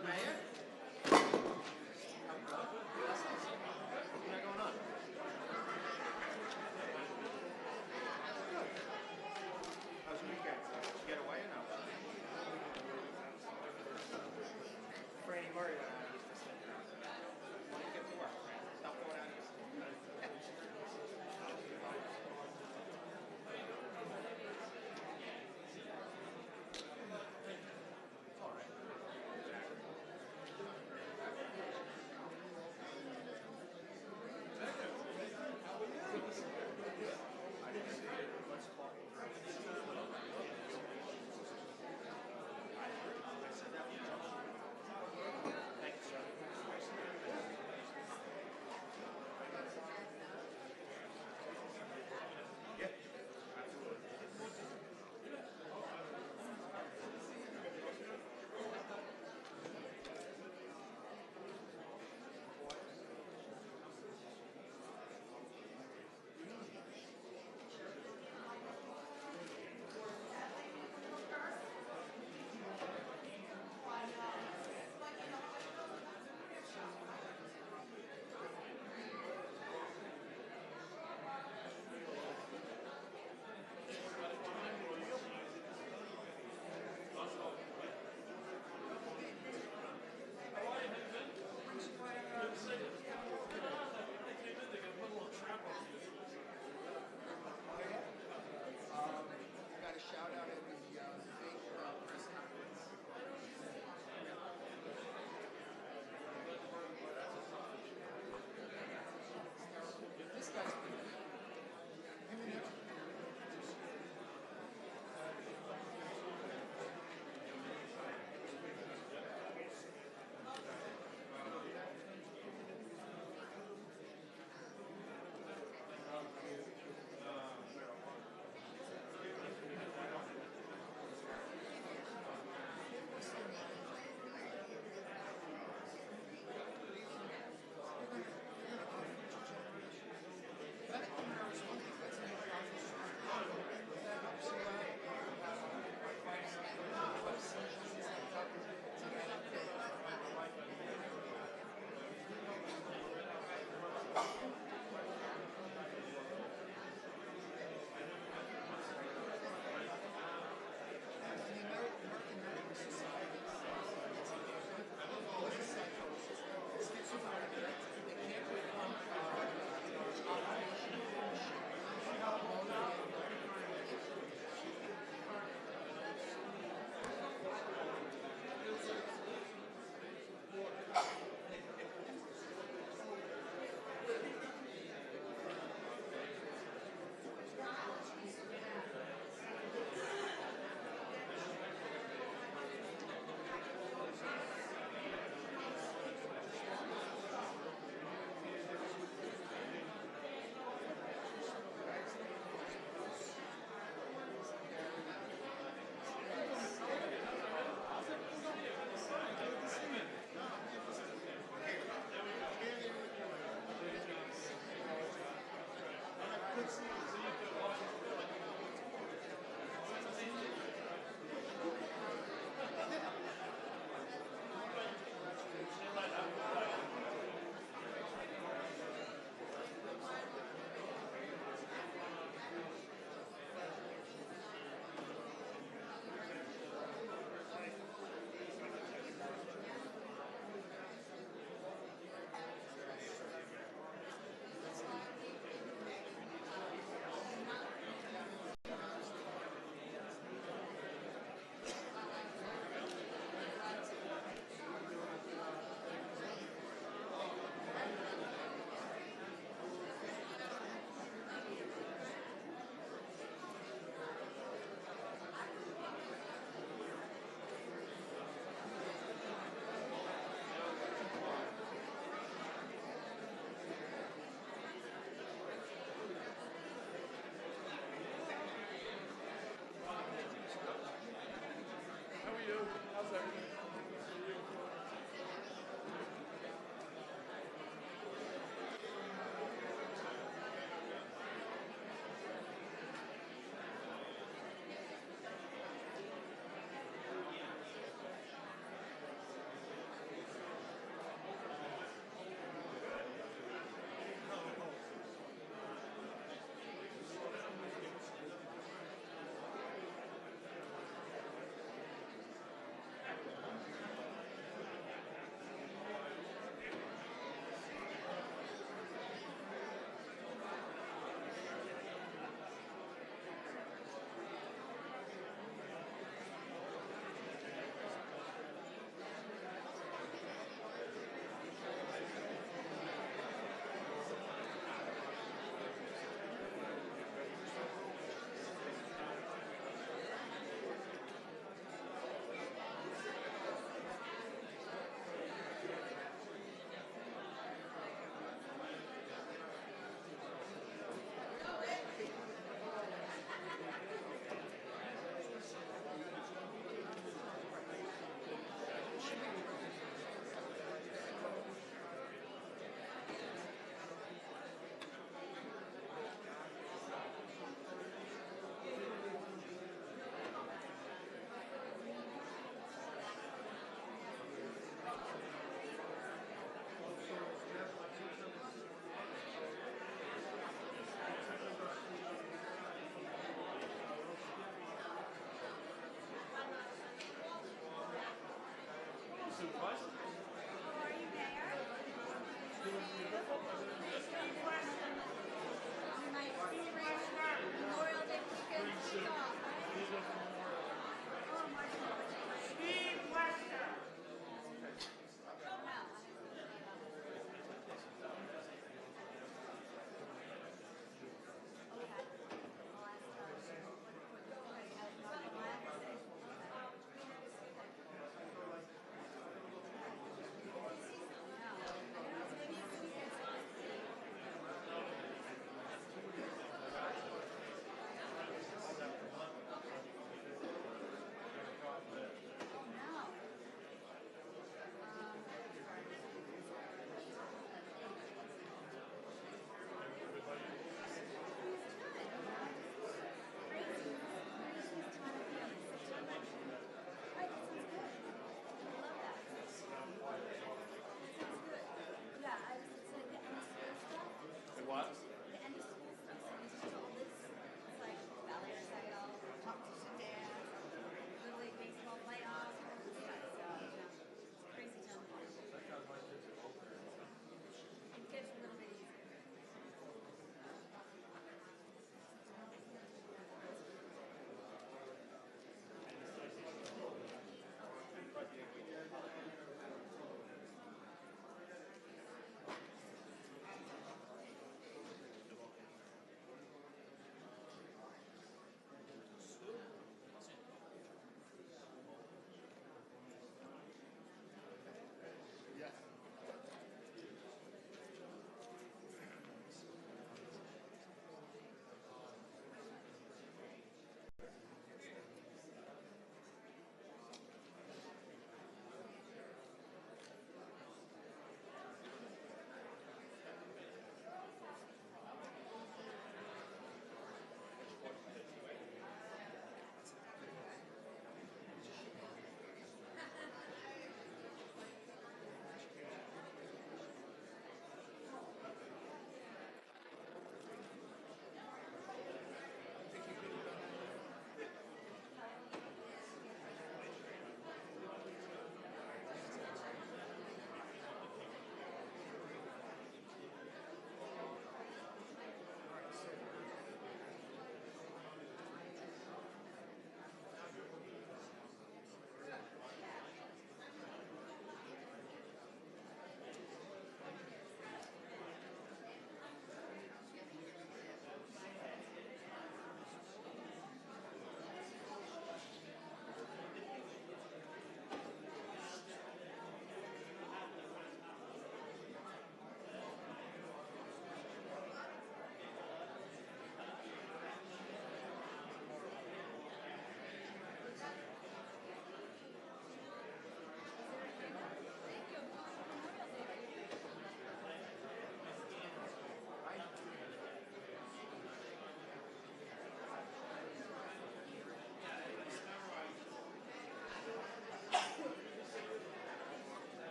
up, Maya? I'm good. What's going on? How's your weekend? Did you get away or no? Franny Murray went out east this weekend. Why don't you get to work, Fran? Stop going out east. It's all right.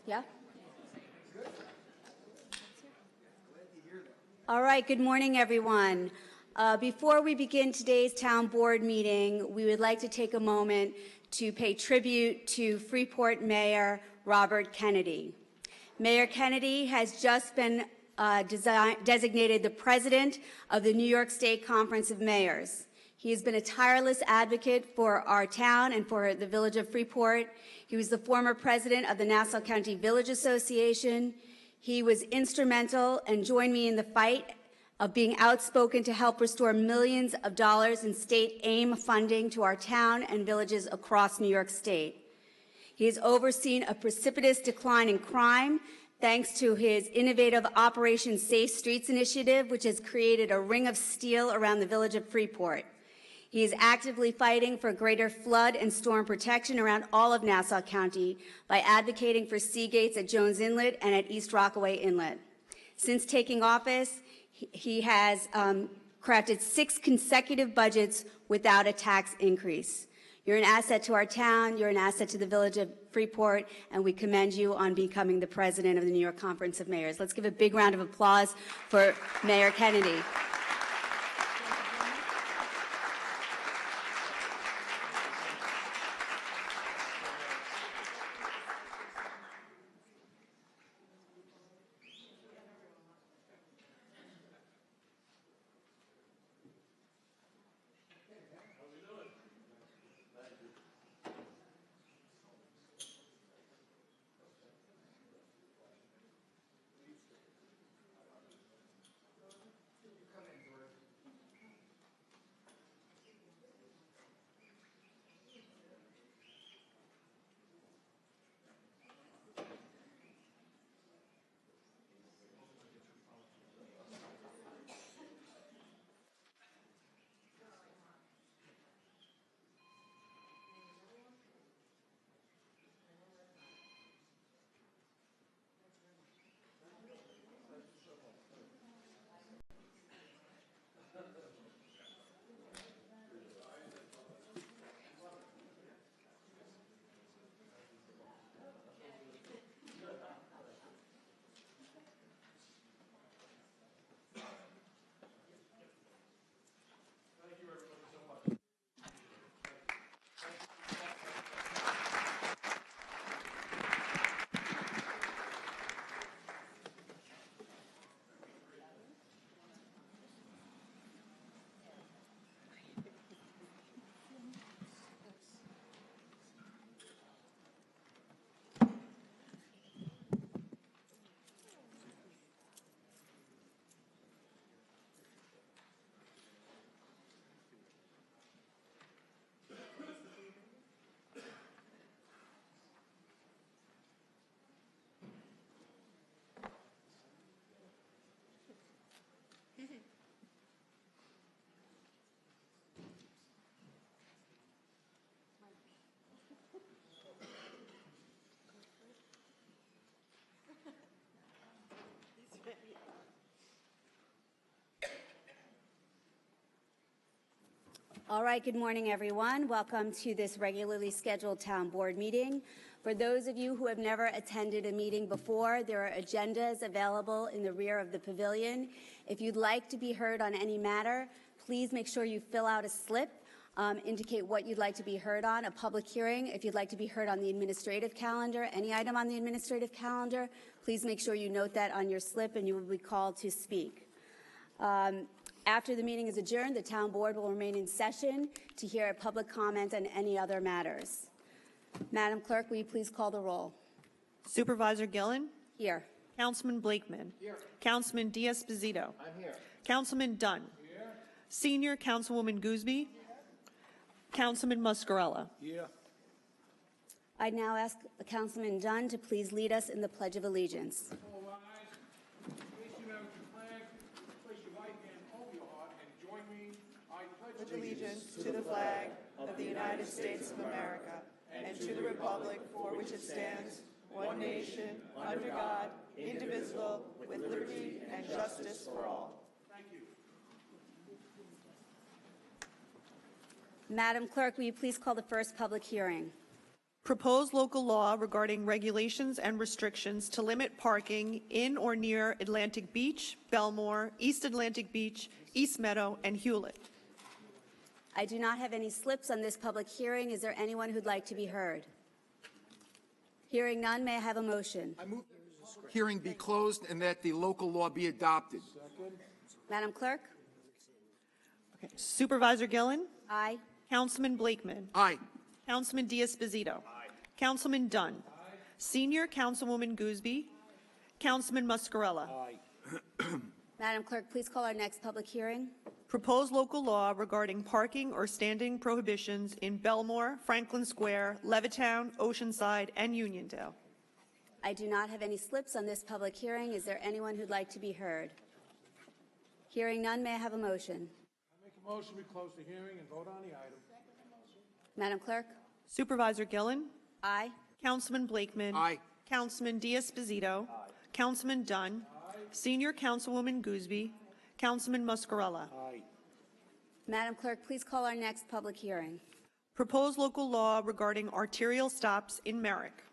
Yeah? All right, good morning, everyone. Before we begin today's town board meeting, we would like to take a moment to pay tribute to Freeport Mayor Robert Kennedy. Mayor Kennedy has just been designated the president of the New York State Conference of Mayors. He has been a tireless advocate for our town and for the village of Freeport. He was the former president of the Nassau County Village Association. He was instrumental and joined me in the fight of being outspoken to help restore millions of dollars in state AIM funding to our town and villages across New York State. He has overseen a precipitous decline in crime thanks to his innovative Operation Safe Streets initiative, which has created a ring of steel around the village of Freeport. He is actively fighting for greater flood and storm protection around all of Nassau County by advocating for sea gates at Jones Inlet and at East Rockaway Inlet. Since taking office, he has crafted 6 consecutive budgets without a tax increase. You're an asset to our town, you're an asset to the village of Freeport, and we commend you on becoming the president of the New York Conference of Mayors. Let's give a big round of applause for Mayor Kennedy. All right, good morning, everyone. Welcome to this regularly scheduled town board meeting. For those of you who have never attended a meeting before, there are agendas available in the rear of the pavilion. If you'd like to be heard on any matter, please make sure you fill out a slip, indicate what you'd like to be heard on, a public hearing. If you'd like to be heard on the administrative calendar, any item on the administrative calendar, please make sure you note that on your slip and you will be called to speak. After the meeting is adjourned, the town board will remain in session to hear a public comment on any other matters. Madam Clerk, will you please call the roll? Supervisor Gillen? Here. Councilman Blakeman? Here. Councilman Diaz-Bazito? I'm here. Councilman Dunn? Here. Senior Councilwoman Gooseby? Councilman Muscarella? Here. I now ask Councilman Dunn to please lead us in the Pledge of Allegiance. All rise. Place your flag, place your right hand over your heart, and join me. I pledge Allegiance to the flag of the United States of America and to the republic for which it stands, one nation, under God, indivisible, with liberty and justice for all. Thank you. Madam Clerk, will you please call the first public hearing? Proposed local law regarding regulations and restrictions to limit parking in or near Atlantic Beach, Belmore, East Atlantic Beach, East Meadow, and Hewlett. I do not have any slips on this public hearing. Is there anyone who'd like to be heard? Hearing none, may I have a motion? I move that the hearing be closed and that the local law be adopted. Madam Clerk? Okay. Supervisor Gillen? Aye. Councilman Blakeman? Aye. Councilman Diaz-Esposito? Councilman Dunn? Senior Councilwoman Gooseby? Councilman Muscarella? Madam Clerk, please call our next public hearing. Proposed local law regarding parking or standing prohibitions in Belmore, Franklin Square, Levittown, Oceanside, and Uniondale. I do not have any slips on this public hearing. Is there anyone who'd like to be heard? Hearing none, may I have a motion? I make a motion, we close the hearing and vote on the item. Madam Clerk? Supervisor Gillen? Aye. Councilman Blakeman? Aye. Councilman Diaz-Esposito? Councilman Dunn? Senior Councilwoman Gooseby? Councilman Muscarella? Madam Clerk, please call our next public hearing. Proposed local law regarding arterial stops in Merrick.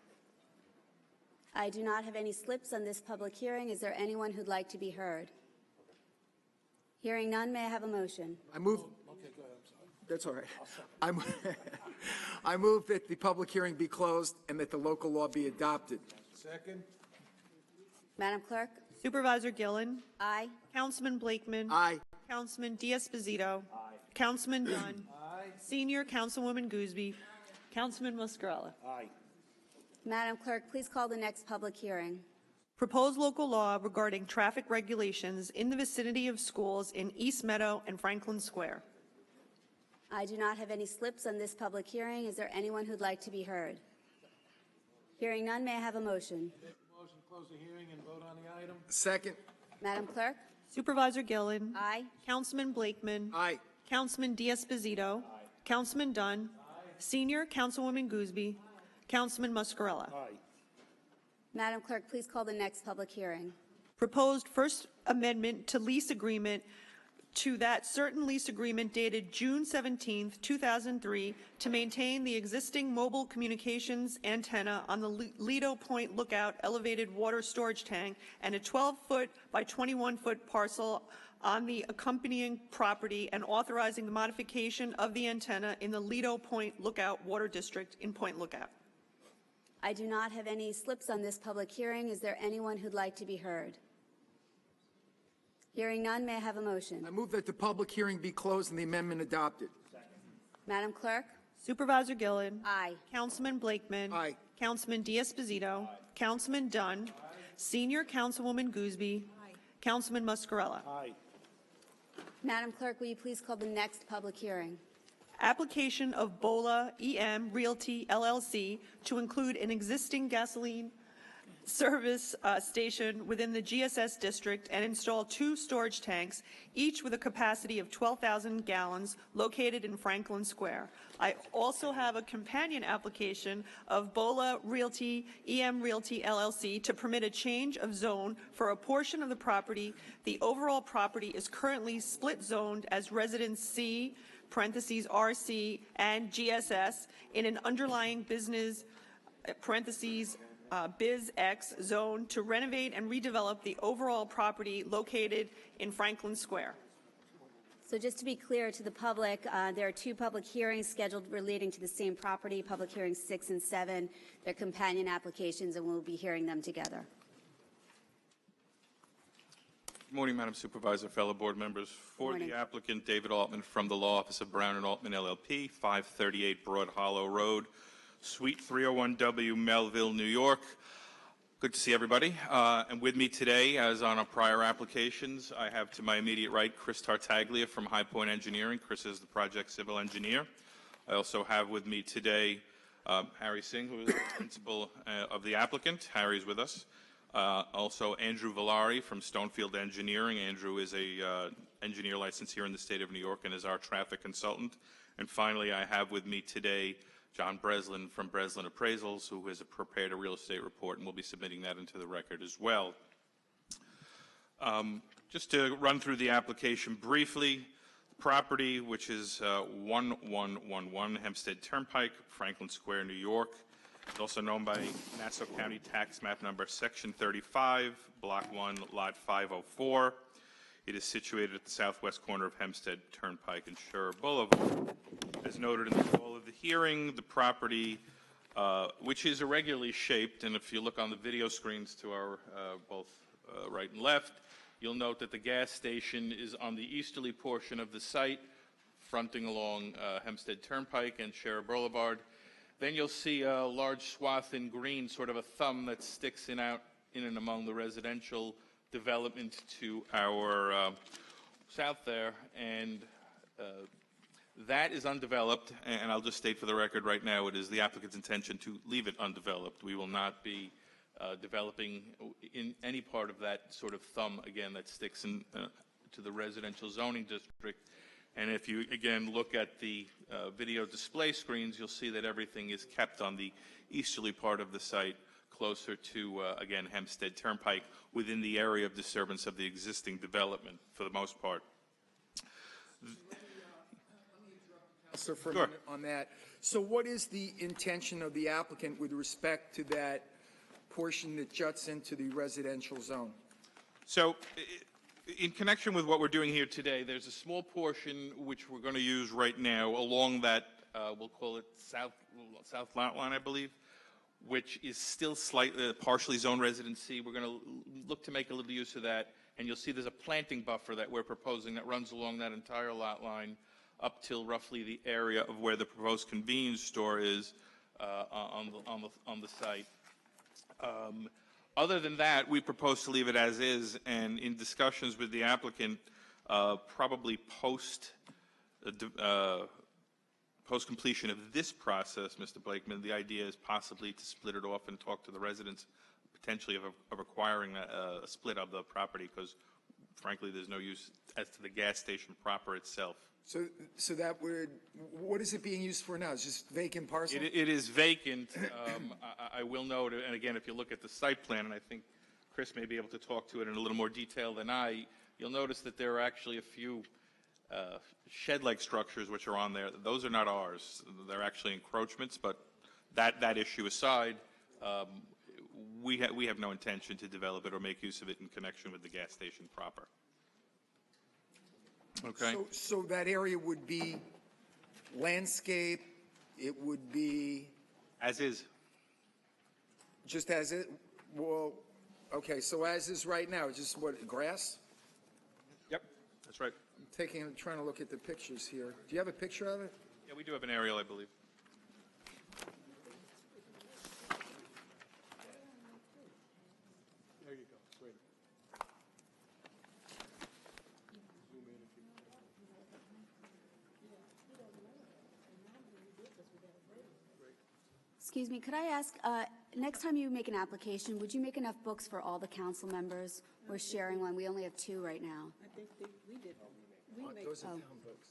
I do not have any slips on this public hearing. Is there anyone who'd like to be heard? Hearing none, may I have a motion? I move. Okay, go ahead, I'm sorry. That's all right. I move that the public hearing be closed and that the local law be adopted. Second? Madam Clerk? Supervisor Gillen? Aye. Councilman Blakeman? Aye. Councilman Diaz-Esposito? Councilman Dunn? Senior Councilwoman Gooseby? Councilman Muscarella? Madam Clerk, please call the next public hearing. Proposed local law regarding traffic regulations in the vicinity of schools in East Meadow and Franklin Square. I do not have any slips on this public hearing. Is there anyone who'd like to be heard? Hearing none, may I have a motion? Make a motion, close the hearing and vote on the item. Second. Madam Clerk? Supervisor Gillen? Aye. Councilman Blakeman? Aye. Councilman Diaz-Esposito? Councilman Dunn? Senior Councilwoman Gooseby? Councilman Muscarella? Madam Clerk, please call the next public hearing. Proposed First Amendment to lease agreement to that certain lease agreement dated June 17, 2003, to maintain the existing mobile communications antenna on the Lido Point Lookout elevated water storage tank and a 12-foot by 21-foot parcel on the accompanying property and authorizing the modification of the antenna in the Lido Point Lookout Water District in Point Lookout. I do not have any slips on this public hearing. Is there anyone who'd like to be heard? Hearing none, may I have a motion? I move that the public hearing be closed and the amendment adopted. Madam Clerk? Supervisor Gillen? Aye. Councilman Blakeman? Aye. Councilman Diaz-Esposito? Councilman Dunn? Senior Councilwoman Gooseby? Councilman Muscarella? Madam Clerk, will you please call the next public hearing? Application of BOLA EM Realty LLC to include an existing gasoline service station within the GSS district and install 2 storage tanks, each with a capacity of 12,000 gallons, located in Franklin Square. I also have a companion application of BOLA Realty EM Realty LLC to permit a change of zone for a portion of the property. The overall property is currently split zoned as Residence C, parentheses RC, and GSS in an underlying business, parentheses Biz X zone to renovate and redevelop the overall property located in Franklin Square. So just to be clear to the public, there are 2 public hearings scheduled relating to the same property, public hearings 6 and 7. They're companion applications, and we'll be hearing them together. Good morning, Madam Supervisor, fellow board members. For Morning. the applicant, David Altman from the Law Office of Brown and Altman LLP, 538 Broad Hollow Road, Suite 301W, Melville, New York. Good to see everybody. And with me today, as on our prior applications, I have to my immediate right Chris Tartaglia from High Point Engineering. Chris is the project civil engineer. I also have with me today Harry Singh, who is the principal of the applicant. Harry's with us. Also Andrew Villari from Stonefield Engineering. Andrew is a engineer licensed here in the state of New York and is our traffic consultant. And finally, I have with me today John Breslin from Breslin Appraisals, who has prepared a real estate report and will be submitting that into the record as well. Just to run through the application briefly, the property, which is 1111 Hempstead Turnpike, Franklin Square, New York, It's also known by Nassau County Tax Map Number Section 35, Block 1, Lot 504. It is situated at the southwest corner of Hempstead Turnpike and Scherer Boulevard. As noted in the call of the hearing, the property, which is irregularly shaped, and if you look on the video screens to our both right and left, you'll note that the gas station is on the easterly portion of the site, fronting along Hempstead Turnpike and Scherer Boulevard. Then you'll see a large swath in green, sort of a thumb that sticks in and among the residential development to our south there, and that is undeveloped, and I'll just state for the record right now, it is the applicant's intention to leave it undeveloped. We will not be developing in any part of that sort of thumb, again, that sticks in to the residential zoning district. And if you, again, look at the video display screens, you'll see that everything is kept on the easterly part of the site, closer to, again, Hempstead Turnpike, within the area of disturbance of the existing development, for the most part. So for a Sure. minute on that. So what is the intention of the applicant with respect to that portion that juts into the residential zone? So, in connection with what we're doing here today, there's a small portion which we're going to use right now along that, we'll call it south lot line, I believe, which is still slightly partially zone residency. We're going to look to make a little use of that, and you'll see there's a planting buffer that we're proposing that runs along that entire lot line up till roughly the area of where the proposed convenience store is on the site. Other than that, we propose to leave it as is, and in discussions with the applicant, probably post completion of this process, Mr. Blakeman, the idea is possibly to split it off and talk to the residents potentially of acquiring a split of the property, because frankly there's no use as to the gas station proper itself. So that would, what is it being used for now? It's just vacant parcel? It is vacant. I will note, and again, if you look at the site plan, and I think Chris may be able to talk to it in a little more detail than I, you'll notice that there are actually a few shed-like structures which are on there. Those are not ours. They're actually encroachments, but that issue aside, we have no intention to develop it or make use of it in connection with the gas station proper. Okay. So that area would be landscape, it would be As is. just as it, well, okay, so as is right now, it's just what, grass? Yep, that's right. I'm trying to look at the pictures here. Do you have a picture of it? Yeah, we do have an aerial, I believe. There you go, great. Excuse me, could I ask, next time you make an application, would you make enough books for all the council members? We're sharing one. We only have 2 right now. I think we did. Those are town books.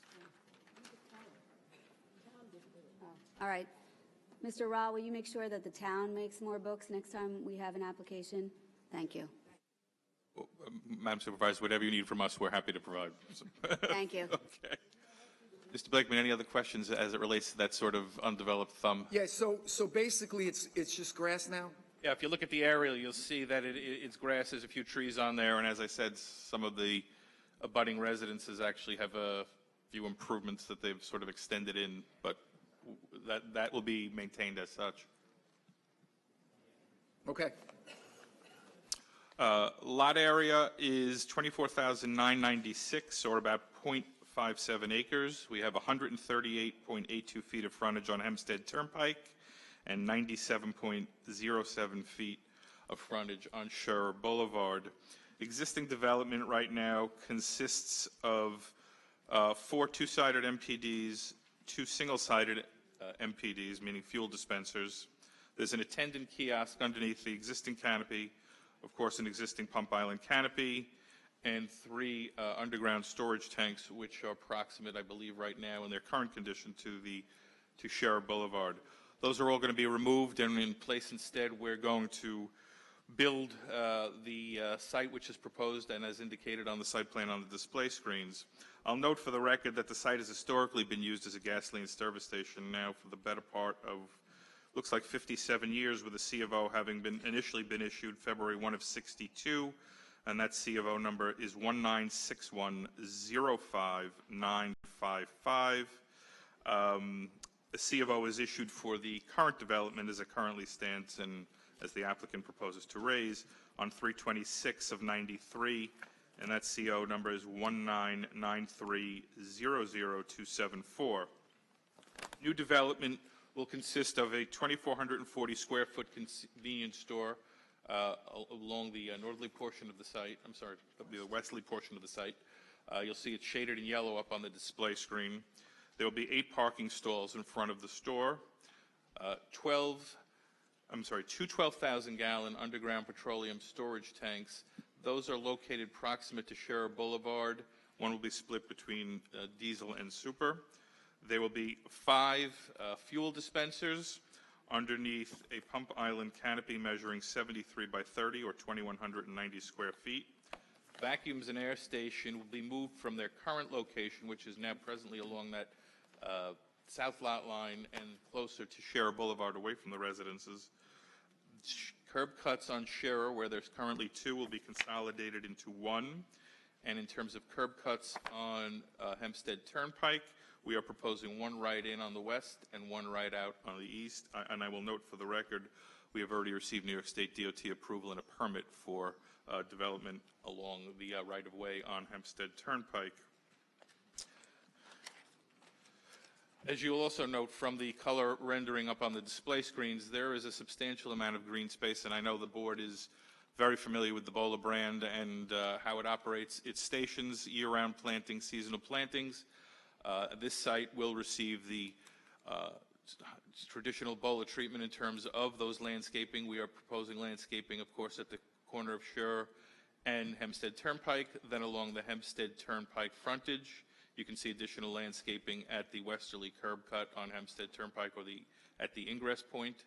All right. Mr. Ra, will you make sure that the town makes more books next time we have an application? Thank you. Well, Madam Supervisor, whatever you need from us, we're happy to provide. Thank you. Okay. Mr. Blakeman, any other questions as it relates to that sort of undeveloped thumb? Yeah, so basically it's just grass now? Yeah, if you look at the aerial, you'll see that it's grass. There's a few trees on there, and as I said, some of the abutting residences actually have a few improvements that they've sort of extended in, but that will be maintained as such. Okay. Lot area is 24,996, or about 0.57 acres. We have 138.82 feet of frontage on Hempstead Turnpike and 97.07 feet of frontage on Scherer Boulevard. Existing development right now consists of 4 two-sided MPDs, 2 single-sided MPDs, meaning fuel dispensers. There's an attendant kiosk underneath the existing canopy, of course an existing pump island canopy, and 3 underground storage tanks, which are approximate, I believe, right now in their current condition to Scherer Boulevard. Those are all going to be removed, and in place instead we're going to build the site which is proposed and as indicated on the site plan on the display screens. I'll note for the record that the site has historically been used as a gasoline service station now for the better part of looks like 57 years, with a C of O having initially been issued February 1 of 62, and that C of O number is 196105955. The C of O is issued for the current development as it currently stands and as the applicant proposes to raise on 3/26 of 93, and that CO number is 199300274. New development will consist of a 2,440 square foot convenience store along the northerly portion of the site. I'm sorry, the westerly portion of the site. You'll see it shaded in yellow up on the display screen. There will be 8 parking stalls in front of the store, 2 12,000-gallon underground petroleum storage tanks. Those are located proximate to Scherer Boulevard. One will be split between diesel and super. There will be 5 fuel dispensers underneath a pump island canopy measuring 73 by 30 or 2,190 square feet. Vacuums and air station will be moved from their current location, which is now presently along that south lot line and closer to Scherer Boulevard, away from the residences. Curb cuts on Scherer, where there's currently 2, will be consolidated into 1. And in terms of curb cuts on Hempstead Turnpike, we are proposing 1 right in on the west and 1 right out on the east. And I will note for the record, we have already received New York State DOT approval and a permit for development along the right-of-way on Hempstead Turnpike. As you will also note from the color rendering up on the display screens, there is a substantial amount of green space, and I know the board is very familiar with the Bola brand and how it operates its stations, year-round plantings, seasonal plantings. This site will receive the traditional Bola treatment in terms of those landscaping. We are proposing landscaping, of course, at the corner of Scherer and Hempstead Turnpike, then along the Hempstead Turnpike frontage. You can see additional landscaping at the westerly curb cut on Hempstead Turnpike or at the ingress point.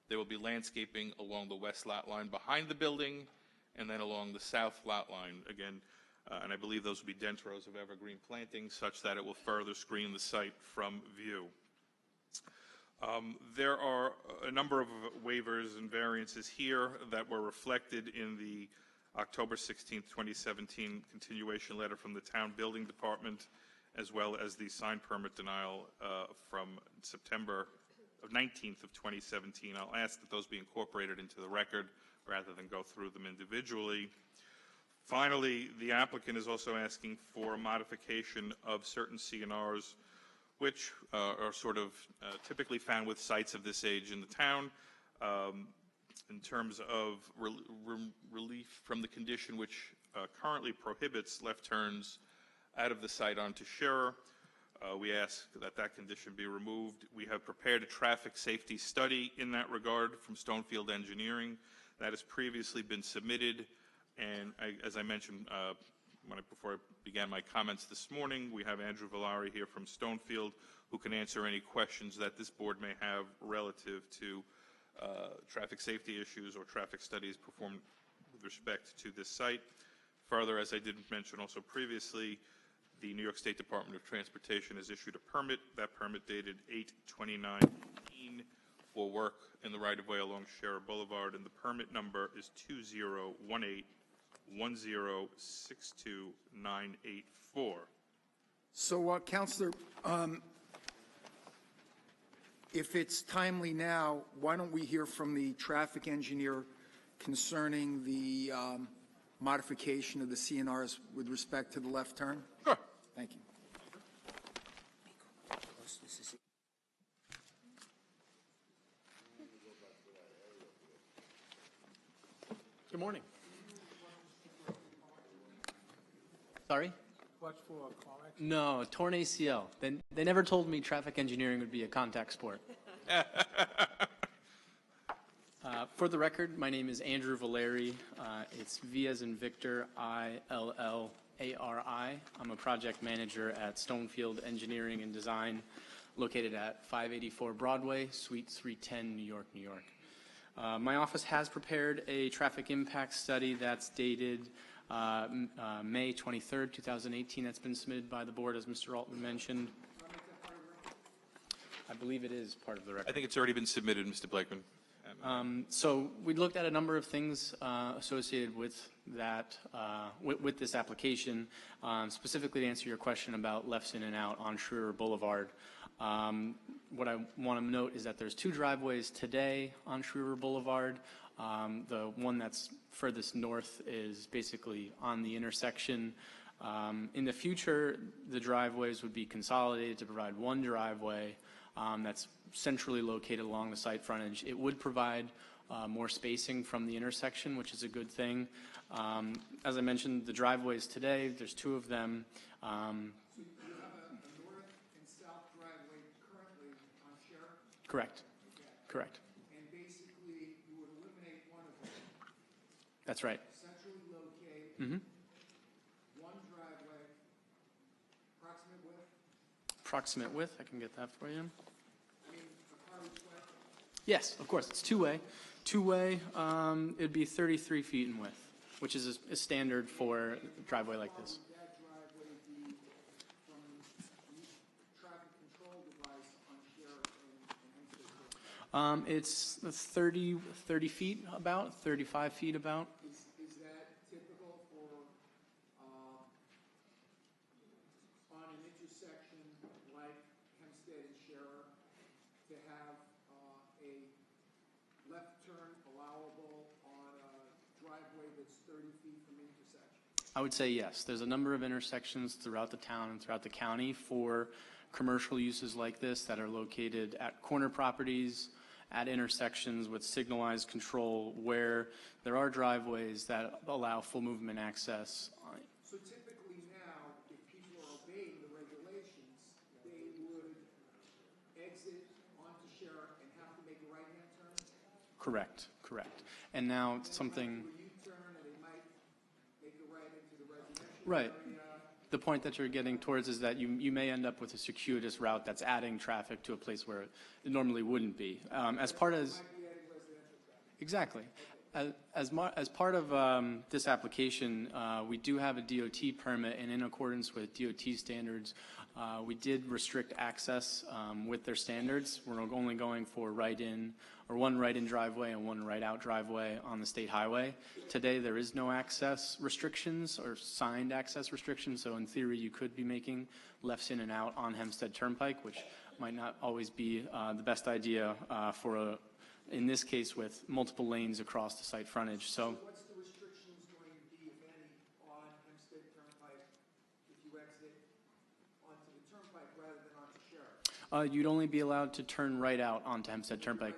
There will be landscaping along the west lot line behind the building and then along the south lot line. Again, and I believe those will be dense rows of evergreen plantings such that it will further screen the site from view. There are a number of waivers and variances here that were reflected in the October 16, 2017 continuation letter from the Town Building Department, as well as the sign permit denial from September 19th of 2017. I'll ask that those be incorporated into the record rather than go through them individually. Finally, the applicant is also asking for a modification of certain CNRs, which are sort of typically found with sites of this age in the town, in terms of relief from the condition which currently prohibits left turns out of the site onto Scherer. We ask that that condition be removed. We have prepared a traffic safety study in that regard from Stonefield Engineering that has previously been submitted. And as I mentioned before I began my comments this morning, we have Andrew Villari here from Stonefield who can answer any questions that this board may have relative to traffic safety issues or traffic studies performed with respect to this site. Further, as I did mention also previously, the New York State Department of Transportation has issued a permit. That permit dated 8/29/18 for work in the right-of-way along Scherer Boulevard, and the permit number is 2018-1062-984. So, Counselor, if it's timely now, why don't we hear from the traffic engineer concerning the modification of the CNRs with respect to the left turn? Sure. Thank you. Good morning. Sorry? Clutch for a car accident? No, torn ACL. They never told me traffic engineering would be a contact sport. For the record, my name is Andrew Villari. It's V as in Victor, I-L-L-A-R-I. I'm a project manager at Stonefield Engineering and Design, located at 584 Broadway, Suite 310, New York, New York. My office has prepared a traffic impact study that's dated May 23rd, 2018. That's been submitted by the board, as Mr. Altman mentioned. I believe it is part of the record. I think it's already been submitted, Mr. Blakeman. So we looked at a number of things associated with that, with this application. Specifically to answer your question about lefts in and out on Schroeder Boulevard. What I want to note is that there's 2 driveways today on Schroeder Boulevard. The one that's furthest north is basically on the intersection. In the future, the driveways would be consolidated to provide one driveway that's centrally located along the site frontage. It would provide more spacing from the intersection, which is a good thing. As I mentioned, the driveways today, there's 2 of them. So you have a north and south driveway currently on Sheriff? Correct. Correct. And basically, you would eliminate one of them. That's right. Centrally located. Mm-hmm. One driveway. Approximate width? Approximate width, I can get that for you. I mean, a car each way? Yes, of course, it's two-way. Two-way, it'd be 33 feet in width, which is a standard for a driveway like this. Would that driveway be from the traffic control device on Sheriff and Hempstead? It's 30 feet about, 35 feet about. Is that typical for, on an intersection like Hempstead and Sheriff, to have a left turn allowable on a driveway that's 30 feet from the intersection? I would say yes. There's a number of intersections throughout the town and throughout the county for commercial uses like this that are located at corner properties, at intersections with signalized control where there are driveways that allow full movement access. So typically now, if people are obeying the regulations, they would exit onto Sheriff and have to make a right-hand turn? Correct, correct. And now something... Do a U-turn and they might make a right into the residential Right. area? The point that you're getting towards is that you may end up with a circuitous route that's adding traffic to a place where it normally wouldn't be. As part of... Exactly. As part of this application, we do have a DOT permit, and in accordance with DOT standards, we did restrict access with their standards. We're only going for right-in, or one right-in driveway and one right-out driveway on the state highway. Today, there is no access restrictions or signed access restrictions, so in theory, you could be making lefts in and out on Hempstead Turnpike, which might not always be the best idea in this case, with multiple lanes across the site frontage. So what's the restrictions going to be, if any, on Hempstead Turnpike if you exit onto the turnpike rather than onto Sheriff? You'd only be allowed to turn right out onto Hempstead Turnpike,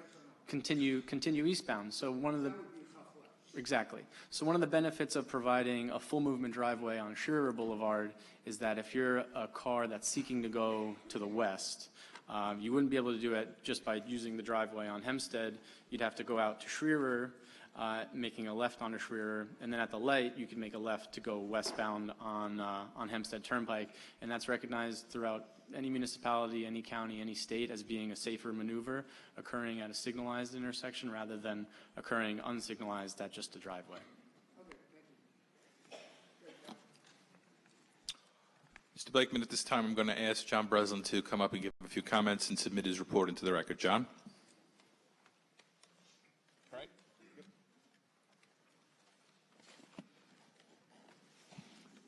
continue eastbound. So one of the... That would be a tough left. Exactly. So one of the benefits of providing a full movement driveway on Schroeder Boulevard is that if you're a car that's seeking to go to the west, you wouldn't be able to do it just by using the driveway on Hempstead. You'd have to go out to Schroeder, making a left onto Schroeder, and then at the light, you can make a left to go westbound on Hempstead Turnpike, and that's recognized throughout any municipality, any county, any state as being a safer maneuver occurring at a signalized intersection rather than occurring unsignalized at just a driveway. Mr. Blakeman, at this time, I'm going to ask John Breslin to come up and give a few comments and submit his report into the record. John? All right.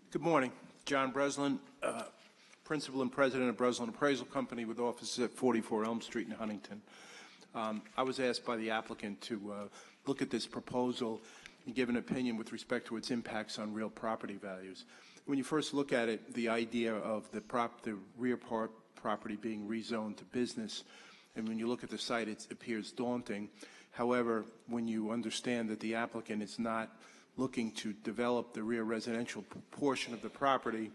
Good morning. John Breslin, Principal and President of Breslin Appraisal Company with offices at 44 Elm Street in Huntington. I was asked by the applicant to look at this proposal and give an opinion with respect to its impacts on real property values. When you first look at it, the idea of the rear property being rezoned to business, and when you look at the site, it appears daunting. However, when you understand that the applicant is not looking to develop the rear residential portion of the property,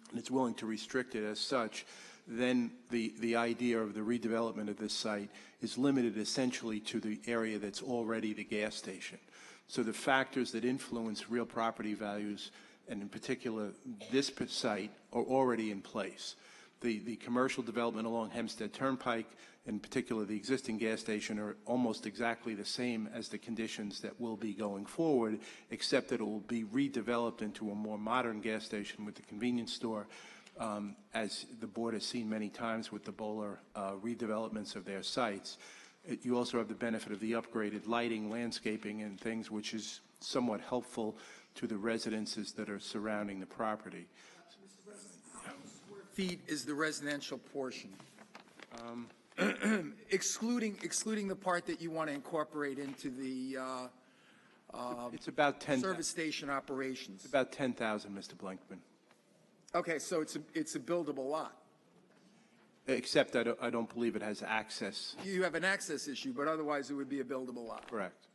and it's willing to restrict it as such, then the idea of the redevelopment of this site is limited essentially to the area that's already the gas station. So the factors that influence real property values, and in particular this site, are already in place. The commercial development along Hempstead Turnpike, in particular the existing gas station, are almost exactly the same as the conditions that will be going forward, except that it will be redeveloped into a more modern gas station with the convenience store as the board has seen many times with the Bowler redevelopments of their sites. You also have the benefit of the upgraded lighting, landscaping, and things, which is somewhat helpful to the residences that are surrounding the property. Feet is the residential portion, excluding the part that you want to incorporate into the It's about 10. service station operations. About 10,000, Mr. Blankman. Okay, so it's a buildable lot. Except I don't believe it has access. You have an access issue, but otherwise it would be a buildable lot. Correct.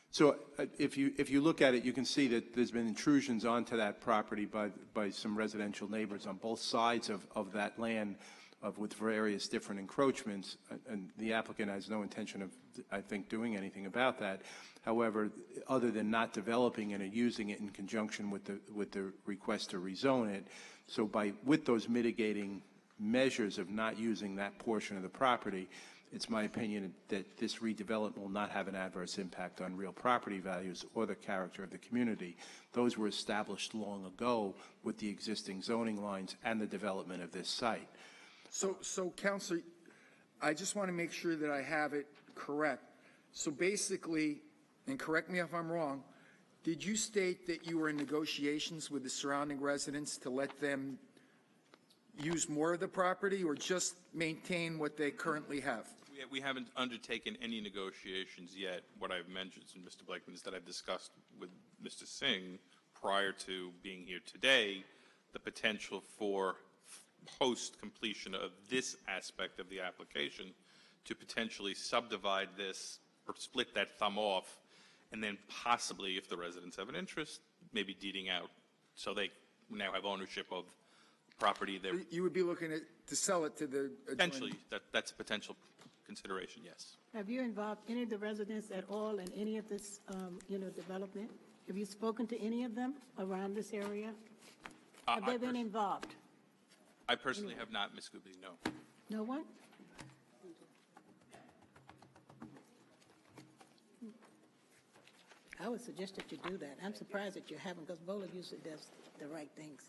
So if you look at it, you can see that there's been intrusions onto that property by some residential neighbors on both sides of that land with various different encroachments, and the applicant has no intention of, I think, doing anything about that. However, other than not developing it and using it in conjunction with the request to rezone it, so with those mitigating measures of not using that portion of the property, it's my opinion that this redevelopment will not have an adverse impact on real property values or the character of the community. Those were established long ago with the existing zoning lines and the development of this site. So Counselor, I just want to make sure that I have it correct. So basically, and correct me if I'm wrong, did you state that you were in negotiations with the surrounding residents to let them use more of the property or just maintain what they currently have? We haven't undertaken any negotiations yet. What I've mentioned, Mr. Blakeman, is that I've discussed with Mr. Singh prior to being here today the potential for post-completion of this aspect of the application to potentially subdivide this or split that thumb off, and then possibly, if the residents have an interest, maybe deeding out so they now have ownership of property there. You would be looking to sell it to the Potentially, that's a potential consideration, yes. Have you involved any of the residents at all in any of this, development? Have you spoken to any of them around this area? Have they been involved? I personally have not, Ms. Goodley, no. No one? I would suggest that you do that. I'm surprised that you haven't, because Bowler usually does the right things.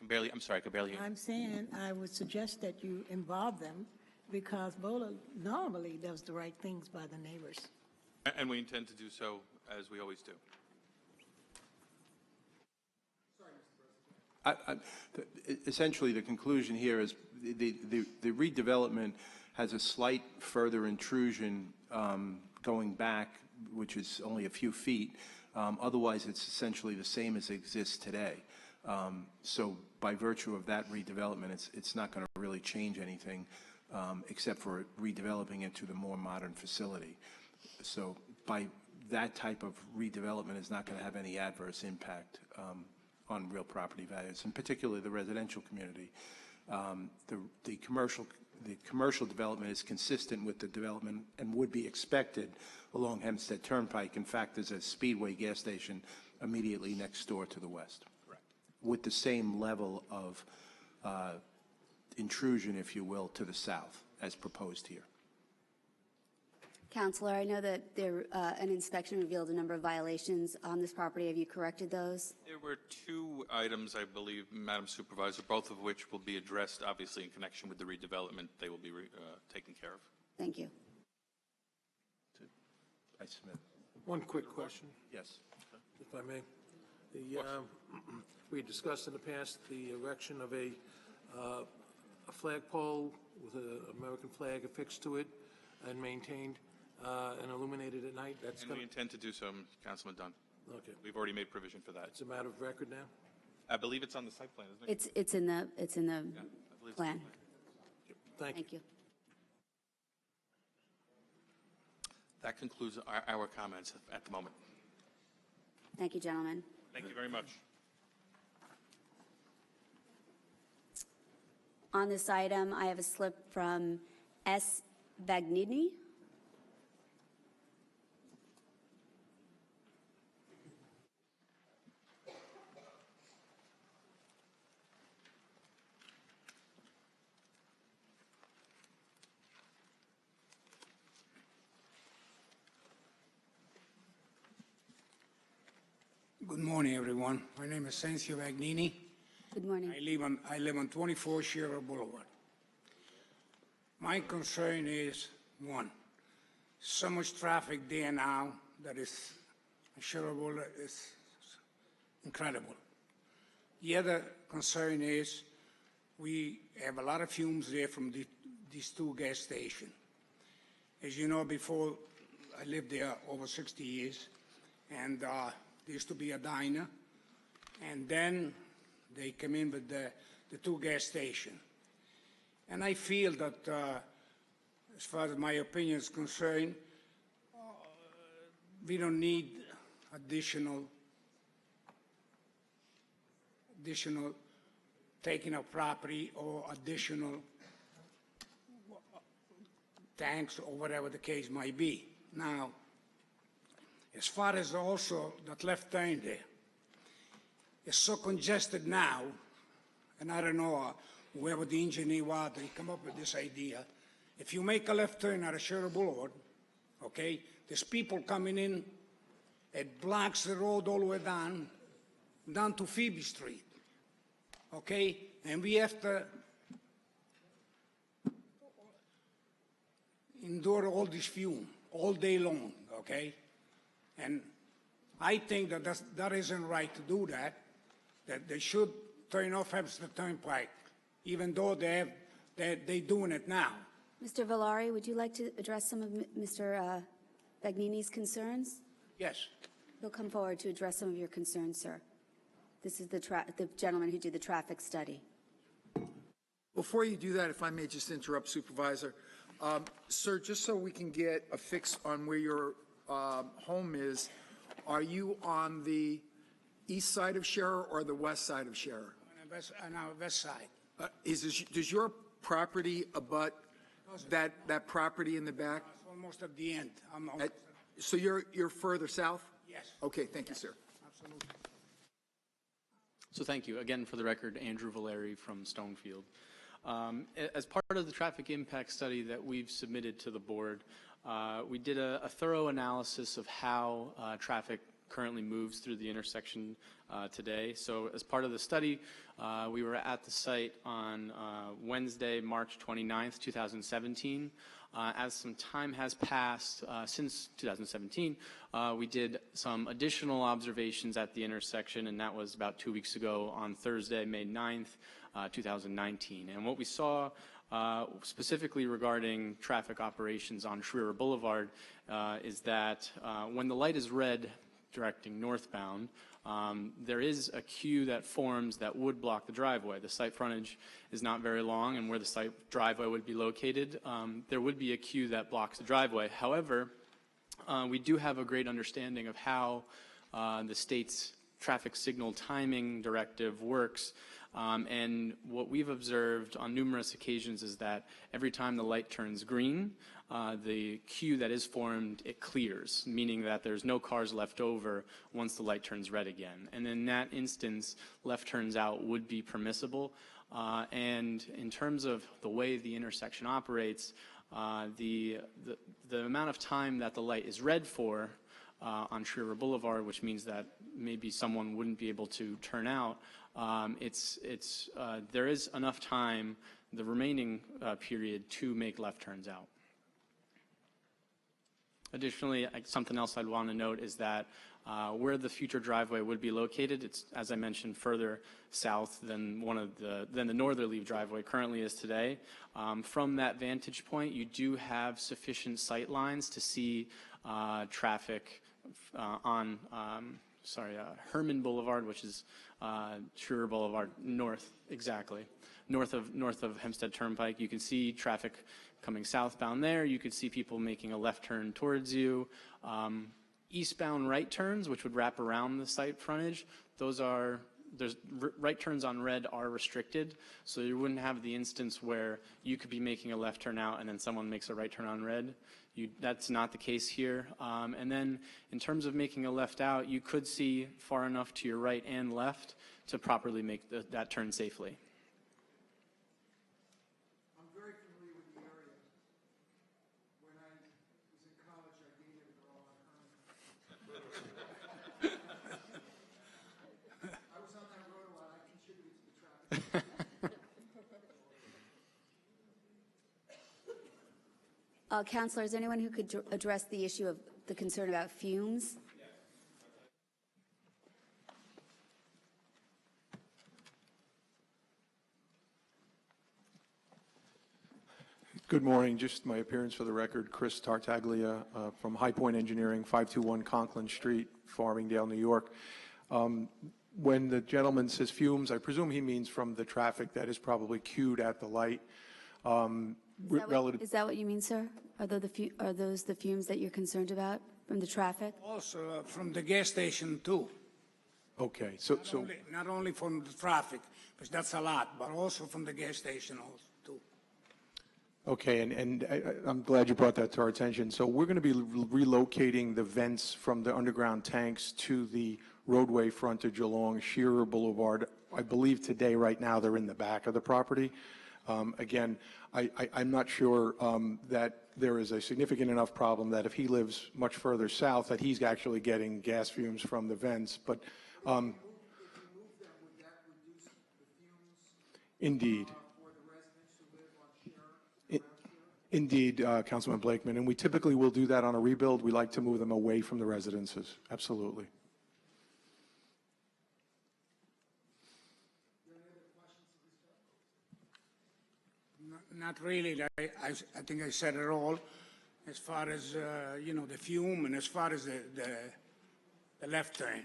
I'm sorry, I could barely hear. I'm saying I would suggest that you involve them, because Bowler normally does the right things by the neighbors. And we intend to do so, as we always do. Essentially, the conclusion here is the redevelopment has a slight further intrusion going back, which is only a few feet. Otherwise, it's essentially the same as exists today. So by virtue of that redevelopment, it's not going to really change anything except for redeveloping into the more modern facility. So by that type of redevelopment is not going to have any adverse impact on real property values, and particularly the residential community. The commercial development is consistent with the development and would be expected along Hempstead Turnpike. In fact, there's a Speedway gas station immediately next door to the west. Correct. With the same level of intrusion, if you will, to the south as proposed here. Counselor, I know that an inspection revealed a number of violations on this property. Have you corrected those? There were two items, I believe, Madam Supervisor, both of which will be addressed, obviously, in connection with the redevelopment. They will be taken care of. Thank you. I submit. One quick question, Yes. if I may. We discussed in the past the erection of a flagpole with an American flag affixed to it and maintained and illuminated at night. That's And we intend to do so, Councilman Dunn. Okay. We've already made provision for that. It's a matter of record now? I believe it's on the site plan, isn't it? It's in the Yeah, I believe it's plan. on the plan. Thank you. Thank you. That concludes our comments at the moment. Thank you, gentlemen. Thank you very much. On this item, I have a slip from S. Vagnini. Good morning, everyone. My name is Sensio Vagnini. Good morning. I live on 24 Shearer Boulevard. My concern is, one, so much traffic there now that is, Shearer Boulevard is incredible. The other concern is we have a lot of fumes there from these two gas stations. As you know, before, I lived there over 60 years, and there used to be a diner, and then they came in with the two gas stations. And I feel that, as far as my opinion is concerned, we don't need additional taking of property or additional tanks or whatever the case might be. Now, as far as also that left turn there, it's so congested now, and I don't know whoever the engineer was, they come up with this idea. If you make a left turn at a Shearer Boulevard, okay, there's people coming in, it blocks the road all the way down to Phoebe Street, okay, and we have to endure all this fume all day long, okay? And I think that isn't right to do that they should turn off Hempstead Turnpike, even though they're doing it now. Mr. Valari, would you like to address some of Mr. Bagnini's concerns? Yes. He'll come forward to address some of your concerns, sir. This is the gentleman who did the traffic study. Before you do that, if I may just interrupt, Supervisor. Sir, just so we can get a fix on where your home is, are you on the east side of Shearer or the west side of Shearer? On our west side. Does your property abut that property in the back? It's almost at the end. So you're further south? Yes. Okay, thank you, sir. Absolutely. So thank you. Again, for the record, Andrew Valeri from Stonefield. As part of the traffic impact study that we've submitted to the board, we did a thorough analysis of how traffic currently moves through the intersection today. So as part of the study, we were at the site on Wednesday, March 29th, 2017. As some time has passed since 2017, we did some additional observations at the intersection, and that was about 2 weeks ago on Thursday, May 9th, 2019. And what we saw specifically regarding traffic operations on Schreer Boulevard is that when the light is red directing northbound, there is a queue that forms that would block the driveway. The site frontage is not very long, and where the site driveway would be located, there would be a queue that blocks the driveway. However, we do have a great understanding of how the state's traffic signal timing directive works. And what we've observed on numerous occasions is that every time the light turns green, the queue that is formed, it clears, meaning that there's no cars left over once the light turns red again. And in that instance, left turns out would be permissible. And in terms of the way the intersection operates, the amount of time that the light is red for on Schreer Boulevard, which means that maybe someone wouldn't be able to turn out, there is enough time, the remaining period, to make left turns out. Additionally, something else I'd want to note is that where the future driveway would be located, it's, as I mentioned, further south than the northerly driveway currently is today. From that vantage point, you do have sufficient sight lines to see traffic on Herman Boulevard, which is Schreer Boulevard north, exactly, north of Hempstead Turnpike. You can see traffic coming southbound there. You could see people making a left turn towards you. Eastbound right turns, which would wrap around the site frontage, right turns on red are restricted, so you wouldn't have the instance where you could be making a left turn out and then someone makes a right turn on red. That's not the case here. And then in terms of making a left out, you could see far enough to your right and left to properly make that turn safely. I'm very familiar with the area. When I was in college, I dated a girl on Herman. I was on that road a lot. I contributed to the traffic. Counselor, is there anyone who could address the issue of the concern about fumes? Good morning. Just my appearance for the record, Chris Tartaglia from High Point Engineering, 521 Conklin Street, Farmingdale, New York. When the gentleman says fumes, I presume he means from the traffic that is probably queued at the light. Is that what you mean, sir? Are those the fumes that you're concerned about from the traffic? Also from the gas station too. Okay, Not only from the traffic, because that's a lot, but also from the gas station also too. Okay, and I'm glad you brought that to our attention. So we're going to be relocating the vents from the underground tanks to the roadway frontage along Shearer Boulevard. I believe today, right now, they're in the back of the property. Again, I'm not sure that there is a significant enough problem that if he lives much further south, that he's actually getting gas fumes from the vents. But indeed. Indeed, Councilman Blakeman, and we typically will do that on a rebuild. We like to move them away from the residences. Absolutely. Not really. I think I said it all. As far as the fume, and as far as the left turn,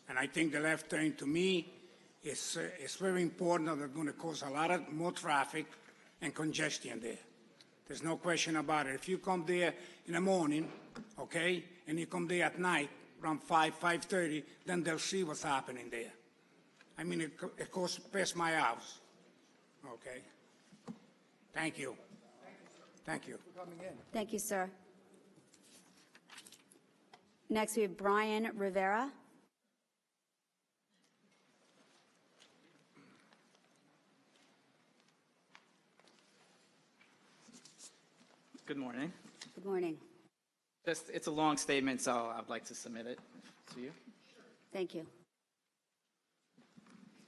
and I think the left turn to me is very important. They're going to cause a lot of more traffic and congestion there. There's no question about it. If you come there in the morning, okay, and you come there at night around 5:30, then they'll see what's happening there. I mean, it goes past my house. Okay. Thank you. Thank you. Thank you, sir. Next, we have Brian Rivera. Good morning. Good morning. It's a long statement, so I'd like to submit it to you. Thank you.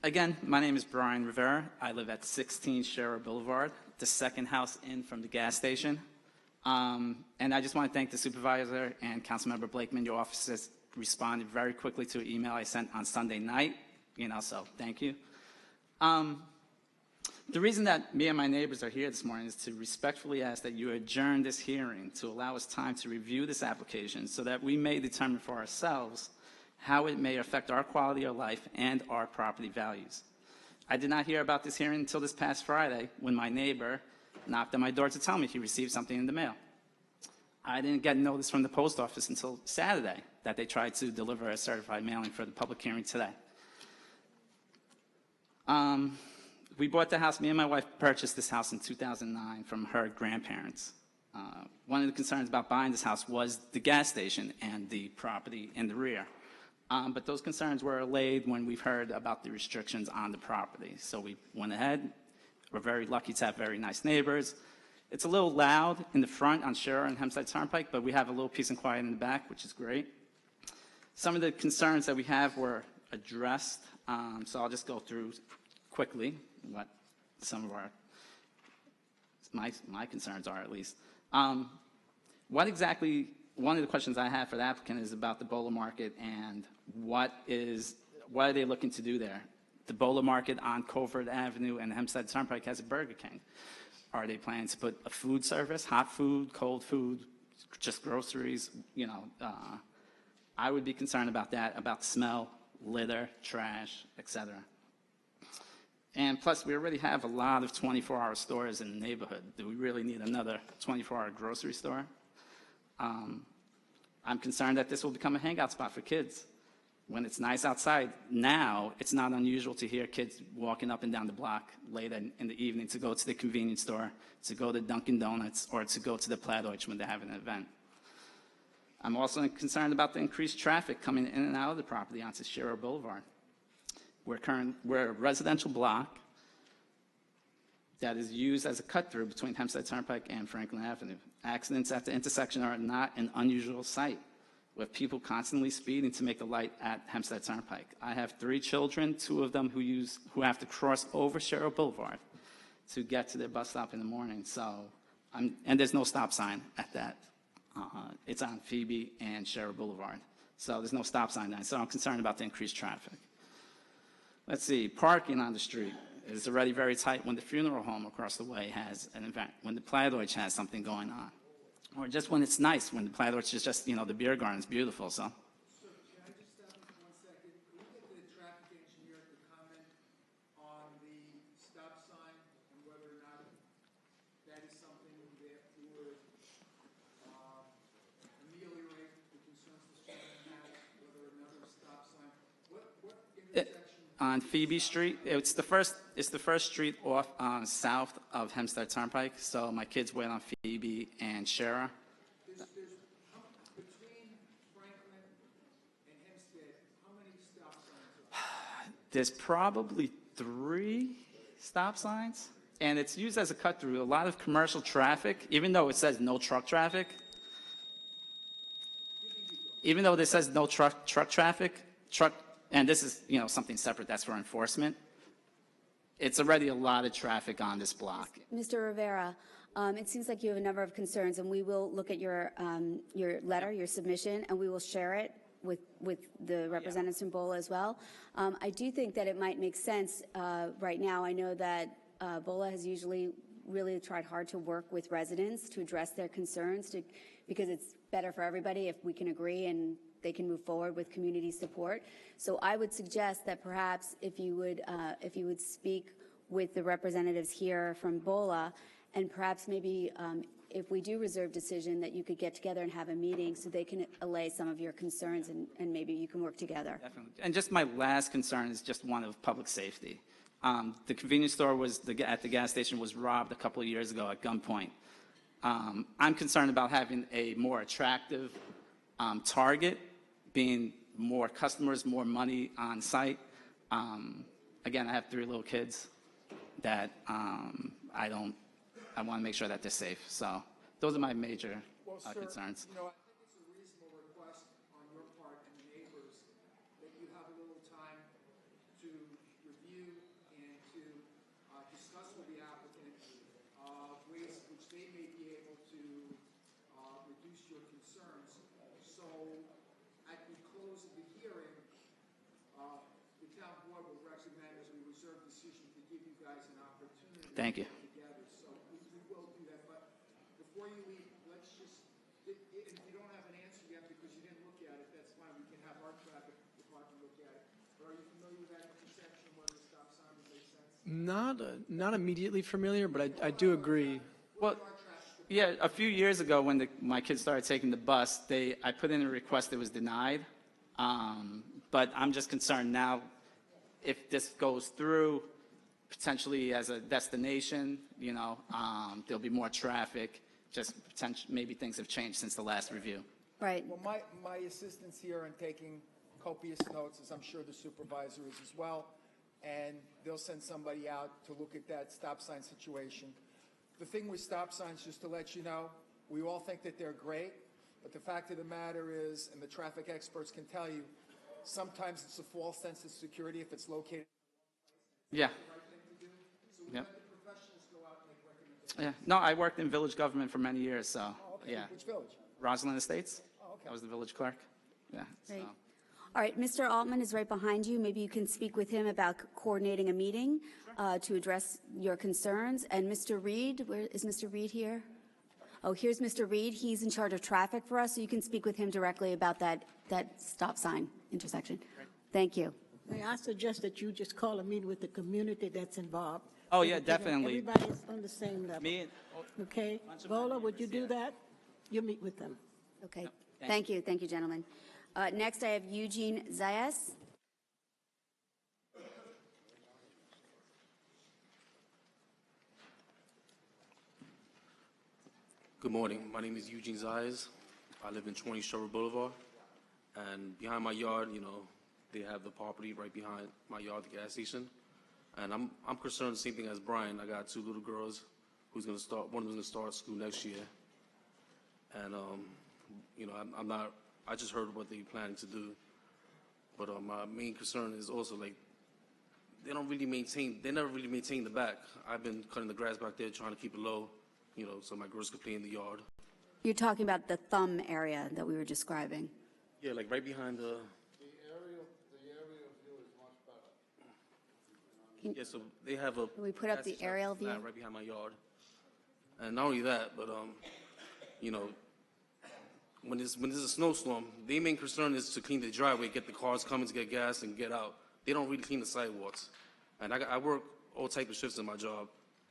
Again, my name is Brian Rivera. I live at 16 Shearer Boulevard, the second house in from the gas station. And I just want to thank the supervisor and Councilmember Blakeman. Your office has responded very quickly to an email I sent on Sunday night, so thank you. The reason that me and my neighbors are here this morning is to respectfully ask that you adjourn this hearing to allow us time to review this application so that we may determine for ourselves how it may affect our quality of life and our property values. I did not hear about this hearing until this past Friday when my neighbor knocked on my door to tell me he received something in the mail. I didn't get notice from the post office until Saturday that they tried to deliver a certified mailing for the public hearing today. We bought the house, me and my wife purchased this house in 2009 from her grandparents. One of the concerns about buying this house was the gas station and the property in the rear. But those concerns were allayed when we've heard about the restrictions on the property. So we went ahead. We're very lucky to have very nice neighbors. It's a little loud in the front on Shearer and Hempstead Turnpike, but we have a little peace and quiet in the back, which is great. Some of the concerns that we have were addressed, so I'll just go through quickly what some of my concerns are, at least. One of the questions I have for the applicant is about the Bowler Market and what are they looking to do there? The Bowler Market on Covert Avenue and Hempstead Turnpike has a Burger King. Are they planning to put a food service, hot food, cold food, just groceries? I would be concerned about that, about smell, litter, trash, etc. And plus, we already have a lot of 24-hour stores in the neighborhood. Do we really need another 24-hour grocery store? I'm concerned that this will become a hangout spot for kids. When it's nice outside, now it's not unusual to hear kids walking up and down the block late in the evening to go to the convenience store, to go to Dunkin' Donuts, or to go to the Plattdeutsch when they're having an event. I'm also concerned about the increased traffic coming in and out of the property onto Shearer Boulevard. We're a residential block that is used as a cut-through between Hempstead Turnpike and Franklin Avenue. Accidents at the intersection are not an unusual sight, with people constantly speeding to make a light at Hempstead Turnpike. I have 3 children, 2 of them who have to cross over Shearer Boulevard to get to their bus stop in the morning. So And there's no stop sign at that. It's on Phoebe and Scherer Boulevard. So there's no stop sign there. So I'm concerned about the increased traffic. Let's see, parking on the street is already very tight when the funeral home across the way has an event, when the TOH has something going on. Or just when it's nice, when the TOH is just, the beer garden's beautiful, so. Can I just stop you for 1 second? Can we get the traffic engineer to comment on the stop sign and whether or not that is something that would ameliorate the concerns this gentleman has, whether another stop sign? What intersection? On Phoebe Street, it's the first street off south of Hempstead Turnpike, so my kids wait on Phoebe and Scherer. Between Franklin and Hempstead, how many stop signs are there? There's probably 3 stop signs, and it's used as a cut-through. A lot of commercial traffic, even though it says no truck traffic, even though this says no truck traffic, and this is, something separate that's for enforcement, it's already a lot of traffic on this block. Mr. Rivera, it seems like you have a number of concerns, and we will look at your letter, your submission, and we will share it with the representatives from BOLA as well. I do think that it might make sense right now. I know that BOLA has usually really tried hard to work with residents to address their concerns because it's better for everybody if we can agree and they can move forward with community support. So I would suggest that perhaps if you would speak with the representatives here from BOLA, and perhaps maybe if we do reserve decision, that you could get together and have a meeting so they can allay some of your concerns and maybe you can work together. Definitely. And just my last concern is just one of public safety. The convenience store at the gas station was robbed a couple of years ago at gunpoint. I'm concerned about having a more attractive target, being more customers, more money on site. Again, I have 3 little kids that I want to make sure that they're safe. So those are my major concerns. I think it's a reasonable request on your part and the neighbors that you have a little time to review and to discuss with the applicant ways which they may be able to reduce your concerns. So at the close of the hearing, the town board will recommend as a reserved decision to give you guys an opportunity. Thank you. Together. So we will do that. But before you leave, let's just, if you don't have an answer yet because you didn't look at it, that's fine. We can have our traffic department look at it. But are you familiar with that intersection where the stop sign would make sense? Not immediately familiar, but I do agree. Well, yeah, a few years ago when my kids started taking the bus, I put in a request that was denied. But I'm just concerned now if this goes through, potentially as a destination, there'll be more traffic. Just maybe things have changed since the last review. Right. Well, my assistance here in taking copious notes, as I'm sure the supervisor is as well, and they'll send somebody out to look at that stop sign situation. The thing with stop signs, just to let you know, we all think that they're great, but the fact of the matter is, and the traffic experts can tell you, sometimes it's a false sense of security if it's located. Yeah. Yeah. Yeah. No, I worked in village government for many years, so Okay. yeah. Which village? Roslyn Estates. Oh, okay. I was the village clerk. Yeah. Great. So. All right, Mr. Altman is right behind you. Maybe you can speak with him about coordinating a meeting to address your concerns. And Mr. Reed, where is Mr. Reed here? Oh, here's Mr. Reed. He's in charge of traffic for us, so you can speak with him directly about that stop sign intersection. Thank you. I suggest that you just call a meeting with the community that's involved. Oh, yeah, definitely. Everybody's on the same level. Me and, Okay? Bola, would you do that? You meet with them. Okay. Thank you. Thank you, gentlemen. Next, I have Eugene Zayas. Good morning. My name is Eugene Zayas. I live in 20 Scherer Boulevard. And behind my yard, they have the property right behind my yard, the gas station. And I'm concerned the same thing as Brian. I got 2 little girls one of them's going to start school next year. And, I just heard what they're planning to do. But my main concern is also, they never really maintain the back. I've been cutting the grass back there, trying to keep it low, you know, so my girls could play in the yard. You're talking about the thumb area that we were describing. Yeah, like right behind the. Yeah, so they have a. Can we put up the aerial view? Right behind my yard. And not only that, but you know, when there's a snowstorm, the main concern is to clean the driveway, get the cars coming to get gas and get out. They don't really clean the sidewalks. And I work all type of shifts in my job.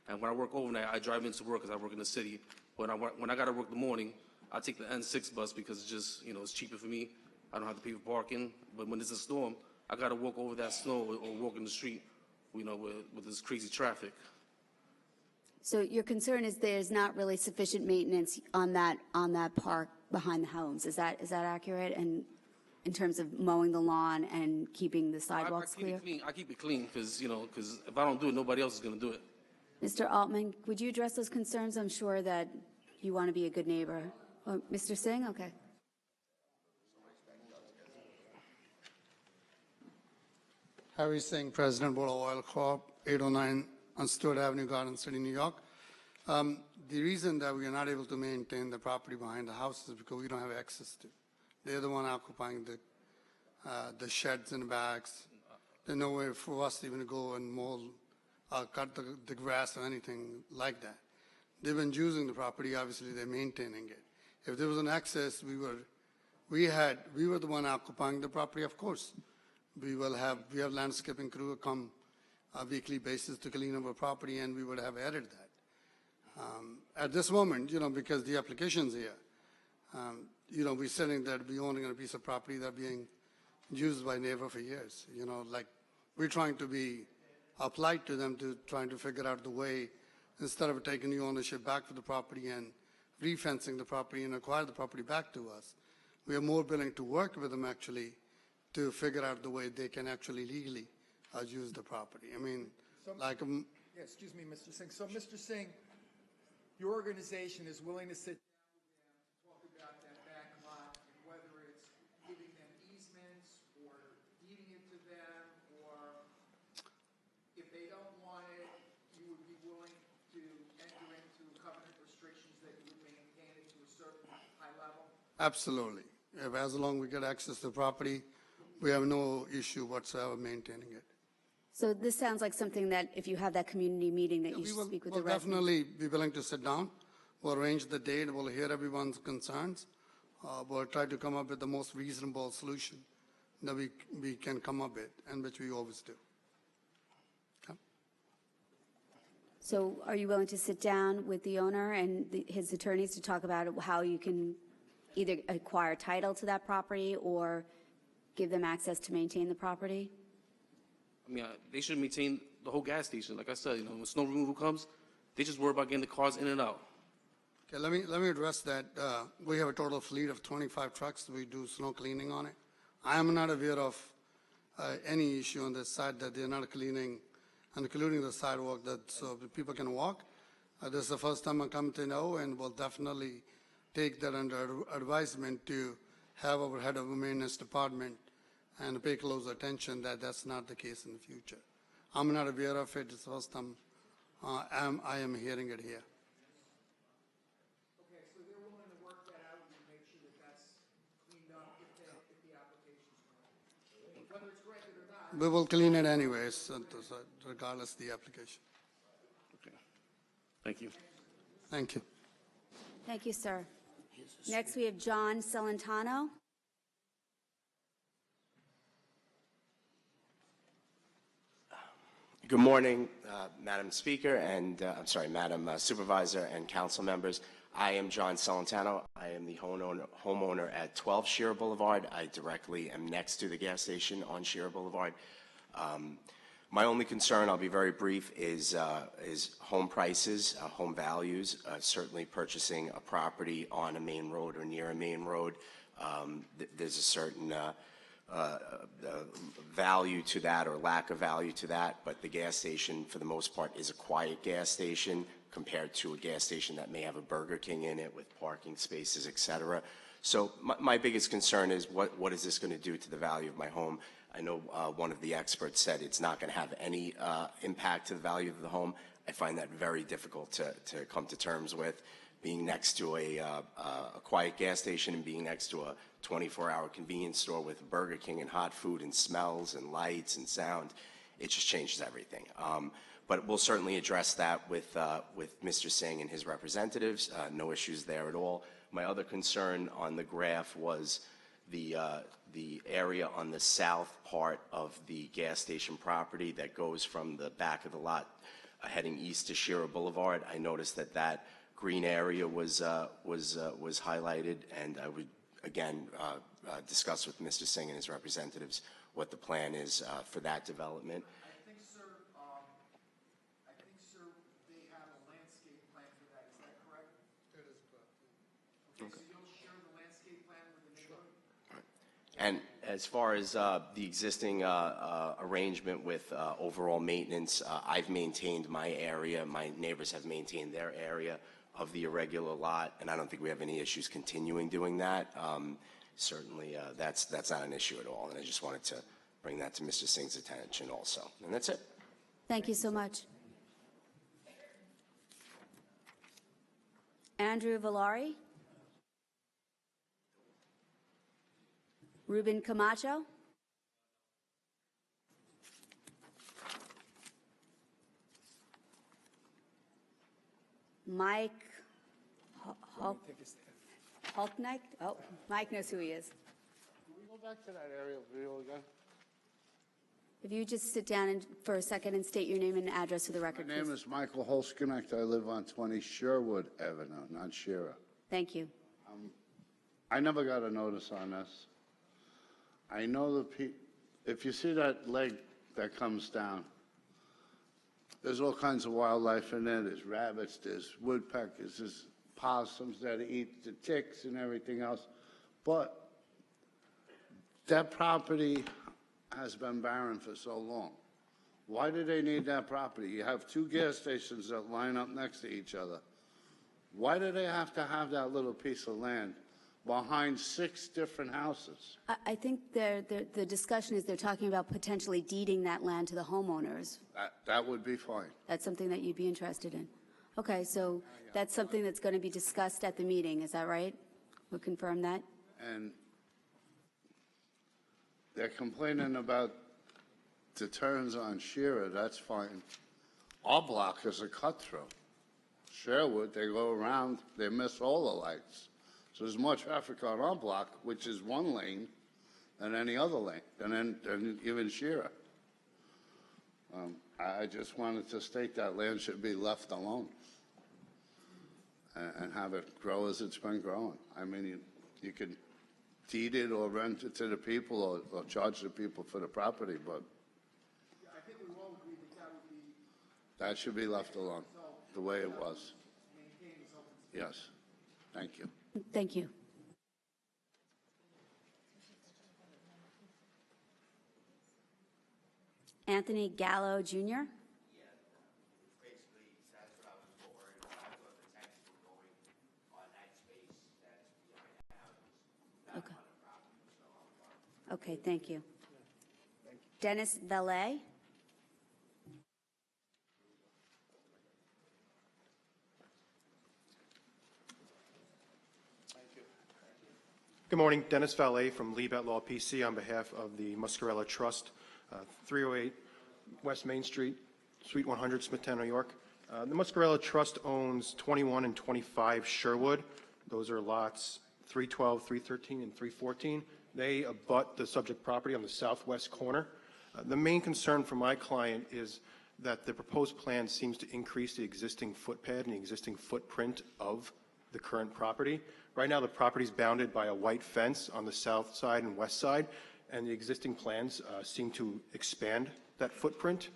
And when I work overnight, I drive into work because I work in the city. When I got to work in the morning, I take the N6 bus because it's just, you know, it's cheaper for me. I don't have to pay for parking. But when there's a storm, I got to walk over that snow or walk in the street, you know, with this crazy traffic. So your concern is there's not really sufficient maintenance on that park behind the homes. Is that accurate? And in terms of mowing the lawn and keeping the sidewalks clear? I keep it clean because, you know, because if I don't do it, nobody else is going to do it. Mr. Altman, would you address those concerns? I'm sure that you want to be a good neighbor. Oh, Mr. Singh? Okay. Harry Singh, President, Board of Oil Corp., 809 on Stewart Avenue, Garden City, New York. The reason that we are not able to maintain the property behind the house is because we don't have access to. They're the one occupying the sheds and the backs. There's nowhere for us to even go and mow, cut the grass or anything like that. They've been using the property. Obviously, they're maintaining it. If there was an access, we were the one occupying the property. Of course, we have landscaping crew come a weekly basis to clean up our property, and we would have added that. At this moment, you know, because the application's here, you know, we're sitting there, we're owning a piece of property that's being used by neighbor for years. You know, like we're trying to be applied to them to trying to figure out the way, instead of taking the ownership back for the property and refencing the property and acquire the property back to us. We are more willing to work with them actually to figure out the way they can actually legally use the property. I mean, Yeah, excuse me, Mr. Singh. So, Mr. Singh, your organization is willing to sit down with them to talk about that back lot and whether it's giving them easements or deeding it to them, or if they don't want it, you would be willing to enter into covenant restrictions that you would maintain it to a certain high level? Absolutely. As long as we get access to the property, we have no issue whatsoever maintaining it. So this sounds like something that if you have that community meeting that you should speak with the residents. We'll definitely be willing to sit down. We'll arrange the date. We'll hear everyone's concerns. We'll try to come up with the most reasonable solution that we can come up with, and which we always do. Okay. So are you willing to sit down with the owner and his attorneys to talk about how you can either acquire title to that property or give them access to maintain the property? I mean, they should maintain the whole gas station. Like I said, you know, when snow removal comes, they just worry about getting the cars in and out. Okay, let me address that. We have a total fleet of 25 trucks. We do snow cleaning on it. I am not aware of any issue on this side that they're not cleaning and including the sidewalk so the people can walk. This is the first time I come to know, and we'll definitely take that under advisement to have our head of the maintenance department and pay close attention that that's not the case in the future. I'm not aware of it. It's the first time I am hearing it here. Okay, so they're willing to work that out and make sure that that's cleaned up if the application's correct. Whether it's granted or not. We will clean it anyways, regardless of the application. Okay. Thank you. Thank you. Thank you, sir. Next, we have John Celentano. Good morning, Madam Speaker, and Madam Supervisor and council members. I am John Celentano. I am the homeowner at 12 Shearer Boulevard. I directly am next to the gas station on Shearer Boulevard. My only concern, I'll be very brief, is home prices, home values. Certainly purchasing a property on a main road or near a main road, there's a certain value to that or lack of value to that, but the gas station for the most part is a quiet gas station compared to a gas station that may have a Burger King in it with parking spaces, etc. So my biggest concern is what is this going to do to the value of my home? I know one of the experts said it's not going to have any impact to the value of the home. I find that very difficult to come to terms with. Being next to a quiet gas station and being next to a 24-hour convenience store with Burger King and hot food and smells and lights and sound, it just changes everything. But we'll certainly address that with Mr. Singh and his representatives. No issues there at all. My other concern on the graph was the area on the south part of the gas station property that goes from the back of the lot heading east to Shearer Boulevard. I noticed that green area was highlighted, and I would again discuss with Mr. Singh and his representatives what the plan is for that development. I think, sir, they have a landscape plan for that. Is that correct? That is correct. Okay, so you'll share the landscape plan with the neighborhood? And as far as the existing arrangement with overall maintenance, I've maintained my area. My neighbors have maintained their area of the irregular lot, and I don't think we have any issues continuing doing that. Certainly, that's not an issue at all, and I just wanted to bring that to Mr. Singh's attention also. And that's it. Thank you so much. Andrew Valari. Ruben Camacho. Mike Hulknight. Oh, Mike knows who he is. Can we go back to that aerial view again? If you just sit down for a second and state your name and address for the record, My name please. is Michael Holsknecht. I live on 20 Sherwood Avenue, not Shearer. Thank you. I never got a notice on this. I know if you see that leg that comes down, there's all kinds of wildlife in there. There's rabbits, there's woodpeckers, there's possums that eat the ticks and everything else. But that property has been barren for so long. Why do they need that property? You have two gas stations that line up next to each other. Why do they have to have that little piece of land behind 6 different houses? I think the discussion is they're talking about potentially deeding that land to the homeowners. That would be fine. That's something that you'd be interested in. Okay, so that's something that's going to be discussed at the meeting, is that right? We'll confirm that? And they're complaining about the turns on Shearer, that's fine. Our block is a cut-through. Sherwood, they go around, they miss all the lights. So there's more traffic on our block, which is one lane, than any other lane, than even Shearer. I just wanted to state that land should be left alone and have it grow as it's been growing. I mean, you could deed it or rent it to the people or charge the people for the property, but I think we all agree that that would be that should be left alone, the way it was. maintained as open space. Yes. Thank you. Thank you. Anthony Gallo, Jr. Okay. Okay, thank you. Dennis Valet. Good morning, Dennis Valet from Liebet Law PC on behalf of the Muscarella Trust, 308 West Main Street, Suite 100, Smithtown, New York. The Muscarella Trust owns 21 and 25 Sherwood. Those are lots 312, 313, and 314. They abut the subject property on the southwest corner. The main concern for my client is that the proposed plan seems to increase the existing footpad and the existing footprint of the current property. Right now, the property is bounded by a white fence on the south side and west side, and the existing plans seem to expand that footprint.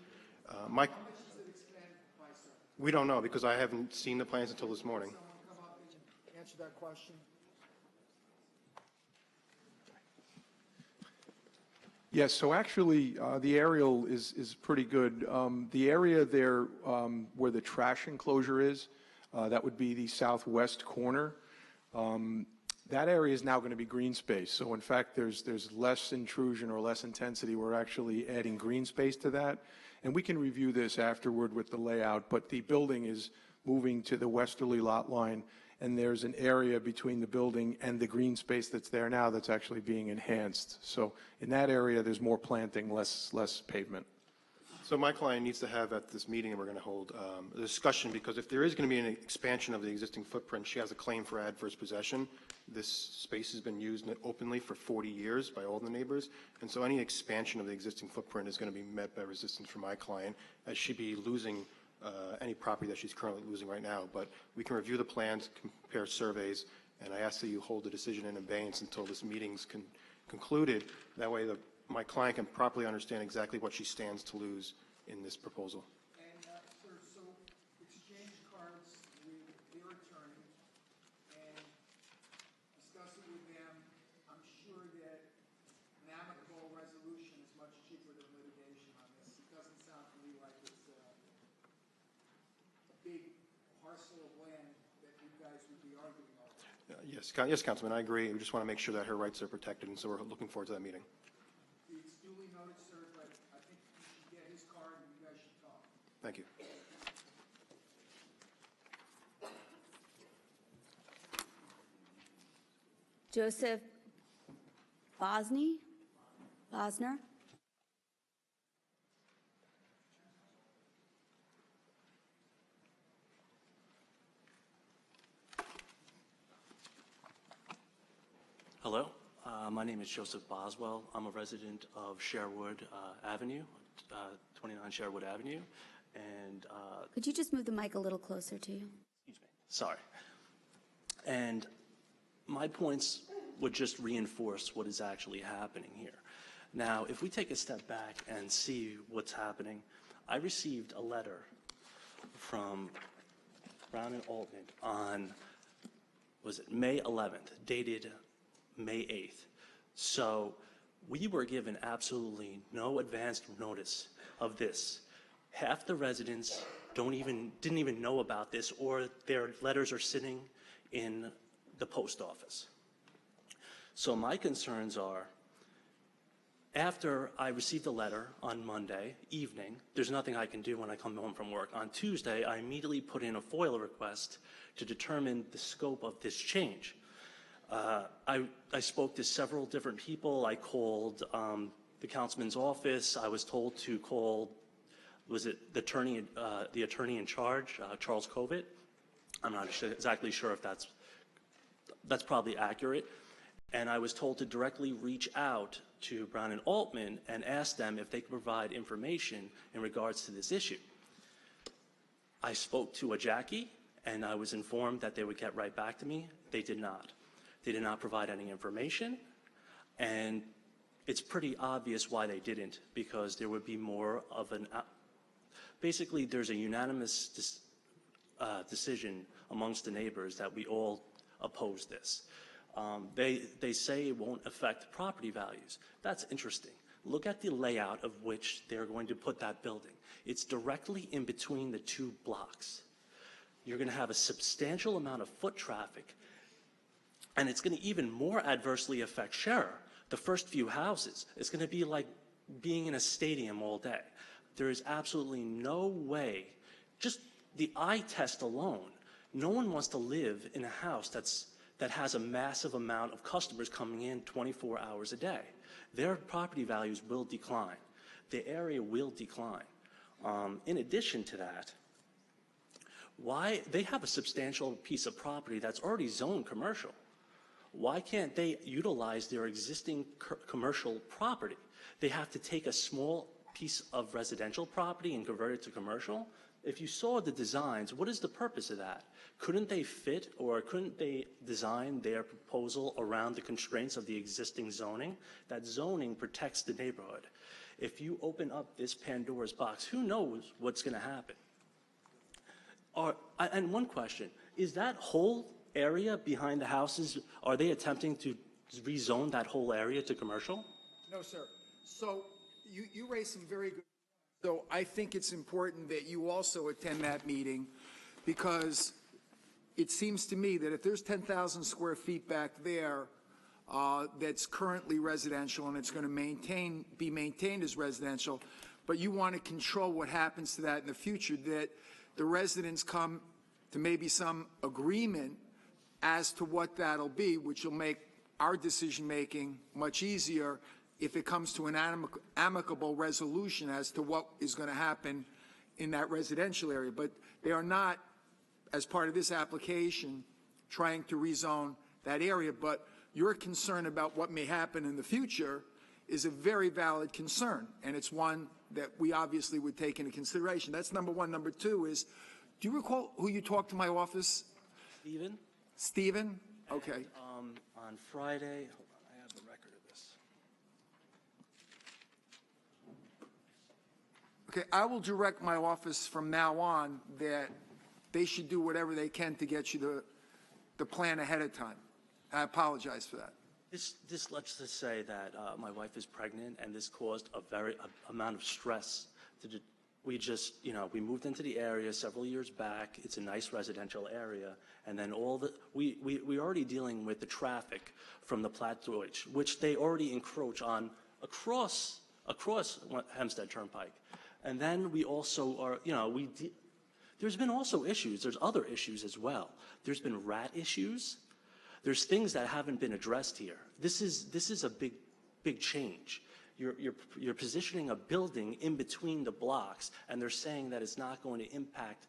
How much does it expand by, sir? We don't know because I haven't seen the plans until this morning. Someone come up and answer that question? Yes, so actually, the aerial is pretty good. The area there where the trash enclosure is, that would be the southwest corner. That area is now going to be green space. So in fact, there's less intrusion or less intensity. We're actually adding green space to that. And we can review this afterward with the layout, but the building is moving to the westerly lot line, and there's an area between the building and the green space that's there now that's actually being enhanced. So in that area, there's more planting, less pavement. So my client needs to have at this meeting, and we're going to hold a discussion, because if there is going to be an expansion of the existing footprint, she has a claim for adverse possession. This space has been used openly for 40 years by all the neighbors, and so any expansion of the existing footprint is going to be met by resistance from my client, as she'd be losing any property that she's currently losing right now. But we can review the plans, compare surveys, and I ask that you hold the decision in abeyance until this meeting's concluded. That way my client can properly understand exactly what she stands to lose in this proposal. And, sir, so exchange cards with their attorney and discuss it with them. I'm sure that an amicable resolution is much cheaper than litigation on this. It doesn't sound to me like it's a big parcel of land that you guys would be arguing over. Yes, Councilman, I agree. We just want to make sure that her rights are protected, and so we're looking forward to that meeting. It's duly noted, sir, but I think you should get his card and you guys should talk. Thank you. Joseph Bosner? Hello, my name is Joseph Boswell. I'm a resident of Sherwood Avenue, 29 Sherwood Avenue, and Could you just move the mic a little closer to you? sorry. And my points would just reinforce what is actually happening here. Now, if we take a step back and see what's happening, I received a letter from Brown and Altman on, was it May 11th, dated May 8th. So we were given absolutely no advance notice of this. Half the residents didn't even know about this, or their letters are sitting in the post office. So my concerns are, after I received the letter on Monday evening, there's nothing I can do when I come home from work. On Tuesday, I immediately put in a FOIL request to determine the scope of this change. I spoke to several different people. I called the councilman's office. I was told to call, was it the attorney in charge, Charles Covitt? I'm not exactly sure if that's probably accurate. And I was told to directly reach out to Brown and Altman and ask them if they could provide information in regards to this issue. I spoke to a Jackie, and I was informed that they would get right back to me. They did not. They did not provide any information, and it's pretty obvious why they didn't, because there would be more of an, basically there's a unanimous decision amongst the neighbors that we all oppose this. They say it won't affect property values. That's interesting. Look at the layout of which they're going to put that building. It's directly in between the two blocks. You're going to have a substantial amount of foot traffic, and it's going to even more adversely affect Scherer. The first few houses, it's going to be like being in a stadium all day. There is absolutely no way, just the eye test alone, no one wants to live in a house that has a massive amount of customers coming in 24 hours a day. Their property values will decline. The area will decline. In addition to that, why they have a substantial piece of property that's already zoned commercial. Why can't they utilize their existing commercial property? They have to take a small piece of residential property and convert it to commercial. If you saw the designs, what is the purpose of that? Couldn't they fit, or couldn't they design their proposal around the constraints of the existing zoning? That zoning protects the neighborhood. If you open up this Pandora's box, who knows what's going to happen? And one question, is that whole area behind the houses, are they attempting to rezone that whole area to commercial? No, sir. So you raised some very good. So I think it's important that you also attend that meeting, because it seems to me that if there's 10,000 square feet back there that's currently residential and it's going to be maintained as residential, but you want to control what happens to that in the future, that the residents come to maybe some agreement as to what that'll be, which will make our decision-making much easier if it comes to an amicable resolution as to what is going to happen in that residential area. But they are not, as part of this application, trying to rezone that area. But your concern about what may happen in the future is a very valid concern, and it's one that we obviously would take into consideration. That's number one. Number two is, do you recall who you talked to my office? Stephen? Stephen? Okay. On Friday, hold on, I have the record of this. Okay, I will direct my office from now on that they should do whatever they can to get you the plan ahead of time. I apologize for that. This let's just say that my wife is pregnant, and this caused a very amount of stress. We just, we moved into the area several years back. It's a nice residential area, and then we're already dealing with the traffic from the TOH, which they already encroach on across Hempstead Turnpike, and then we also are, there's been also issues. There's other issues as well. There's been rat issues. There's things that haven't been addressed here. This is a big change. You're positioning a building in between the blocks, and they're saying that it's not going to impact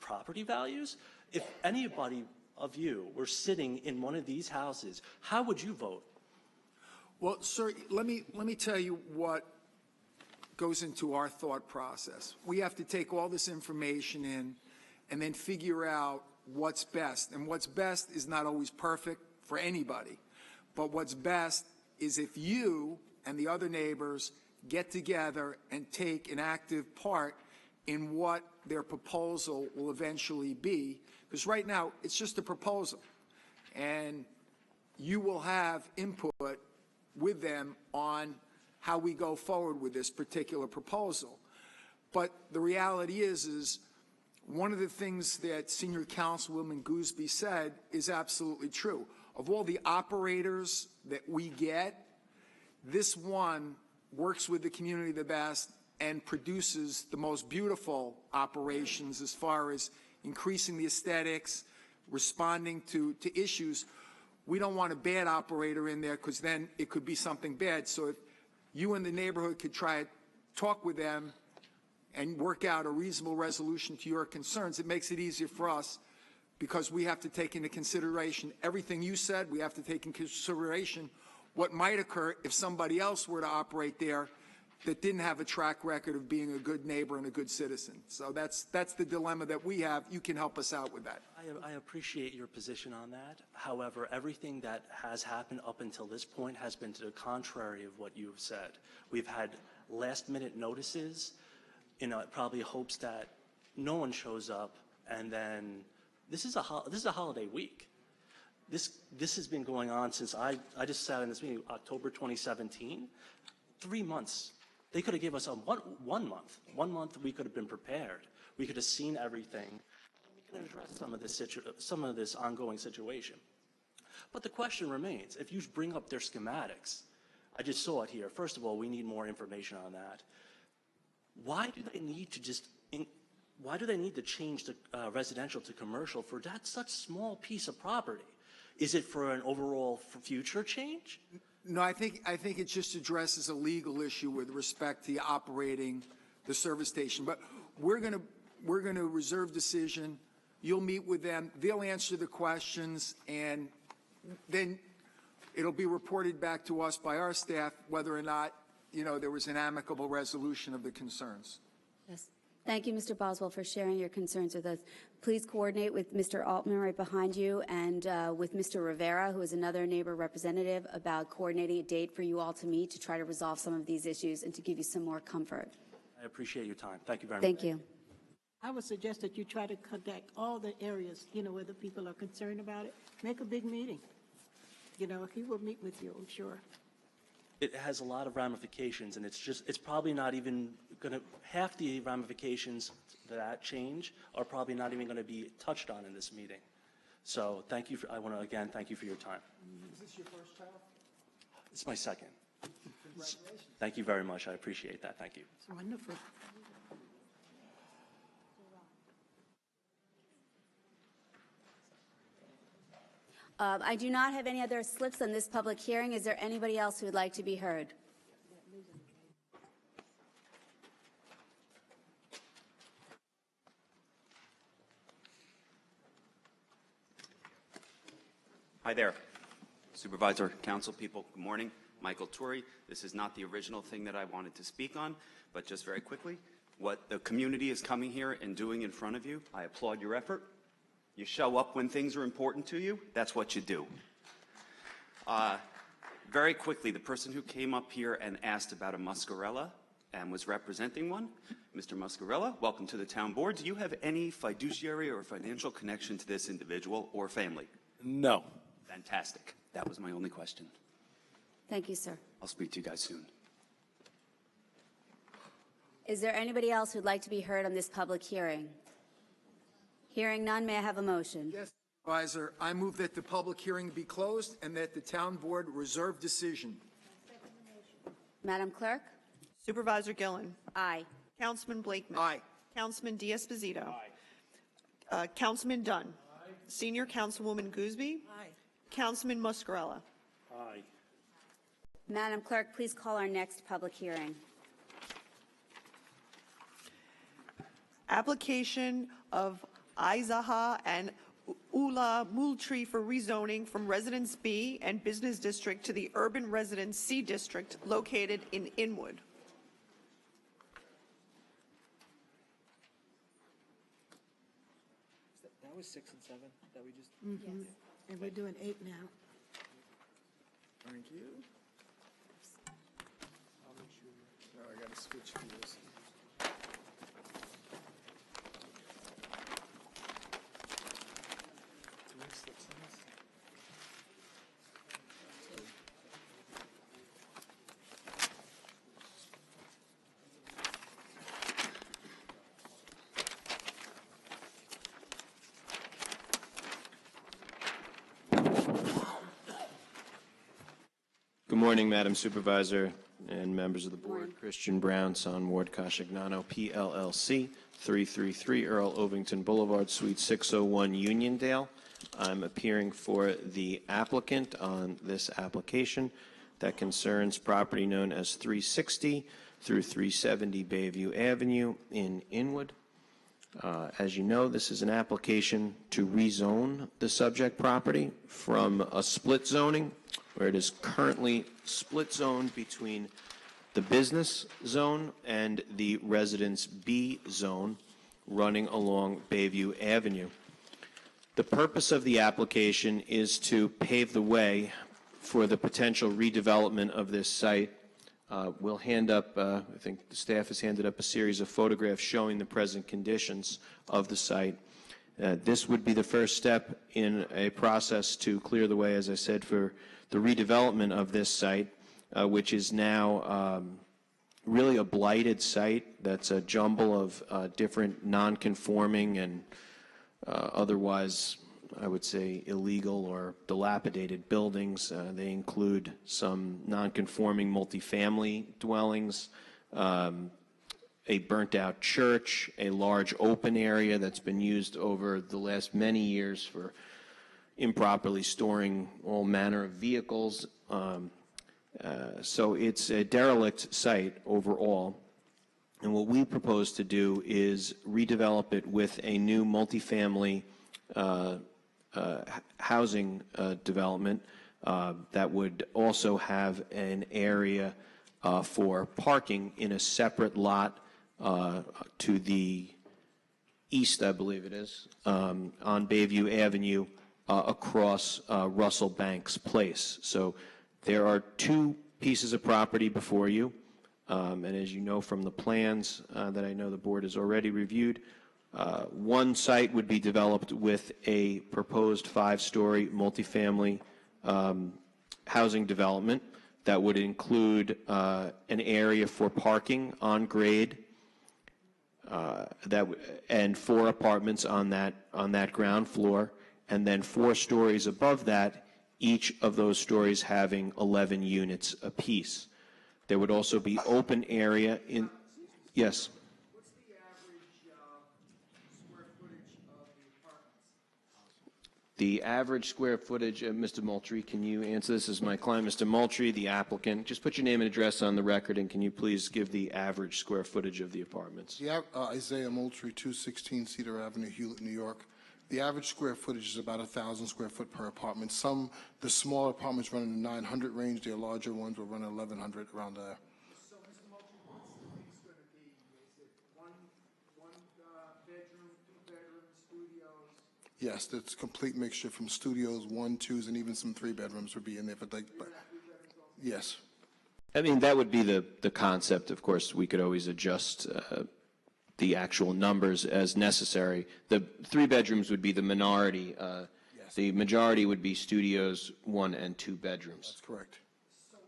property values. If anybody of you were sitting in one of these houses, how would you vote? Well, sir, let me tell you what goes into our thought process. We have to take all this information in and then figure out what's best. And what's best is not always perfect for anybody. But what's best is if you and the other neighbors get together and take an active part in what their proposal will eventually be. Because right now, it's just a proposal. And you will have input with them on how we go forward with this particular proposal. But the reality is one of the things that Senior Councilwoman Gooseby said is absolutely true. Of all the operators that we get, this one works with the community the best and produces the most beautiful operations as far as increasing the aesthetics, responding to issues. We don't want a bad operator in there because then it could be something bad. So if you and the neighborhood could try to talk with them and work out a reasonable resolution to your concerns, it makes it easier for us because we have to take into consideration everything you said. We have to take into consideration what might occur if somebody else were to operate there that didn't have a track record of being a good neighbor and a good citizen. So that's the dilemma that we have. You can help us out with that. I appreciate your position on that. However, everything that has happened up until this point has been to the contrary of what you've said. We've had last-minute notices in probably hopes that no one shows up, and then this is a holiday week. This has been going on since I just sat in this meeting, October 2017, 3 months. They could have given us one month. 1 month we could have been prepared. We could have seen everything. We could have addressed some of this ongoing situation. But the question remains, if you bring up their schematics, I just saw it here. First of all, we need more information on that. Why do they need to change the residential to commercial for that such small piece of property? Is it for an overall future change? No, I think it just addresses a legal issue with respect to operating the service station. But we're going to reserve decision. You'll meet with them. They'll answer the questions, and then it'll be reported back to us by our staff whether or not there was an amicable resolution of the concerns. Yes. Thank you, Mr. Boswell, for sharing your concerns with us. Please coordinate with Mr. Altman right behind you and with Mr. Rivera, who is another neighbor representative, about coordinating a date for you all to meet to try to resolve some of these issues and to give you some more comfort. I appreciate your time. Thank you very much. Thank you. I would suggest that you try to contact all the areas, where the people are concerned about it. Make a big meeting. He will meet with you, I'm sure. It has a lot of ramifications, and it's probably not even going to, half the ramifications that change are probably not even going to be touched on in this meeting. So thank you. I want to again thank you for your time. Is this your first child? It's my second. Congratulations. Thank you very much. I appreciate that. Thank you. It's wonderful. I do not have any other slips on this public hearing. Is there anybody else who would like to be heard? Hi there, Supervisor, Council people, good morning. Michael Torrey. This is not the original thing that I wanted to speak on, but just very quickly, what the community is coming here and doing in front of you, I applaud your effort. You show up when things are important to you, that's what you do. Very quickly, the person who came up here and asked about a muscarella and was representing one, Mr. Muscarella, welcome to the town board. Do you have any fiduciary or financial connection to this individual or family? No. Fantastic. That was my only question. Thank you, sir. I'll speak to you guys soon. Is there anybody else who'd like to be heard on this public hearing? Hearing none, may I have a motion? Yes, Supervisor. I move that the public hearing be closed and that the town board reserve decision. Madam Clerk? Supervisor Gillen. Aye. Councilman Blakeman. Aye. Councilman Diaz-Pasito. Councilman Dunn. Aye. Senior Councilwoman Gooseby. Aye. Councilman Muscarella. Aye. Madam Clerk, please call our next public hearing. Application of Aizaha and Ula Moultrie for rezoning from Residence B and Business District to the Urban Residence C District located in Inwood. That was 6 and 7 that we just. Yes. And we're doing 8 now. Thank you. No, I got to switch gears. Good morning, Madam Supervisor and members of the board. Christian Brown, son Ward Cascignano, PLLC, 333 Earl Ovington Boulevard, Suite 601, Uniondale. I'm appearing for the applicant on this application that concerns property known as 360 through 370 Bayview Avenue in Inwood. As you know, this is an application to rezone the subject property from a split zoning, where it is currently split zoned between the business zone and the residence B zone running along Bayview Avenue. The purpose of the application is to pave the way for the potential redevelopment of this site. We'll hand up, I think the staff has handed up a series of photographs showing the present conditions of the site. This would be the first step in a process to clear the way, as I said, for the redevelopment of this site, which is now really a blighted site that's a jumble of different non-conforming and otherwise, I would say, illegal or dilapidated buildings. They include some non-conforming multifamily dwellings, a burnt-out church, a large open area that's been used over the last many years for improperly storing all manner of vehicles. So it's a derelict site overall. And what we propose to do is redevelop it with a new multifamily housing development that would also have an area for parking in a separate lot to the east, I believe it is, on Bayview Avenue across Russell Banks Place. So there are two pieces of property before you. And as you know from the plans that I know the board has already reviewed, one site would be developed with a proposed 5-story multifamily housing development that would include an area for parking on grade and 4 apartments on that ground floor, and then 4 stories above that, each of those stories having 11 units apiece. There would also be open area in, yes. What's the average square footage of the apartments? The average square footage, Mr. Moultrie, can you answer this? This is my client, Mr. Moultrie, the applicant. Just put your name and address on the record, and can you please give the average square footage of the apartments? Yeah, Isaiah Moultrie, 216 Cedar Avenue, Hewlett, New York. The average square footage is about 1,000 square foot per apartment. The smaller apartments run in the 900 range. The larger ones will run 1,100 around there. So, Mr. Moultrie, what's the mix going to be? Is it one bedroom, 2-bedroom, studios? Yes, it's a complete mixture from studios, 1, 2s, and even some 3-bedrooms would be in there. But yes. I mean, that would be the concept. Of course, we could always adjust the actual numbers as necessary. The 3 bedrooms would be the minority. Yes. The majority would be studios, 1 and 2 bedrooms. That's correct. So,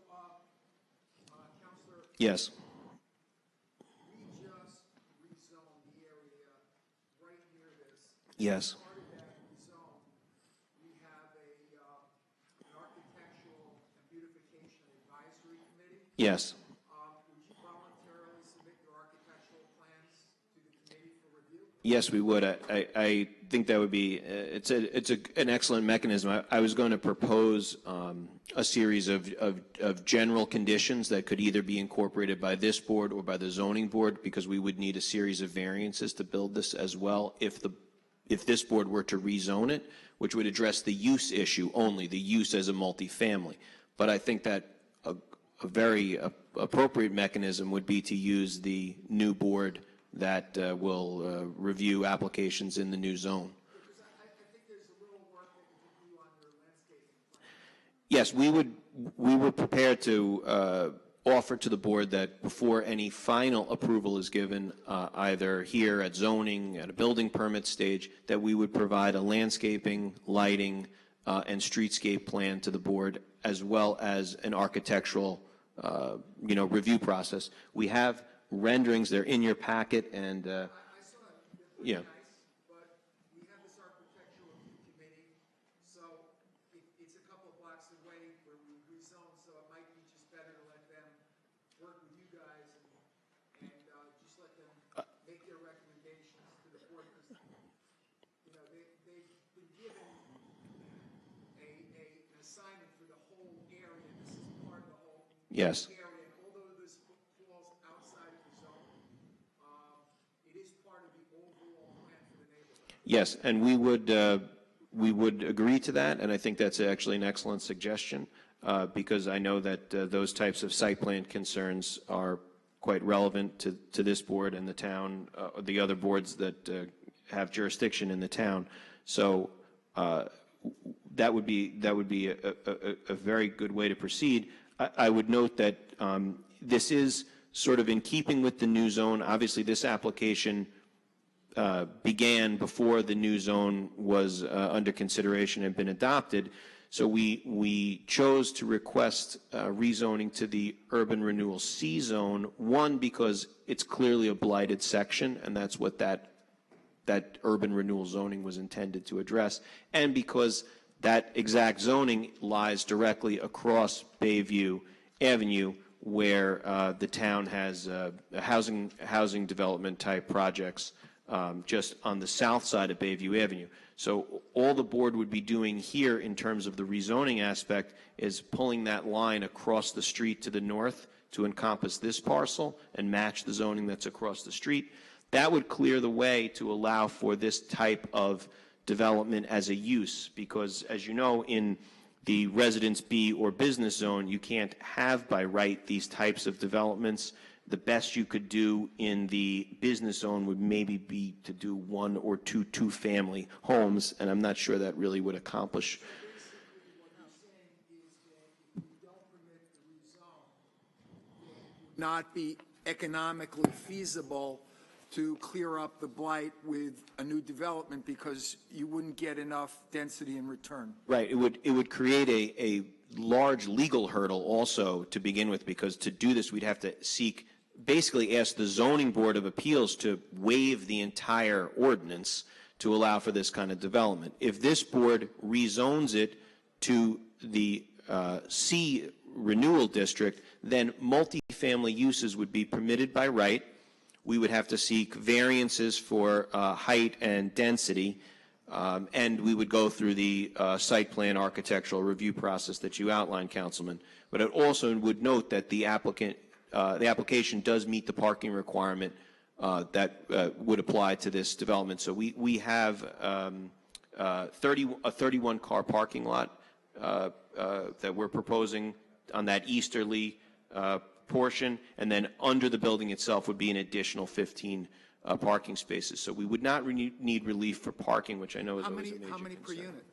Councilor, Yes. we just rezoned the area right near this. Yes. Part of that rezone, we have an architectural and beautification advisory committee. Yes. Would you voluntarily submit your architectural plans to the committee for review? Yes, we would. I think that would be, it's an excellent mechanism. I was going to propose a series of general conditions that could either be incorporated by this board or by the zoning board, because we would need a series of variances to build this as well if this board were to rezone it, which would address the use issue only, the use as a multifamily. But I think that a very appropriate mechanism would be to use the new board that will review applications in the new zone. Because I think there's a little work that you can do on your landscaping plan. Yes, we were prepared to offer to the board that before any final approval is given, either here at zoning, at a building permit stage, that we would provide a landscaping, lighting, and streetscape plan to the board, as well as an architectural review process. We have renderings, they're in your packet, and I saw it. yeah. Nice, but we have this architectural committee, so it's a couple of blocks away where we rezone, so it might be just better to let them work with you guys and just let them make their recommendations to the board, because they've been given an assignment for the whole area. This is part of the whole Yes. area. And although this falls outside of the zone, it is part of the overall plan for the neighborhood. Yes, and we would agree to that, and I think that's actually an excellent suggestion, because I know that those types of site plan concerns are quite relevant to this board and the town, the other boards that have jurisdiction in the town. So that would be a very good way to proceed. I would note that this is sort of in keeping with the new zone. Obviously, this application began before the new zone was under consideration and been adopted. So we chose to request rezoning to the urban renewal C zone, one, because it's clearly a blighted section, and that's what that urban renewal zoning was intended to address, and because that exact zoning lies directly across Bayview Avenue, where the town has housing development type projects just on the south side of Bayview Avenue. So all the board would be doing here in terms of the rezoning aspect is pulling that line across the street to the north to encompass this parcel and match the zoning that's across the street. That would clear the way to allow for this type of development as a use, because as you know, in the residence B or business zone, you can't have by right these types of developments. The best you could do in the business zone would maybe be to do 1 or 2 two-family homes, and I'm not sure that really would accomplish. Basically, what you're saying is that if you don't permit the rezone, it would not be economically feasible to clear up the blight with a new development because you wouldn't get enough density in return. Right. It would create a large legal hurdle also to begin with, because to do this we'd have to basically ask the zoning board of appeals to waive the entire ordinance to allow for this kind of development. If this board rezones it to the C renewal district, then multifamily uses would be permitted by right. We would have to seek variances for height and density, and we would go through the site plan architectural review process that you outlined, Councilman. But it also would note that the application does meet the parking requirement that would apply to this development. So we have a 31-car parking lot that we're proposing on that easterly portion, and then under the building itself would be an additional 15 parking spaces. So we would not need relief for parking, which I know is always a major concern. How many per unit?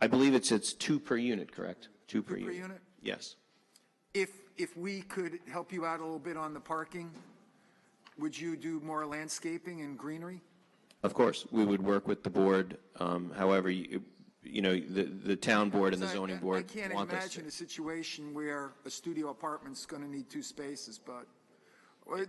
I believe it's 2 per unit, correct? Two per unit? Yes. If we could help you out a little bit on the parking, would you do more landscaping and greenery? Of course, we would work with the board. However, the town board and the zoning board I can't want us imagine a situation where a studio apartment's going to need 2 spaces, but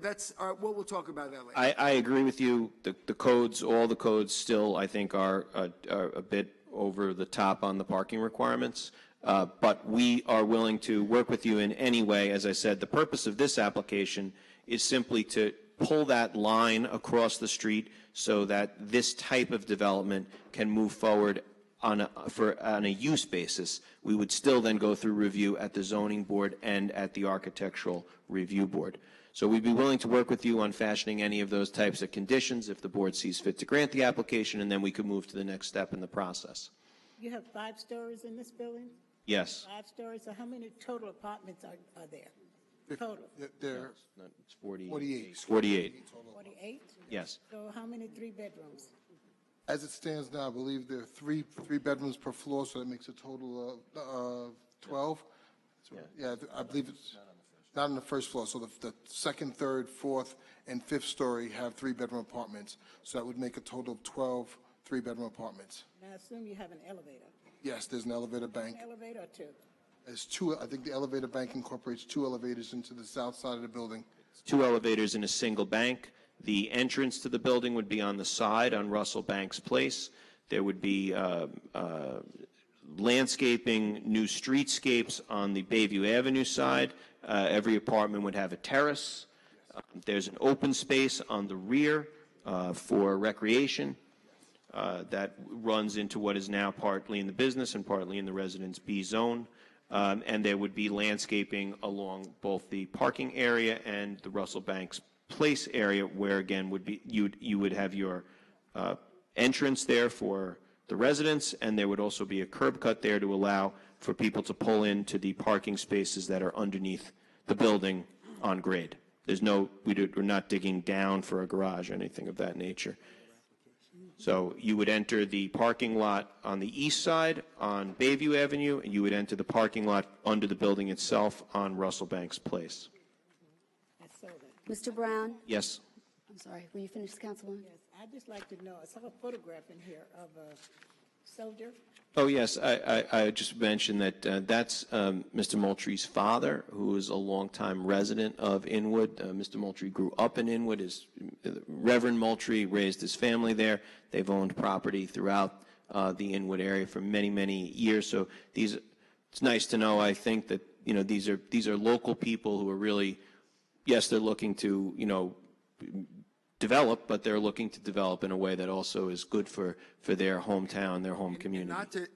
that's we'll talk about that later. I agree with you. The codes, all the codes still, I think, are a bit over the top on the parking requirements. But we are willing to work with you in any way. As I said, the purpose of this application is simply to pull that line across the street so that this type of development can move forward on a use basis. We would still then go through review at the zoning board and at the architectural review board. So we'd be willing to work with you on fashioning any of those types of conditions if the board sees fit to grant the application, and then we could move to the next step in the process. You have 5 stories in this building? Yes. 5 stories, so how many total apartments are there? Total? It's 48. 48? Yes. So how many 3-bedrooms? As it stands now, I believe there are three bedrooms per floor, so that makes a total of 12. Yeah, I believe it's not on the first floor. So the second, third, fourth, and fifth story have 3-bedroom apartments. So that would make a total of 12 3-bedroom apartments. And I assume you have an elevator. Yes, there's an elevator bank. An elevator or 2? There's 2. I think the elevator bank incorporates 2 elevators into the south side of the building. 2 elevators in a single bank. The entrance to the building would be on the side on Russell Banks Place. There would be landscaping, new streetscapes on the Bayview Avenue side. Every apartment would have a terrace. There's an open space on the rear for recreation that runs into what is now partly in the business and partly in the Residence B zone. And there would be landscaping along both the parking area and the Russell Banks Place area, where again would be you would have your entrance there for the residents, and there would also be a curb cut there to allow for people to pull into the parking spaces that are underneath the building on grade. There's no, we're not digging down for a garage or anything of that nature. So you would enter the parking lot on the east side on Bayview Avenue, and you would enter the parking lot under the building itself on Russell Banks Place. Mr. Brown? Yes. I'm sorry, will you finish, Councilwoman? Yes, I'd just like to know, I saw a photograph in here of a soldier. Oh, yes. I just mentioned that that's Mr. Moultrie's father, who is a longtime resident of Inwood. Mr. Moultrie grew up in Inwood. Reverend Moultrie raised his family there. They've owned property throughout the Inwood area for many, many years. So it's nice to know, I think, that these are local people who are really, yes, they're looking to develop, but they're looking to develop in a way that also is good for their hometown, their home community.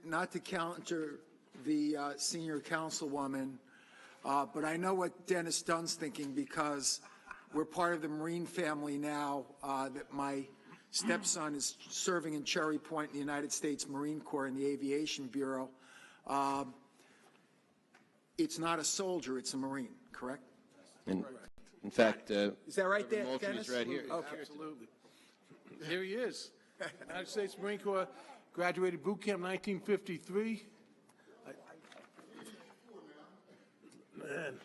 Not to counter the senior councilwoman, but I know what Dennis Dunn's thinking, because we're part of the Marine family now. That my stepson is serving in Cherry Point in the United States Marine Corps in the Aviation Bureau. It's not a soldier; it's a Marine. Correct? In fact, is that right, Dennis? Right here. Okay. Absolutely. Here he is. United States Marine Corps, graduated boot camp 1953. Man,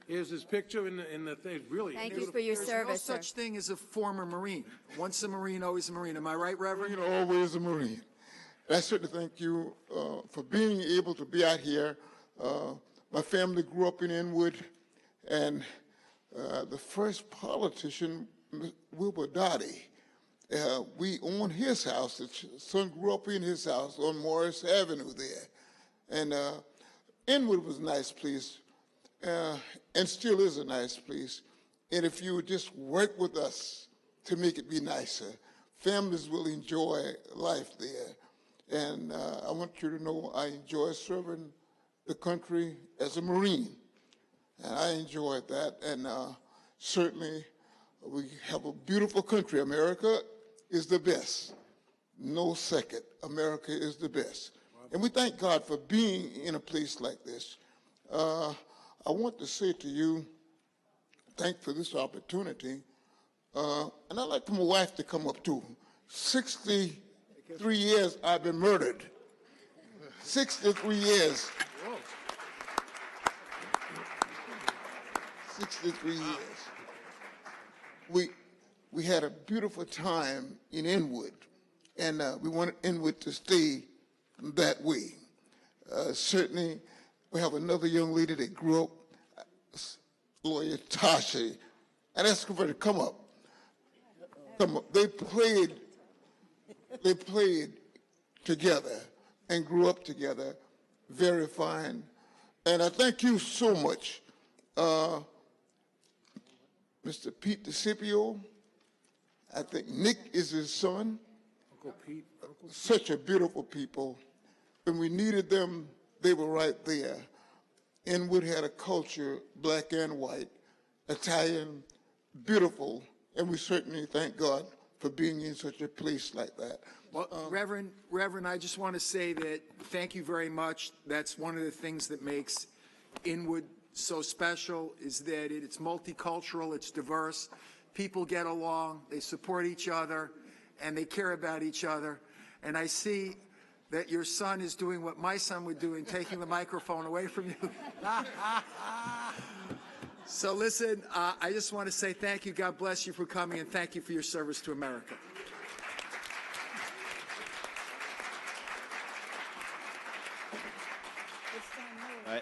here's his picture in the thing. Really, thank you for your service. There's no such thing as a former Marine. Once a Marine, always a Marine. Am I right, Reverend? Always a Marine. I certainly thank you for being able to be out here. My family grew up in Inwood, and the first politician, Wilbur Dottie, We own his house. His son grew up in his house on Morris Avenue there. And Inwood was a nice place, and still is a nice place. And if you would just work with us to make it be nicer, families will enjoy life there. And I want you to know I enjoy serving the country as a Marine. And I enjoyed that. And certainly we have a beautiful country. America is the best. No second. America is the best. And we thank God for being in a place like this. I want to say to you, thank for this opportunity. And I'd like for my wife to come up too. 63 years I've been murdered. 63 years. 63 years. We had a beautiful time in Inwood, and we wanted Inwood to stay that way. Certainly, we have another young lady that grew up, lawyer Tasha, and asked her to come up. Come up. They played together and grew up together. Very fine. And I thank you so much, Mr. Pete DeCipio. I think Nick is his son. Uncle Pete. Such a beautiful people. When we needed them, they were right there. Inwood had a culture, black and white, Italian, beautiful, and we certainly thank God for being in such a place like that. Well, Reverend, I just want to say that thank you very much. That's one of the things that makes Inwood so special, is that it's multicultural, it's diverse. People get along, they support each other, and they care about each other. And I see that your son is doing what my son would do in taking the microphone away from you. So listen, I just want to say thank you. God bless you for coming, and thank you for your service to America.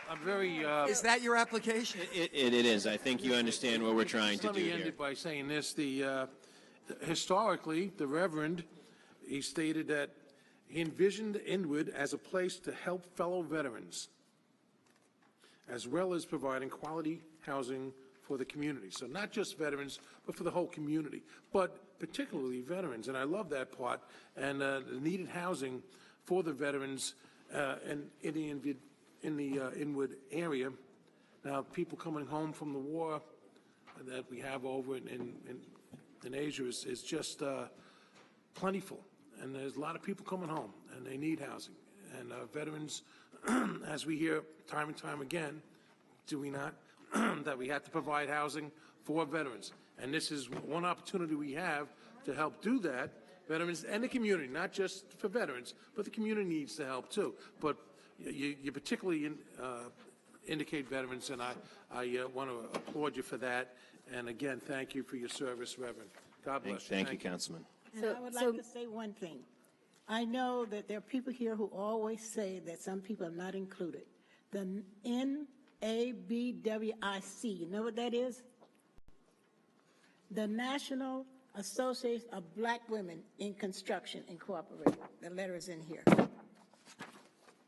I'm very... is that your application? It is. I think you understand what we're trying to do Let me end here. it by saying this. Historically, the Reverend, he stated that he envisioned Inwood as a place to help fellow veterans, as well as providing quality housing for the community. So not just veterans, but for the whole community, but particularly veterans. And I love that part. And the needed housing for the veterans in the Inwood area. Now, people coming home from the war that we have over in Asia is just plentiful. And there's a lot of people coming home, and they need housing. And veterans, as we hear time and time again, do we not, that we have to provide housing for veterans. And this is one opportunity we have to help do that, veterans and the community, not just for veterans, but the community needs the help too. But you particularly indicate veterans, and I want to applaud you for that. And again, thank you for your service, Reverend. God bless you. Thank you, Councilman. And I would like to say one thing. I know that there are people here who always say that some people are not included. The NABWIC, you know what that is? The National Association of Black Women in Construction Incorporated. The letter is in here.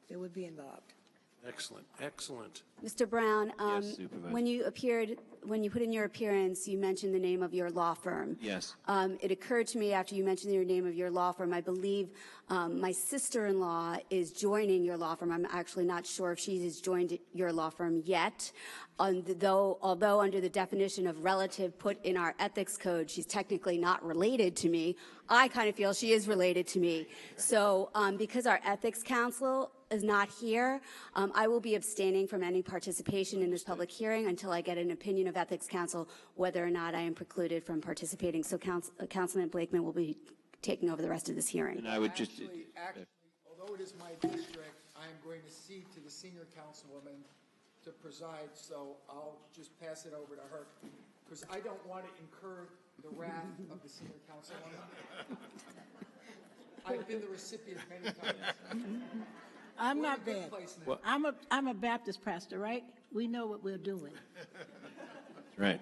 They would be involved. Excellent, excellent. Mr. Brown, Yes, Supervisor. when you put in your appearance, you mentioned the name of your law firm. Yes. It occurred to me after you mentioned the name of your law firm, I believe my sister-in-law is joining your law firm. I'm actually not sure if she has joined your law firm yet. Although under the definition of relative put in our ethics code, she's technically not related to me, I kind of feel she is related to me. So because our ethics counsel is not here, I will be abstaining from any participation in this public hearing until I get an opinion of ethics counsel whether or not I am precluded from participating. So Councilman Blakeman will be taking over the rest of this hearing. And I would just... Actually, although it is my district, I am going to cede to the senior councilwoman to preside, so I'll just pass it over to her, because I don't want to incur the wrath of the senior councilwoman. I've been the recipient many times. I'm We're in not a good bad. place now. I'm a Baptist pastor, right? We know what we're doing. Right.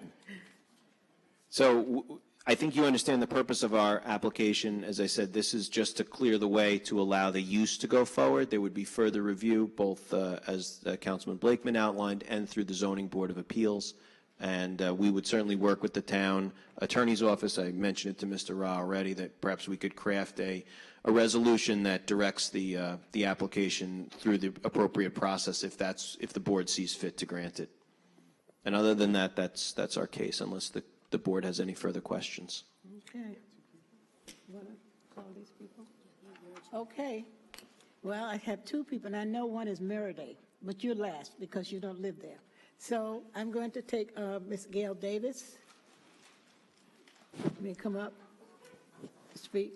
So I think you understand the purpose of our application. As I said, this is just to clear the way to allow the use to go forward. There would be further review, both as Councilman Blakeman outlined and through the Zoning Board of Appeals. And we would certainly work with the town attorney's office. I mentioned it to Mr. Ra already, that perhaps we could craft a resolution that directs the application through the appropriate process if the board sees fit to grant it. And other than that, that's our case, unless the board has any further questions. Okay. You want to call these people? Okay. Well, I have two people, and I know one is Meriday, but you're last because you don't live there. So I'm going to take Ms. Gail Davis. You may come up, speak.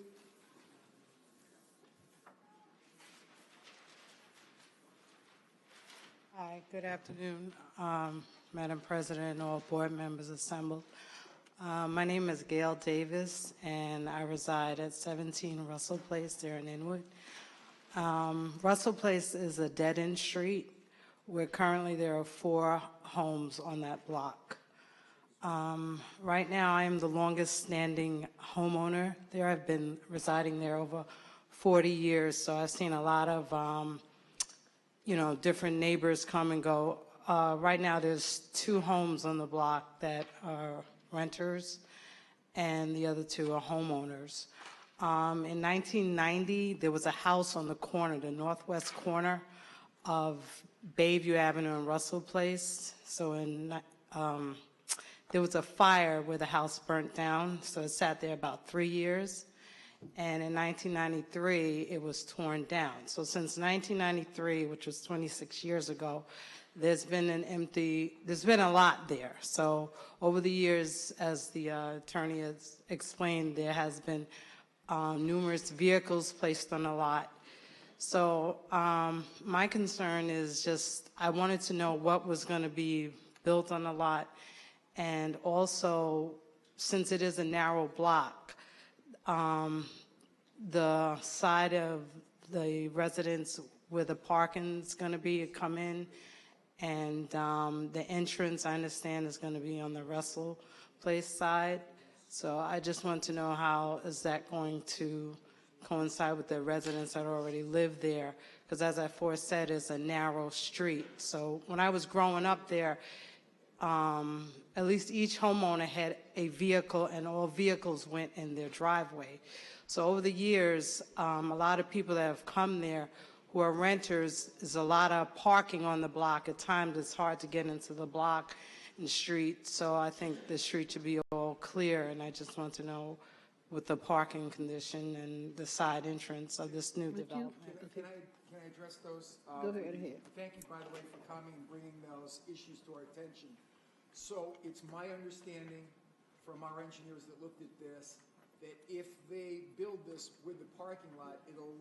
Hi, good afternoon, Madam President and all board members assembled. My name is Gail Davis, and I reside at 17 Russell Place there in Inwood. Russell Place is a dead-end street where currently there are 4 homes on that block. Right now, I am the longest standing homeowner there. I've been residing there over 40 years, so I've seen a lot of different neighbors come and go. Right now, there's 2 homes on the block that are renters, and the other 2 are homeowners. In 1990, there was a house on the corner, the northwest corner of Bayview Avenue and Russell Place. So there was a fire where the house burnt down, so it sat there about 3 years. And in 1993, it was torn down. So since 1993, which was 26 years ago, there's been a lot there. So over the years, as the attorney has explained, there has been numerous vehicles placed on the lot. So my concern is just, I wanted to know what was going to be built on the lot. And also, since it is a narrow block, the side of the residence where the parking is going to be come in, and the entrance, I understand, is going to be on the Russell Place side. So I just want to know, how is that going to coincide with the residents that already live there? Because as I first said, it's a narrow street. So when I was growing up there, at least each homeowner had a vehicle, and all vehicles went in their driveway. So over the years, a lot of people that have come there who are renters, there's a lot of parking on the block. At times, it's hard to get into the block and street. So I think the street should be all clear, and I just want to know with the parking condition and the side entrance of this new development. Can I address those? Go ahead. Thank you, by the way, for coming and bringing those issues to our attention. So it's my understanding from our engineers that looked at this, that if they build this with the parking lot, it'll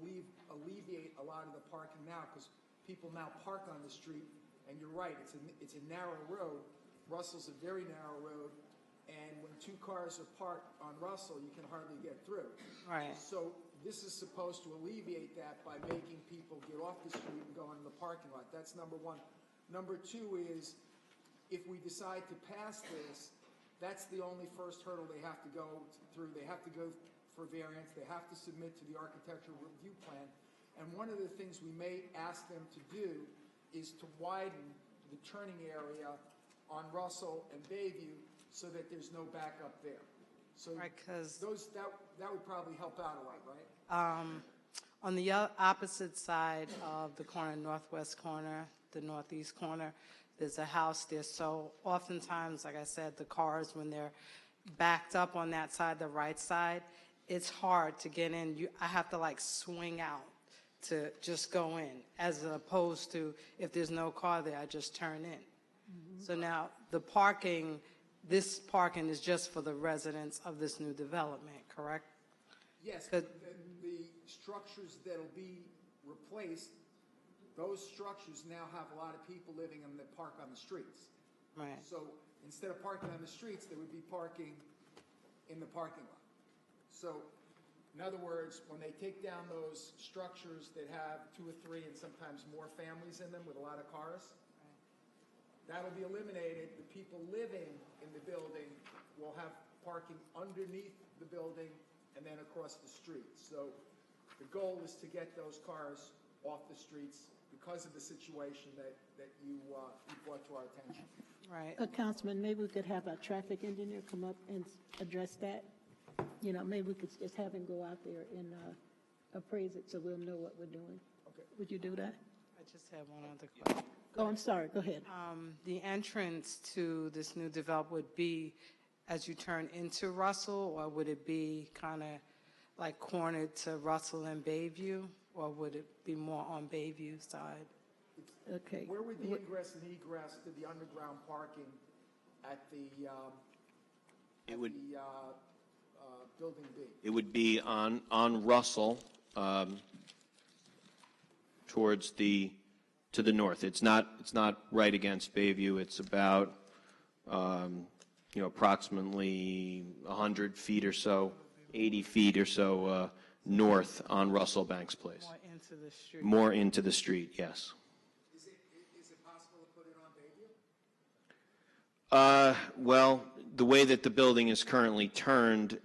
alleviate a lot of the parking now, because people now park on the street, and you're right, it's a narrow road. Russell's a very narrow road, and when 2 cars are parked on Russell, you can hardly get through. Right. So this is supposed to alleviate that by making people get off the street and go into the parking lot. That's number 1. Number 2 is, if we decide to pass this, that's the only first hurdle they have to go through. They have to go for variance. They have to submit to the architectural review plan. And one of the things we may ask them to do is to widen the turning area on Russell and Bayview so that there's no backup there. So right, that would probably help out a lot, right? On the opposite side of the corner, northwest corner, the northeast corner, there's a house there. So oftentimes, like I said, the cars, when they're backed up on that side, the right side, it's hard to get in. I have to swing out to just go in, as opposed to if there's no car there, I just turn in. Mm-hmm. So now this parking is just for the residents of this new development, correct? Yes, but the structures that'll be replaced, those structures now have a lot of people living in that park on the streets. Right. So instead of parking on the streets, they would be parking in the parking lot. So in other words, when they take down those structures that have 2 or 3 and sometimes more families in them with a lot of cars, that'll be eliminated. The people living in the building will have parking underneath the building and then across the street. So the goal is to get those cars off the streets because of the situation that you brought to our attention. Right. Councilman, maybe we could have our traffic engineer come up and address that. You know, maybe we could just have him go out there and appraise it so we'll know what we're doing. Okay. Would you do that? I just have one other question. Oh, I'm sorry. Go ahead. The entrance to this new development would be as you turn into Russell, or would it be kind of like cornered to Russell and Bayview, or would it be more on Bayview side? Okay. Where would the ingress and egress to the underground parking at the building be? It would be on Russell, towards to the north. It's not right against Bayview. It's about approximately 100 feet or so, 80 feet or so north on Russell Banks Place. More into the street. More into the street, yes. Is it possible to put it on Bayview? Well, the way that the building is currently turned,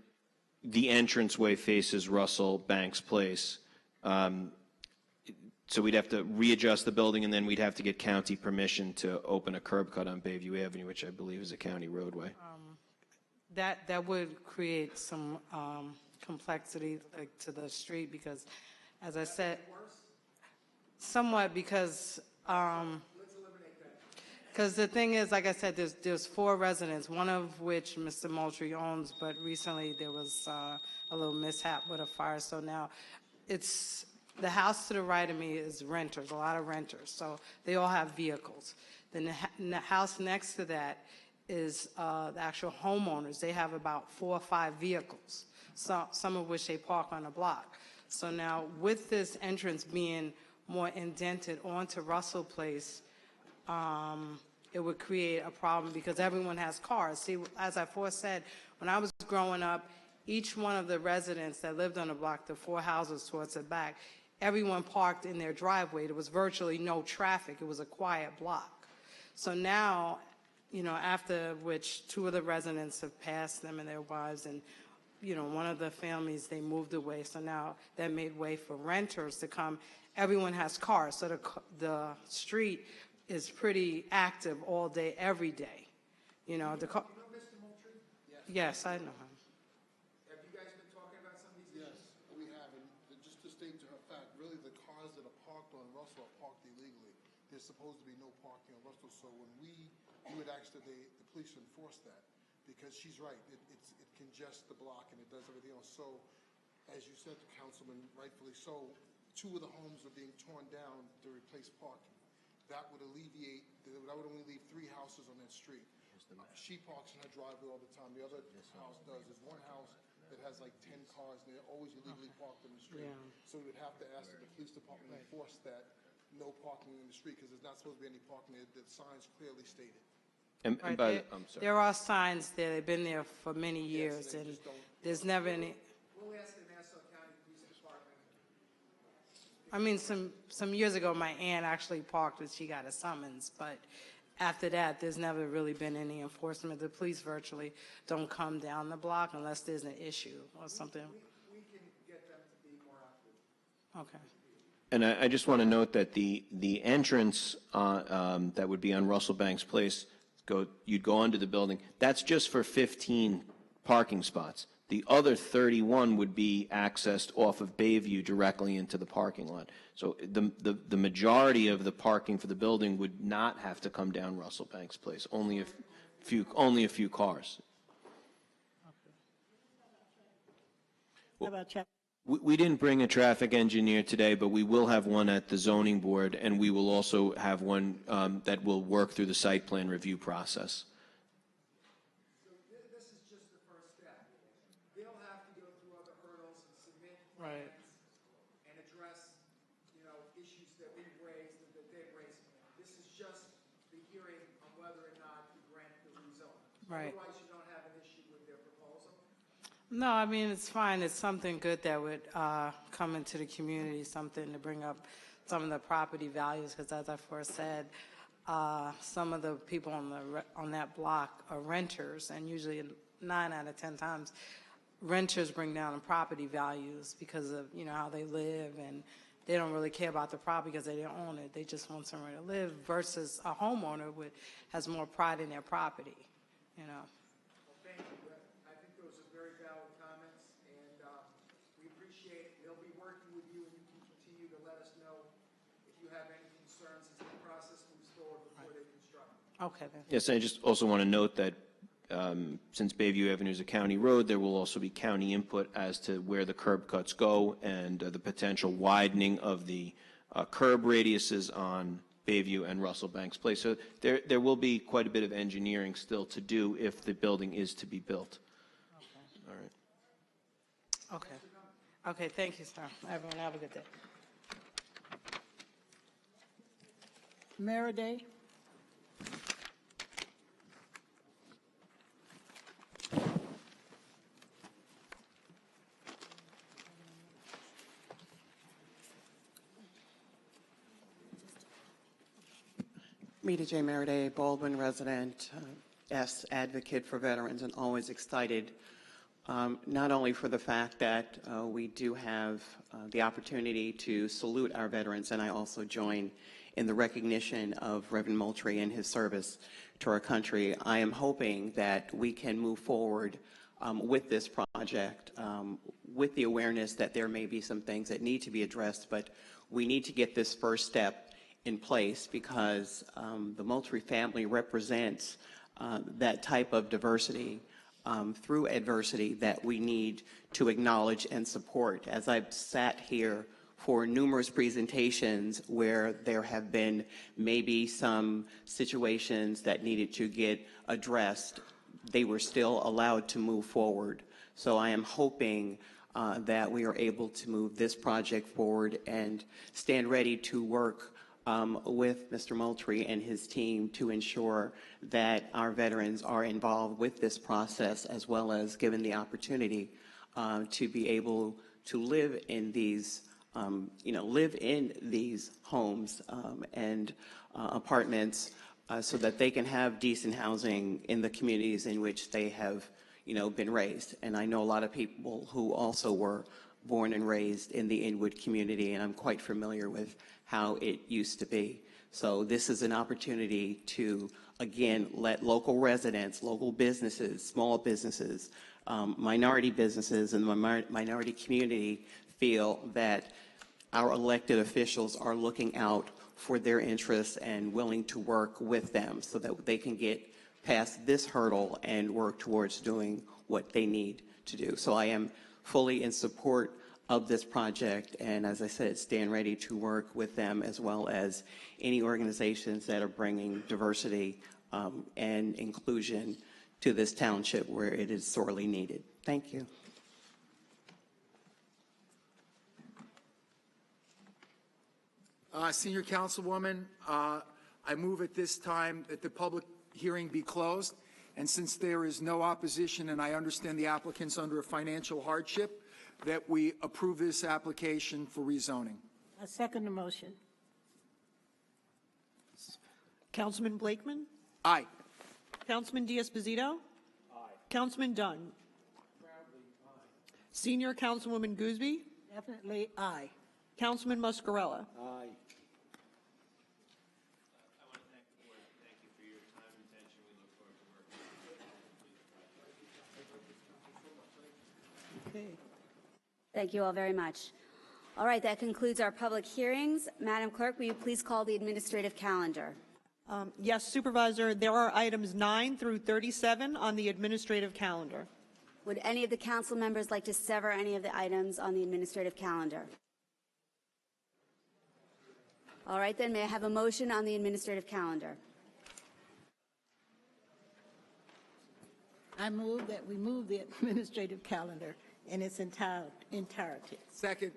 the entranceway faces Russell Banks Place. So we'd have to readjust the building, and then we'd have to get county permission to open a curb cut on Bayview Avenue, which I believe is a county roadway. That would create some complexity to the street because, as I said, somewhat because the thing is, like I said, there's 4 residents, one of which Mr. Moultrie owns, but recently there was a little mishap with a fire. So now it's the house to the right of me is renters, a lot of renters. So they all have vehicles. Then the house next to that is the actual homeowners. They have about 4 or 5 vehicles, some of which they park on the block. So now with this entrance being more indented onto Russell Place, it would create a problem because everyone has cars. See, as I first said, when I was growing up, each one of the residents that lived on the block, the 4 houses towards the back, everyone parked in their driveway. There was virtually no traffic. It was a quiet block. So now, after which 2 of the residents have passed, them and their wives, and one of the families, they moved away. So now that made way for renters to come. Everyone has cars, so the street is pretty active all day, every day. The Mr. Moultrie? Yes, I know him. Have you guys been talking about some of these issues? Yes, we have. And just to state to her fact, really the cars that are parked on Russell are parked illegally. There's supposed to be no parking on Russell. So when we would ask that the police enforce that, because she's right, it congests the block and it does everything else. So, as you said, Councilman, rightfully so, 2 of the homes are being torn down to replace parking. That would alleviate, that would only leave 3 houses on that street. She parks in her driveway all the time. The other house does. There's one house that has like 10 cars, and they're always illegally parked in the street. Yeah. So we would have to ask that the police department enforce that no parking in the street, because there's not supposed to be any parking there. The signs clearly stated. And Right, I'm sorry. there are signs there. They've been there for many years, and there's never any. We'll ask the Nassau County Police Department. I mean, some years ago, my aunt actually parked and she got a summons, but after that, there's never really been any enforcement. The police virtually don't come down the block unless there's an issue or something. We can get them to be more active. Okay. And I just want to note that the entrance that would be on Russell Banks Place, you'd go under the building, that's just for 15 parking spots. The other 31 would be accessed off of Bayview directly into the parking lot. So the majority of the parking for the building would not have to come down Russell Banks Place. Only a few cars. How about traffic? We didn't bring a traffic engineer today, but we will have one at the zoning board, and we will also have one that will work through the site plan review process. So this is just the first step. They'll have to go through other hurdles and submit Right. plans and address, issues that we've raised and that they've raised. This is just the hearing on whether or not to grant the rezone. Right. Otherwise, you don't have an issue with their proposal. No, I mean, it's fine. It's something good that would come into the community, something to bring up some of the property values, because as I first said, some of the people on that block are renters, and usually 9 out of 10 times, renters bring down the property values because of, you know, how they live, and they don't really care about the property because they don't own it. They just want somewhere to live versus a homeowner has more pride in their property, you know. Well, thank you. I think those are very valid comments, and we appreciate it. They'll be working with you, and you can continue to let us know if you have any concerns as the process moves forward before they construct. Okay, then. Yes, I just also want to note that since Bayview Avenue is a county road, there will also be county input as to where the curb cuts go and the potential widening of the curb radiuses on Bayview and Russell Banks Place. So there will be quite a bit of engineering still to do if the building is to be built. All right. Okay. Okay, thank you, sir. Everyone have a good day. Maraday? Rita J. Maraday, Baldwin resident, S advocate for veterans, and always excited, not only for the fact that we do have the opportunity to salute our veterans, and I also join in the recognition of Reverend Moultrie and his service to our country. I am hoping that we can move forward with this project with the awareness that there may be some things that need to be addressed, but we need to get this first step in place because the Moultrie family represents that type of diversity through adversity that we need to acknowledge and support. As I've sat here for numerous presentations where there have been maybe some situations that needed to get addressed, they were still allowed to move forward. So I am hoping that we are able to move this project forward and stand ready to work with Mr. Moultrie and his team to ensure that our veterans are involved with this process, as well as given the opportunity to be able to live in these, live in these homes and apartments so that they can have decent housing in the communities in which they have, been raised. And I know a lot of people who also were born and raised in the Inwood community, and I'm quite familiar with how it used to be. So this is an opportunity to, again, let local residents, local businesses, small businesses, minority businesses, and the minority community feel that our elected officials are looking out for their interests and willing to work with them so that they can get past this hurdle and work towards doing what they need to do. So I am fully in support of this project, and as I said, stand ready to work with them as well as any organizations that are bringing diversity and inclusion to this township where it is sorely needed. Thank you. Senior Councilwoman, I move at this time that the public hearing be closed, and since there is no opposition and I understand the applicant's under a financial hardship, that we approve this application for rezoning. I second the motion. Councilman Blakeman? Aye. Councilman Diaz-Bazito? Aye. Councilman Dunn? Proudly aye. Senior Councilwoman Gooseby? Definitely aye. Councilman Muscarella? Aye. Okay. Thank you all very much. All right, that concludes our public hearings. Madam Clerk, will you please call the administrative calendar? Yes, Supervisor. There are items 9 through 37 on the administrative calendar. Would any of the council members like to sever any of the items on the administrative calendar? All right, then, may I have a motion on the administrative calendar? I move that we move the administrative calendar in its entirety. Second.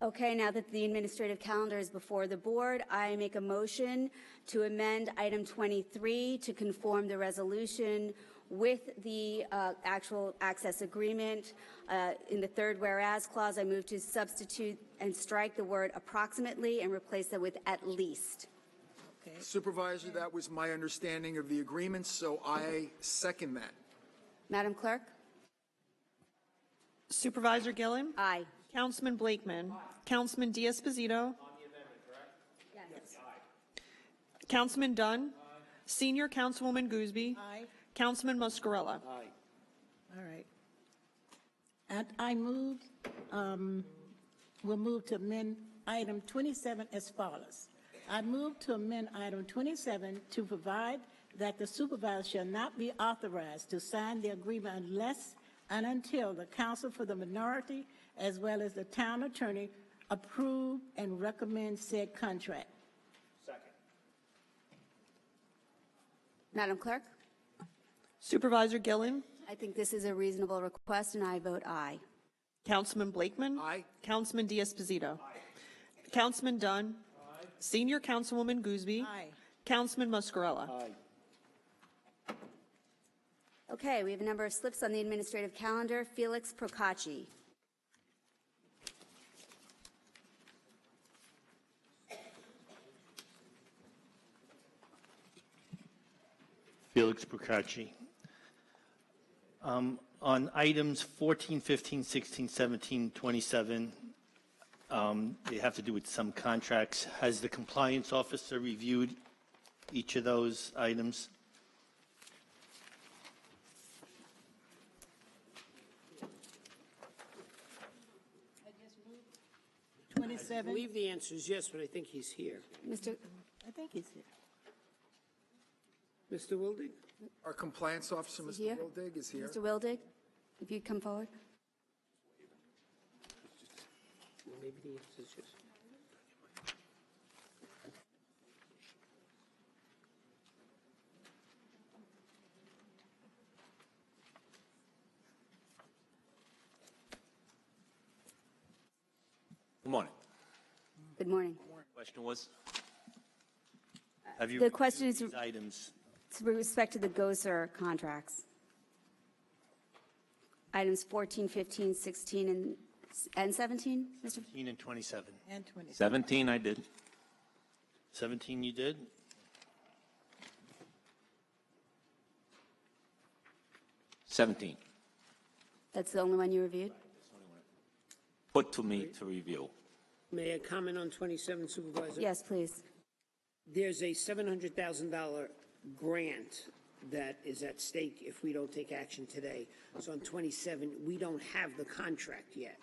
Okay, now that the administrative calendar is before the board, I make a motion to amend item 23 to conform the resolution with the actual access agreement. In the third whereas clause, I move to substitute and strike the word approximately and replace it with at least. Okay. Supervisor, that was my understanding of the agreement, so I second that. Madam Clerk? Supervisor Gillen? Aye. Councilman Blakeman? Councilman Diaz-Posito? Yes. Councilman Dunn? Senior Councilwoman Gooseby? Aye. Councilman Muscarella? All right. And I move, we'll move to amend item 27 as follows. I move to amend item 27 to provide that the supervisor shall not be authorized to sign the agreement unless and until the counsel for the minority as well as the town attorney approve and recommend said contract. Madam Clerk? Supervisor Gillen? I think this is a reasonable request, and I vote aye. Councilman Blakeman? Aye. Councilman Diaz-Posito? Councilman Dunn? Senior Councilwoman Gooseby? Aye. Councilman Muscarella? Okay, we have a number of slips on the administrative calendar. Felix Procacci. Felix Procacci. On items 14, 15, 16, 17, 27, they have to do with some contracts. Has the compliance officer reviewed each of those items? I 27? believe the answer is yes, but I think he's here. I think he's here. Mr. Wildig? Our compliance officer, Mr. Here? Wildig, is here. Mr. Wildig, if you'd come forward. Maybe the answer is yes. Good morning. Good morning. Question was? Have you The question reviewed is these items? with respect to the GOSER contracts. Items 14, 15, 16, and 17, Mr. 17 and 27. And 27. 17 I did. 17 you did? $17 That's the only one you reviewed? put to me to review. May I comment on 27, Supervisor? Yes, please. There's a $700,000 grant that is at stake if we don't take action today. So on 27, we don't have the contract yet.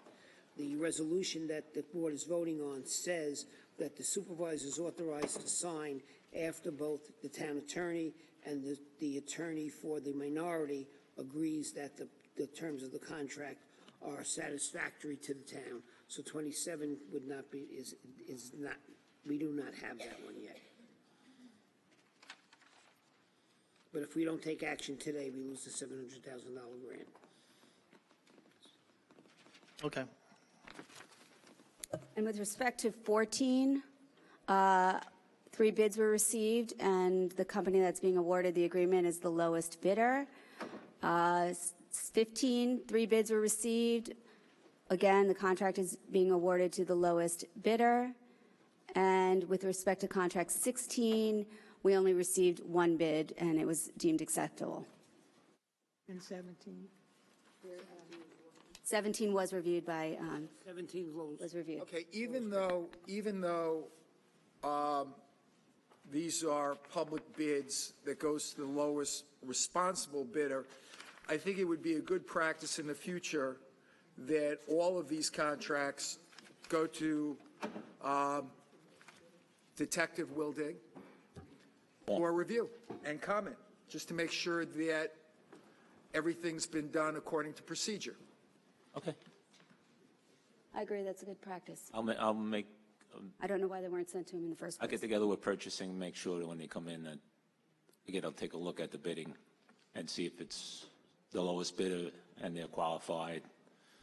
The resolution that the board is voting on says that the supervisor is authorized to sign after both the town attorney and the attorney for the minority agrees that the terms of the contract are satisfactory to the town. So 27 would not be, is not, we do not have that one yet. But if we don't take action today, we lose the $700,000 grant. Okay. And with respect to 14, 3 bids were received, and the company that's being awarded the agreement is the lowest bidder. 15, 3 bids were received. Again, the contract is being awarded to the lowest bidder. And with respect to contract 16, we only received 1 bid, and it was deemed acceptable. And 17? 17 was reviewed by, 17 was reviewed. Okay, even though these are public bids that goes to the lowest responsible bidder, I think it would be a good practice in the future that all of these contracts go to Detective Wildig for review and comment, just to make sure that everything's been done according to procedure. Okay. I agree, that's a good practice. I'll make, I don't know why they weren't sent to him in the first I'll place. get together with purchasing, make sure that when they come in that, again, I'll take a look at the bidding and see if it's the lowest bidder and they're qualified,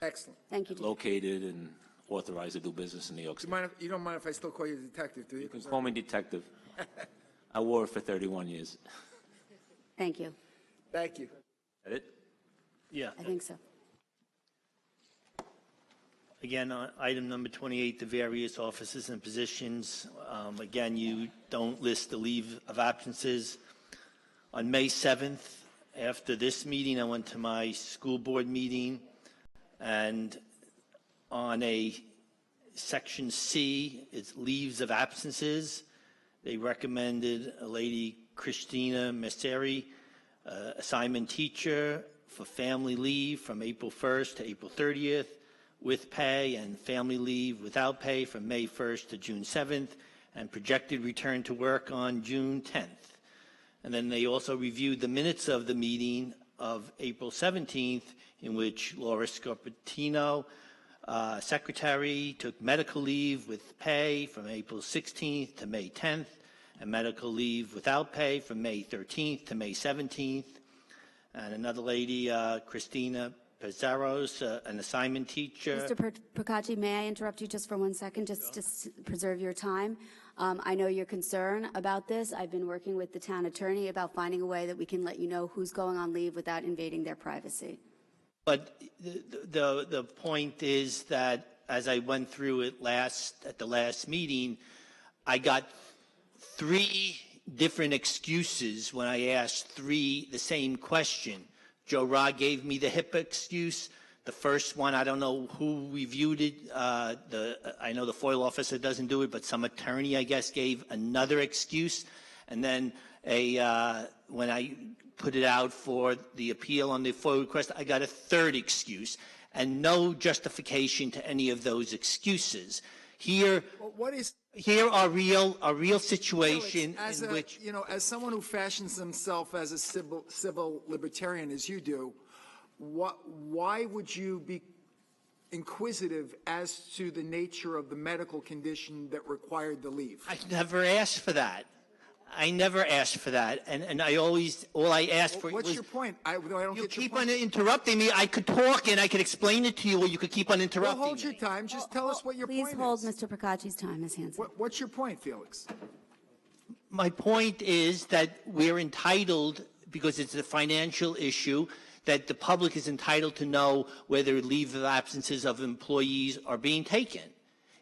Excellent. Thank you. located and authorized to do business in New York State. You don't mind if I still call you detective, do you? You can call me detective. I wore it for 31 years. Thank you. Thank you. That it? Yeah. I think so. Again, on item number 28, the various offices and positions. Again, you don't list the leave of absences. On May 7th, after this meeting, I went to my school board meeting, and on a section C, it's leaves of absences. They recommended a lady, Christina Messeri, assignment teacher, for family leave from April 1st to April 30th, with pay, and family leave without pay from May 1st to June 7th, and projected return to work on June 10th. And then they also reviewed the minutes of the meeting of April 17th, in which Laura Scarpatino, secretary, took medical leave with pay from April 16th to May 10th, and medical leave without pay from May 13th to May 17th. And another lady, Christina Pizarro's, an assignment teacher. Mr. Procacci, may I interrupt you just for 1 second, just to preserve your time? I know your concern about this. I've been working with the town attorney about finding a way that we can let you know who's going on leave without invading their privacy. But the point is that as I went through it at the last meeting, I got 3 different excuses when I asked the same question. Joe Rod gave me the HIPAA excuse. The first one, I don't know who reviewed it. I know the FOIL officer doesn't do it, but some attorney, I guess, gave another excuse. And then when I put it out for the appeal on the FOIL request, I got a 3rd excuse, and no justification to any of those excuses. Here are real situation Felix, in which, as someone who fashions himself as a civil libertarian as you do, why would you be inquisitive as to the nature of the medical condition that required the leave? I never asked for that. I never asked for that, and all I asked for was... What's your point? I don't you get your keep point. on interrupting me. I could talk and I could explain it to you, or you could keep on interrupting Well, hold me. your time. Just tell us what your point is. Please hold Mr. Procacci's time, Ms. Hanson. What's your point, Felix? My point is that we're entitled, because it's a financial issue, that the public is entitled to know whether leave of absences of employees are being taken.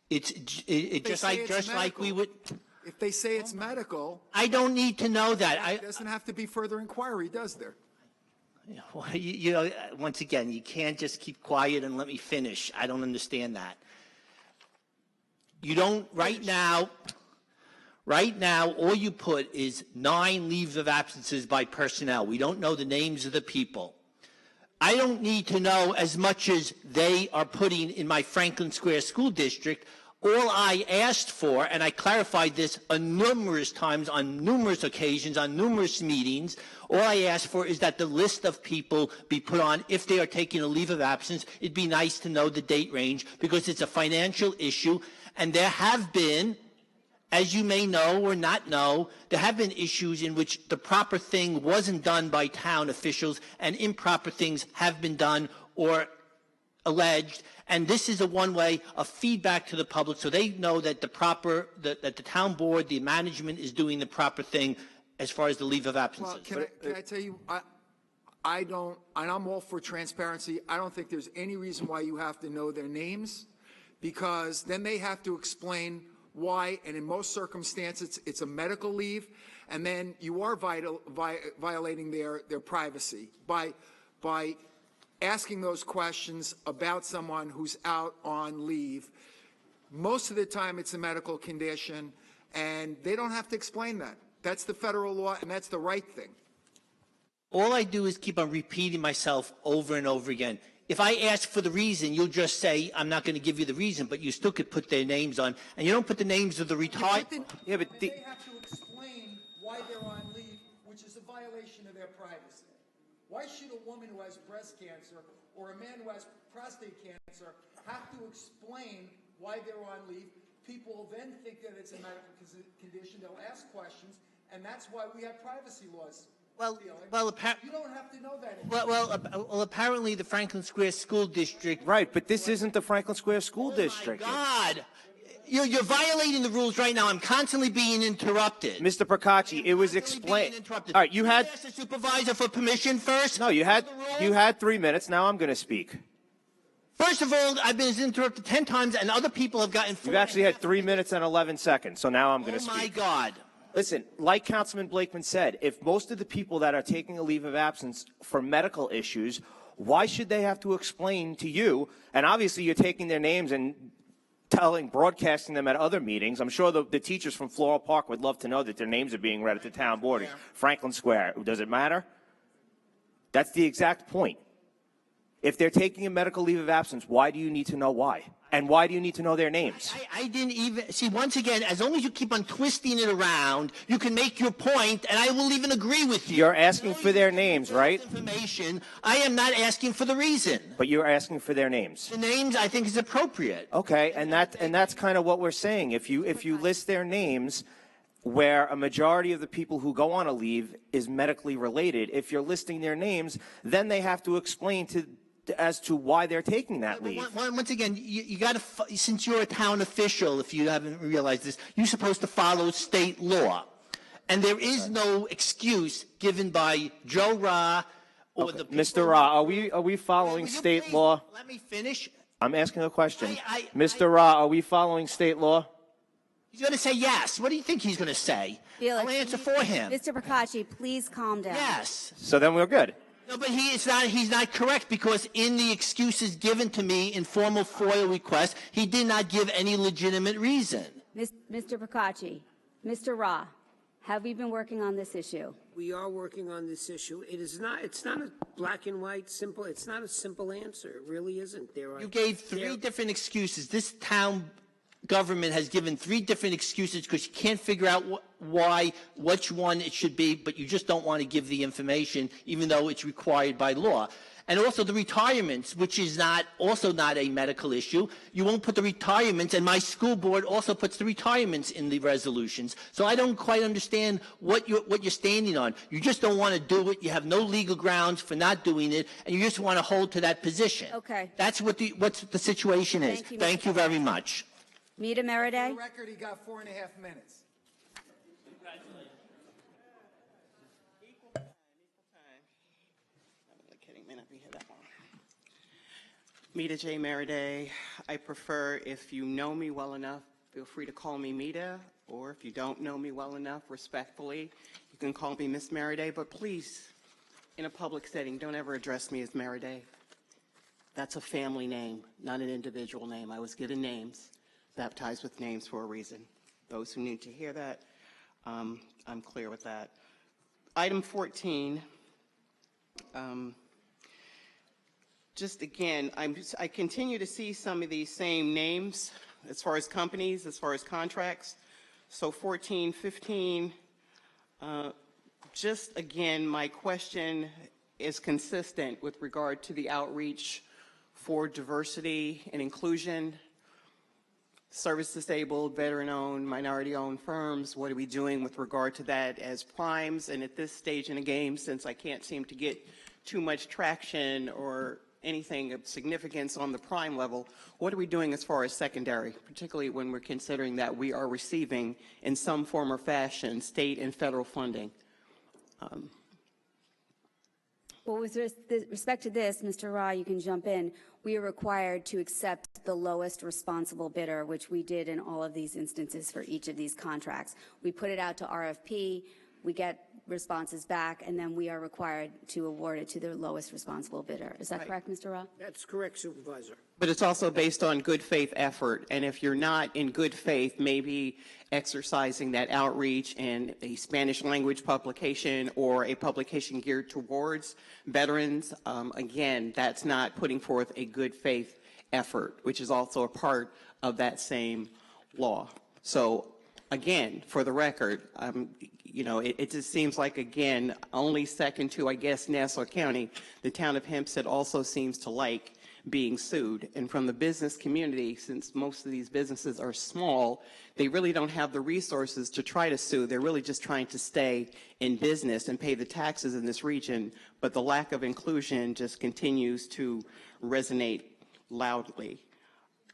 It's just like we would... If they say it's medical... I don't need to know that. It doesn't have to be further inquiry, does there? Well, once again, you can't just keep quiet and let me finish. I don't understand that. You don't, right now, all you put is 9 leaves of absences by personnel. We don't know the names of the people. I don't need to know as much as they are putting in my Franklin Square School District. All I asked for, and I clarified this numerous times, on numerous occasions, on numerous meetings, all I asked for is that the list of people be put on if they are taking a leave of absence. It'd be nice to know the date range because it's a financial issue, and there have been, as you may know or not know, there have been issues in which the proper thing wasn't done by town officials and improper things have been done or alleged, and this is a one-way of feedback to the public so they know that that the town board, the management is doing the proper thing as far as the leave of absences. Well, can I tell you, I don't, and I'm all for transparency. I don't think there's any reason why you have to know their names, because then they have to explain why, and in most circumstances, it's a medical leave, and then you are violating their privacy by asking those questions about someone who's out on leave. Most of the time, it's a medical condition, and they don't have to explain that. That's the federal law, and that's the right thing. All I do is keep on repeating myself over and over again. If I ask for the reason, you'll just say, I'm not going to give you the reason, but you still could put their names on, and you don't put the names of the retired... Yeah, but they have to explain why they're on leave, which is a violation of their privacy. Why should a woman who has breast cancer or a man who has prostate cancer have to explain why they're on leave? People will then think that it's a medical condition. They'll ask questions, and that's why we have privacy laws. Well, you don't have to know that. Well, apparently the Franklin Square School District... Right, but this isn't the Franklin Square School District. Oh, my God! You're violating the rules right now. I'm constantly being interrupted. Mr. Procacci, it was explained. All right, you had... Ask the supervisor for permission first? No, you had 3 minutes. Now I'm going to speak. First of all, I've been interrupted 10 times, and other people have gotten 4. You've actually had 3 minutes and 11 seconds, so now I'm going to speak. Oh, my God. Listen, like Councilman Blakeman said, if most of the people that are taking a leave of absence for medical issues, why should they have to explain to you? And obviously you're taking their names and broadcasting them at other meetings. I'm sure the teachers from Floral Park would love to know that their names are being read at the town board. Franklin Square. Does it matter? That's the exact point. If they're taking a medical leave of absence, why do you need to know why? And why do you need to know their names? I didn't even see. Once again, as long as you keep on twisting it around, you can make your point, and I will even agree with you. You're asking for their names, right? Information. I am not asking for the reason. But you're asking for their names. The names, I think, is appropriate. Okay, and that's kind of what we're saying. If you list their names, where a majority of the people who go on a leave is medically related, if you're listing their names, then they have to explain as to why they're taking that leave. Once again, you got to, since you're a town official, if you haven't realized this, you're supposed to follow state law. And there is no excuse given by Joe Ra or the people. Mr. Ra, are we following state law? Let me finish. I'm asking a question. Mr. Ra, are we following state law? He's going to say yes. What do you think he's going to say? Felix, I'll answer for him. Mr. Procacci, please calm down. Yes. So then we're good. No, but he's not correct, because in the excuses given to me in formal FOIL requests, he did not give any legitimate reason. Mr. Procacci, Mr. Ra, have we been working on this issue? We are working on this issue. It's not a black and white simple, it's not a simple answer. It really isn't. You gave 3 different excuses. This town government has given 3 different excuses because you can't figure out which one it should be, but you just don't want to give the information, even though it's required by law. And also the retirements, which is also not a medical issue. You won't put the retirements, and my school board also puts the retirements in the resolutions. So I don't quite understand what you're standing on. You just don't want to do it. You have no legal grounds for not doing it, and you just want to hold to that position. Okay. That's what the situation is. Thank you, Mr. very much. Mita Meriday? For the record, he got 4.5 minutes. Mita J. Meriday. I prefer, if you know me well enough, feel free to call me Mita, or if you don't know me well enough, respectfully, you can call me Miss Meriday, but please, in a public setting, don't ever address me as Meriday. That's a family name, not an individual name. I was given names, baptized with names for a reason. Those who need to hear that, I'm clear with that. Item 14, just again, I continue to see some of these same names as far as companies, as far as contracts. So 14, 15, just again, my question is consistent with regard to the outreach for diversity and inclusion, service disabled, veteran-owned, minority-owned firms. What are we doing with regard to that as primes? And at this stage in the game, since I can't seem to get too much traction or anything of significance on the prime level, what are we doing as far as secondary, particularly when we're considering that we are receiving in some form or fashion state and federal funding? Well, with respect to this, Mr. Ra, you can jump in. We are required to accept the lowest responsible bidder, which we did in all of these instances for each of these contracts. We put it out to RFP, we get responses back, and then we are required to award it to the lowest responsible bidder. Is that correct, Mr. Ra? That's correct, Supervisor. But it's also based on good faith effort, and if you're not in good faith, maybe exercising that outreach in a Spanish language publication or a publication geared towards veterans, again, that's not putting forth a good faith effort, which is also a part of that same law. So again, for the record, it just seems like, again, only second to, I guess, Nassau County, the town of Hempstead also seems to like being sued. And from the business community, since most of these businesses are small, they really don't have the resources to try to sue. They're really just trying to stay in business and pay the taxes in this region. But the lack of inclusion just continues to resonate loudly.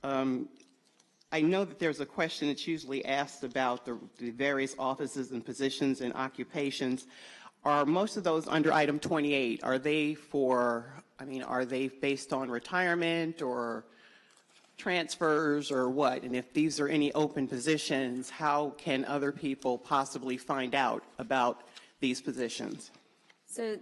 I know that there's a question that's usually asked about the various offices and positions and occupations. Are most of those under item 28, are they are they based on retirement or transfers or what? And if these are any open positions, how can other people possibly find out about these positions? So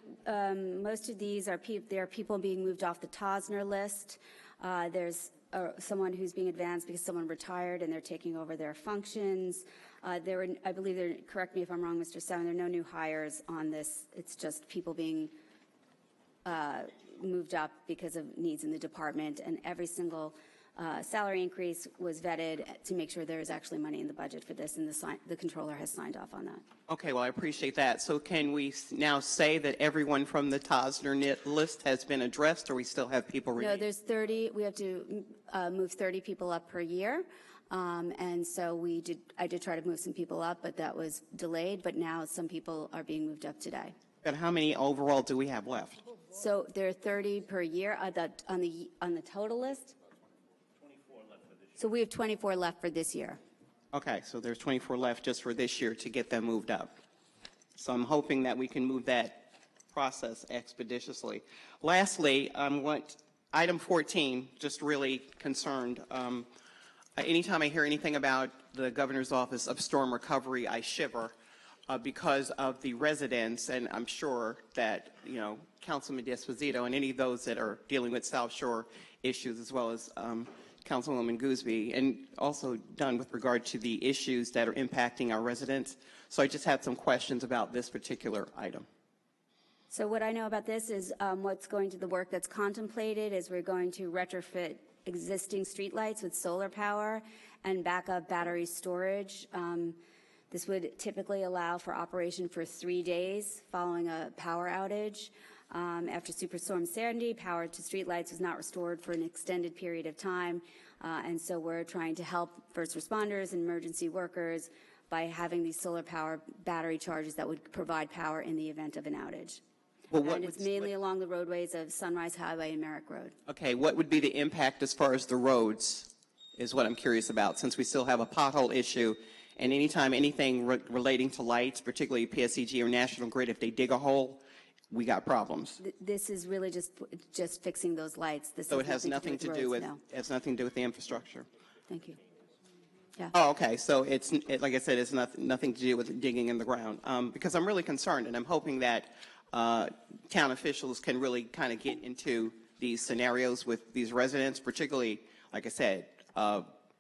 most of these are there are people being moved off the Tosner list. There's someone who's being advanced because someone retired and they're taking over their functions. I believe correct me if I'm wrong, Mr. Seven, there are no new hires on this. It's just people being moved up because of needs in the department, and every single salary increase was vetted to make sure there is actually money in the budget for this, and the controller has signed off on that. Okay, well, I appreciate that. So can we now say that everyone from the Tosner list has been addressed, or we still have people remaining? No, there's 30. We have to move 30 people up per year. And so I did try to move some people up, but that was delayed. But now some people are being moved up today. And how many overall do we have left? So there are 30 per year on the total list. 24 left for this year. So we have 24 left for this year. Okay, so there's 24 left just for this year to get them moved up. So I'm hoping that we can move that process expeditiously. Lastly, item 14, just really concerned. Anytime I hear anything about the governor's office of storm recovery, I shiver because of the residents, and I'm sure that, Councilman D'Esposito and any of those that are dealing with South Shore issues, as well as Councilwoman Gooseby, and also done with regard to the issues that are impacting our residents. So I just had some questions about this particular item. So what I know about this is what's going to the work that's contemplated is we're going to retrofit existing streetlights with solar power and backup battery storage. This would typically allow for operation for 3 days following a power outage. After Superstorm Sandy, power to streetlights was not restored for an extended period of time, and so we're trying to help first responders and emergency workers by having these solar power battery charges that would provide power in the event of an outage. Well, and it's mainly along the roadways of Sunrise Highway and Merrick Road. Okay, what would be the impact as far as the roads is what I'm curious about, since we still have a pothole issue, and anytime anything relating to lights, particularly PSEG or National Grid, if they dig a hole, we got problems. This is really just fixing those lights. So it has nothing to do with no. it has nothing to do with the infrastructure. Thank you. Yeah. Oh, okay. So like I said, it's nothing to do with digging in the ground. Because I'm really concerned, and I'm hoping that town officials can really kind of get into these scenarios with these residents, particularly, like I said,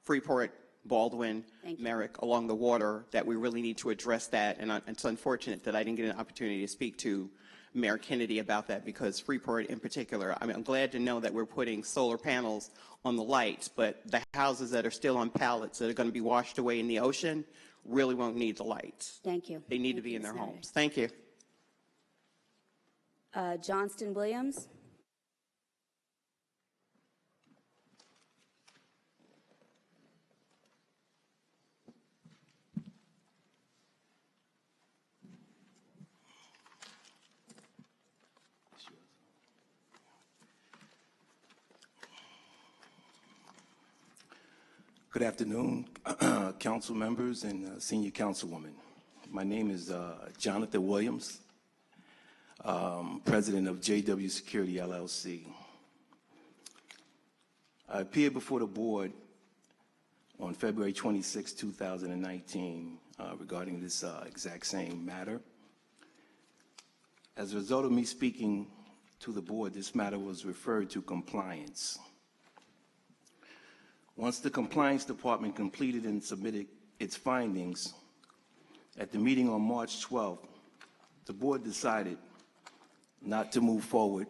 Freeport, Baldwin, Merrick, along the water, that we really need to address that. And it's unfortunate that I didn't get an opportunity to speak to Mayor Kennedy about that, because Freeport in particular, I'm glad to know that we're putting solar panels on the lights, but the houses that are still on pallets that are going to be washed away in the ocean really won't need the lights. Thank you. They need to be in their homes. Thank you. Johnston Williams. Good afternoon, council members and senior councilwoman. My name is Jonathan Williams, president of JW Security LLC. I appeared before the board on February 26, 2019 regarding this exact same matter. As a result of me speaking to the board, this matter was referred to compliance. Once the compliance department completed and submitted its findings, at the meeting on March 12th, the board decided not to move forward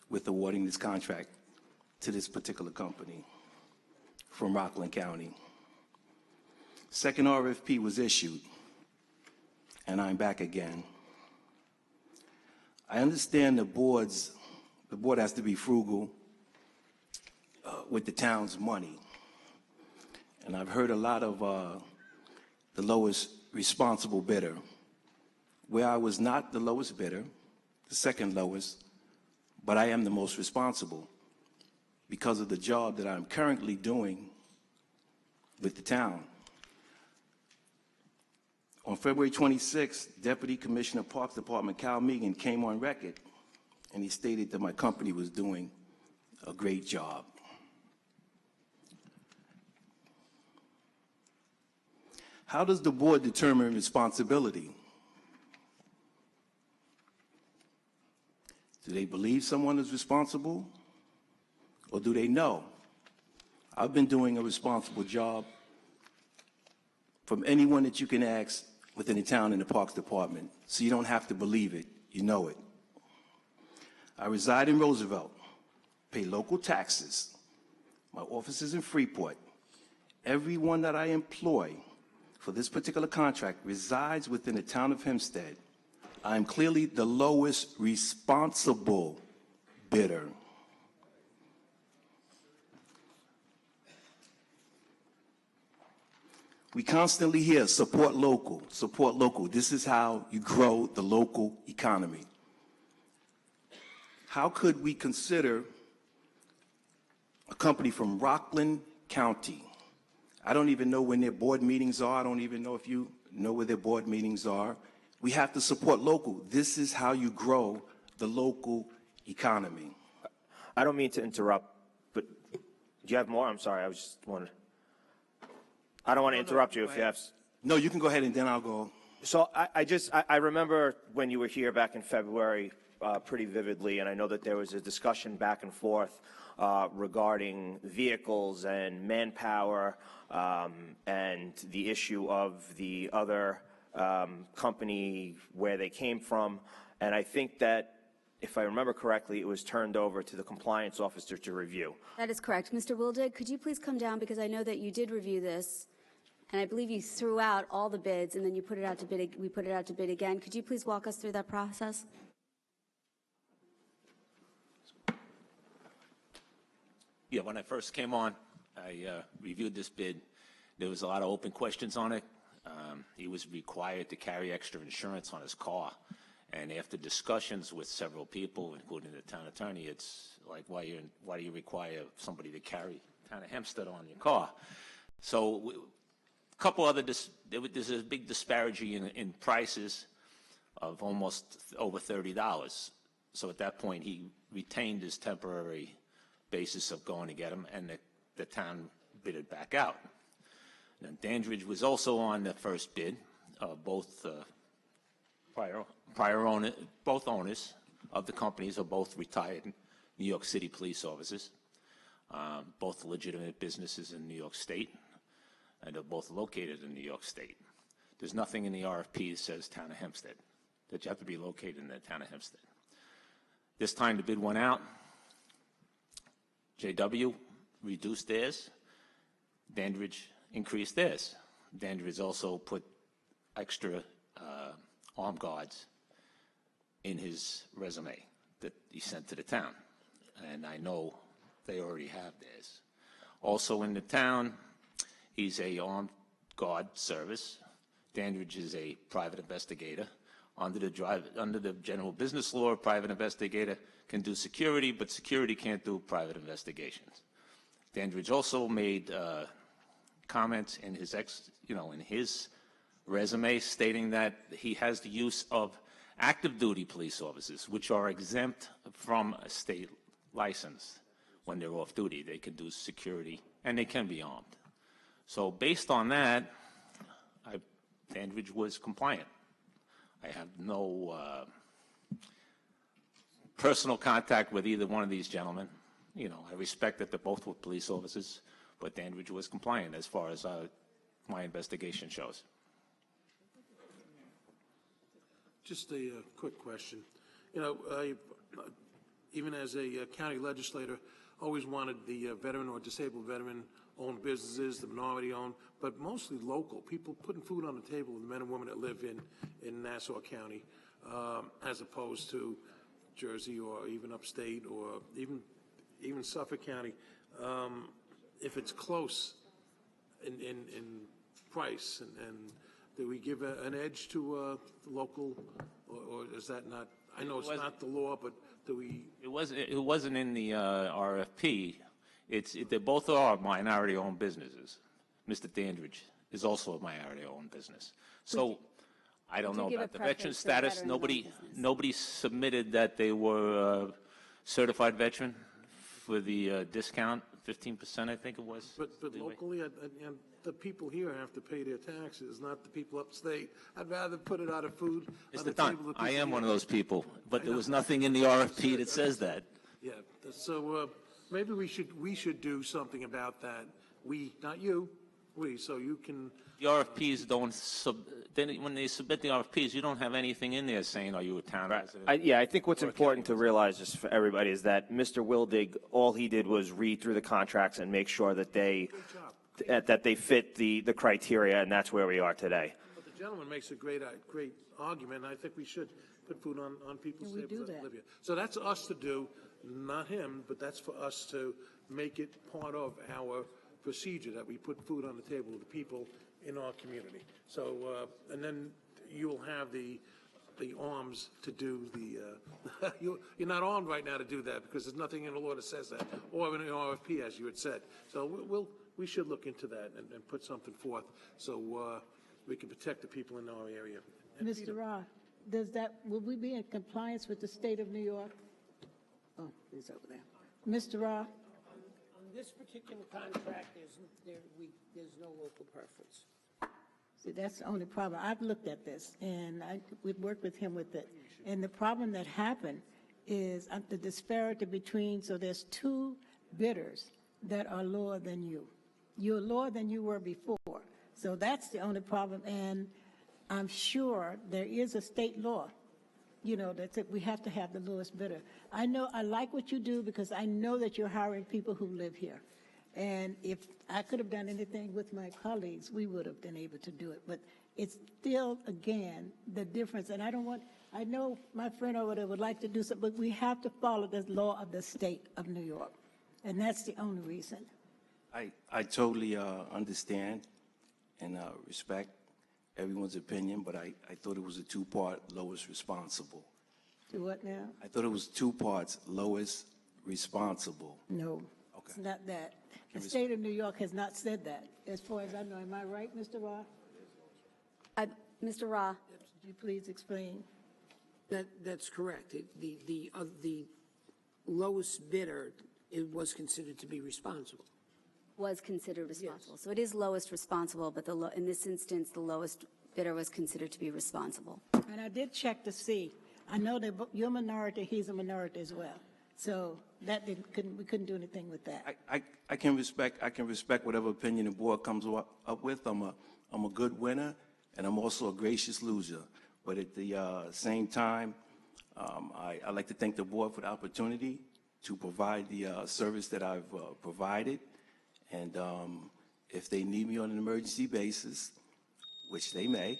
with awarding this contract to this particular company from Rockland County. Second RFP was issued, and I'm back again. I understand the board has to be frugal with the town's money. And I've heard a lot of the lowest responsible bidder, where I was not the lowest bidder, the second lowest, but I am the most responsible because of the job that I'm currently doing with the town. On February 26th, Deputy Commissioner of Parks Department Cal Megan came on record and he stated that my company was doing a great job. How does the board determine responsibility? Do they believe someone is responsible, or do they know? I've been doing a responsible job from anyone that you can ask within the town in the Parks Department, so you don't have to believe it, you know it. I reside in Roosevelt, pay local taxes. My office is in Freeport. Everyone that I employ for this particular contract resides within the town of Hempstead. I am clearly the lowest responsible bidder. We constantly hear support local, support local. This is how you grow the local economy. How could we consider a company from Rockland County? I don't even know when their board meetings are. I don't even know if you know where their board meetings are. We have to support local. This is how you grow the local economy. I don't mean to interrupt, but do you have more? I'm sorry, I was just wondering. I don't want to interrupt you if you have. No, you can go ahead and then I'll go. So I remember when you were here back in February pretty vividly, and I know that there was a discussion back and forth regarding vehicles and manpower and the issue of the other company where they came from. And I think that, if I remember correctly, it was turned over to the compliance officer to review. That is correct. Mr. Wildig, could you please come down, because I know that you did review this, and I believe you threw out all the bids, and then you put it out to bid. We put it out to bid again. Could you please walk us through that process? Yeah, when I first came on, I reviewed this bid. There was a lot of open questions on it. He was required to carry extra insurance on his car. And after discussions with several people, including the town attorney, it's like, why do you require somebody to carry town of Hempstead on your car? So a couple other, there's a big disparity in prices of almost over $30. So at that point, he retained his temporary basis of going to get them, and the town bid it back out. And Dandridge was also on the first bid. Both both owners of the companies are both retired New York City police officers, both legitimate businesses in New York State, and they're both located in New York State. There's nothing in the RFP that says town of Hempstead, that you have to be located in the town of Hempstead. This time the bid went out. JW reduced theirs. Dandridge increased theirs. Dandridge also put extra armed guards in his resume that he sent to the town. And I know they already have theirs. Also in the town, he's a armed guard service. Dandridge is a private investigator. Under the general business law, a private investigator can do security, but security can't do private investigations. Dandridge also made comments in his in his resume stating that he has the use of active duty police officers, which are exempt from a state license. When they're off duty, they can do security and they can be armed. So based on that, Dandridge was compliant. I have no personal contact with either one of these gentlemen. I respect that they're both with police officers, but Dandridge was compliant as far as my investigation shows. Just a quick question. I, even as a county legislator, always wanted the veteran or disabled veteran-owned businesses, the minority-owned, but mostly local, people putting food on the table, the men and women that live in Nassau County, as opposed to Jersey or even upstate or even Suffolk County. If it's close in price, and do we give an edge to local, or is that not? I know it's not the law, but do we? It wasn't in the RFP. They both are minority-owned businesses. Mr. Dandridge is also a minority-owned business. So I don't do know give a about the veteran preference for status. veteran-owned Nobody, business. nobody submitted that they were certified veteran for the discount, 15%, I think it was. But locally, and the people here have to pay their taxes, not the people upstate. I'd rather put it out of food on the Mr. Dunn, table of I people am one of here. those people, but there was nothing in the RFP that says that. Yeah, so maybe we should do something about that. We, not you, we, so you can. The RFPs don't when they submit the RFPs, you don't have anything in there saying, are you a town resident? Yeah, I think what's important to realize just for everybody is that Mr. Wildig, all he did was read through the contracts and make sure that they fit the criteria, and that's where we are today. But the gentleman makes a great argument, and I think we should put food on people's Can we tables do that that? live here. So that's us to do, not him, but that's for us to make it part of our procedure, that we put food on the table of the people in our community. So, and then you'll have the arms to do the, you're not armed right now to do that because there's nothing in the law that says that, or in the RFP, as you had said. So we should look into that and put something forth so we can protect the people in our area. And Mr. Ra, will we be in compliance with the state of New York? Oh, he's over there. Mr. Ra? On this particular contract, there's no local preference. See, that's the only problem. I've looked at this, and we've worked with him with it. And the problem that happened is the disparity between, so there's two bidders that are lower than you. You're lower than you were before. So that's the only problem. And I'm sure there is a state law, that we have to have the lowest bidder. I like what you do because I know that you're hiring people who live here. And if I could have done anything with my colleagues, we would have been able to do it. But it's still, again, the difference. And I know my friend over there would like to do something, but we have to follow the law of the state of New York. And that's the only reason. I totally understand and respect everyone's opinion, but I thought it was a two-part lowest responsible. Do what now? I thought it was two parts lowest responsible. No, it's not that. The state of New York has not said that, as far as I know. Am I right, Mr. Ra? Mr. Ra? Could you please explain? That's correct. The lowest bidder, it was considered to be responsible. Was considered responsible. So it is lowest responsible, but in this instance, the lowest bidder was considered to be responsible. And I did check to see. I know that you're a minority, he's a minority as well. So that we couldn't do anything with that. I can respect whatever opinion the board comes up with. I'm a good winner, and I'm also a gracious loser. But at the same time, I like to thank the board for the opportunity to provide the service that I've provided. And if they need me on an emergency basis, which they may,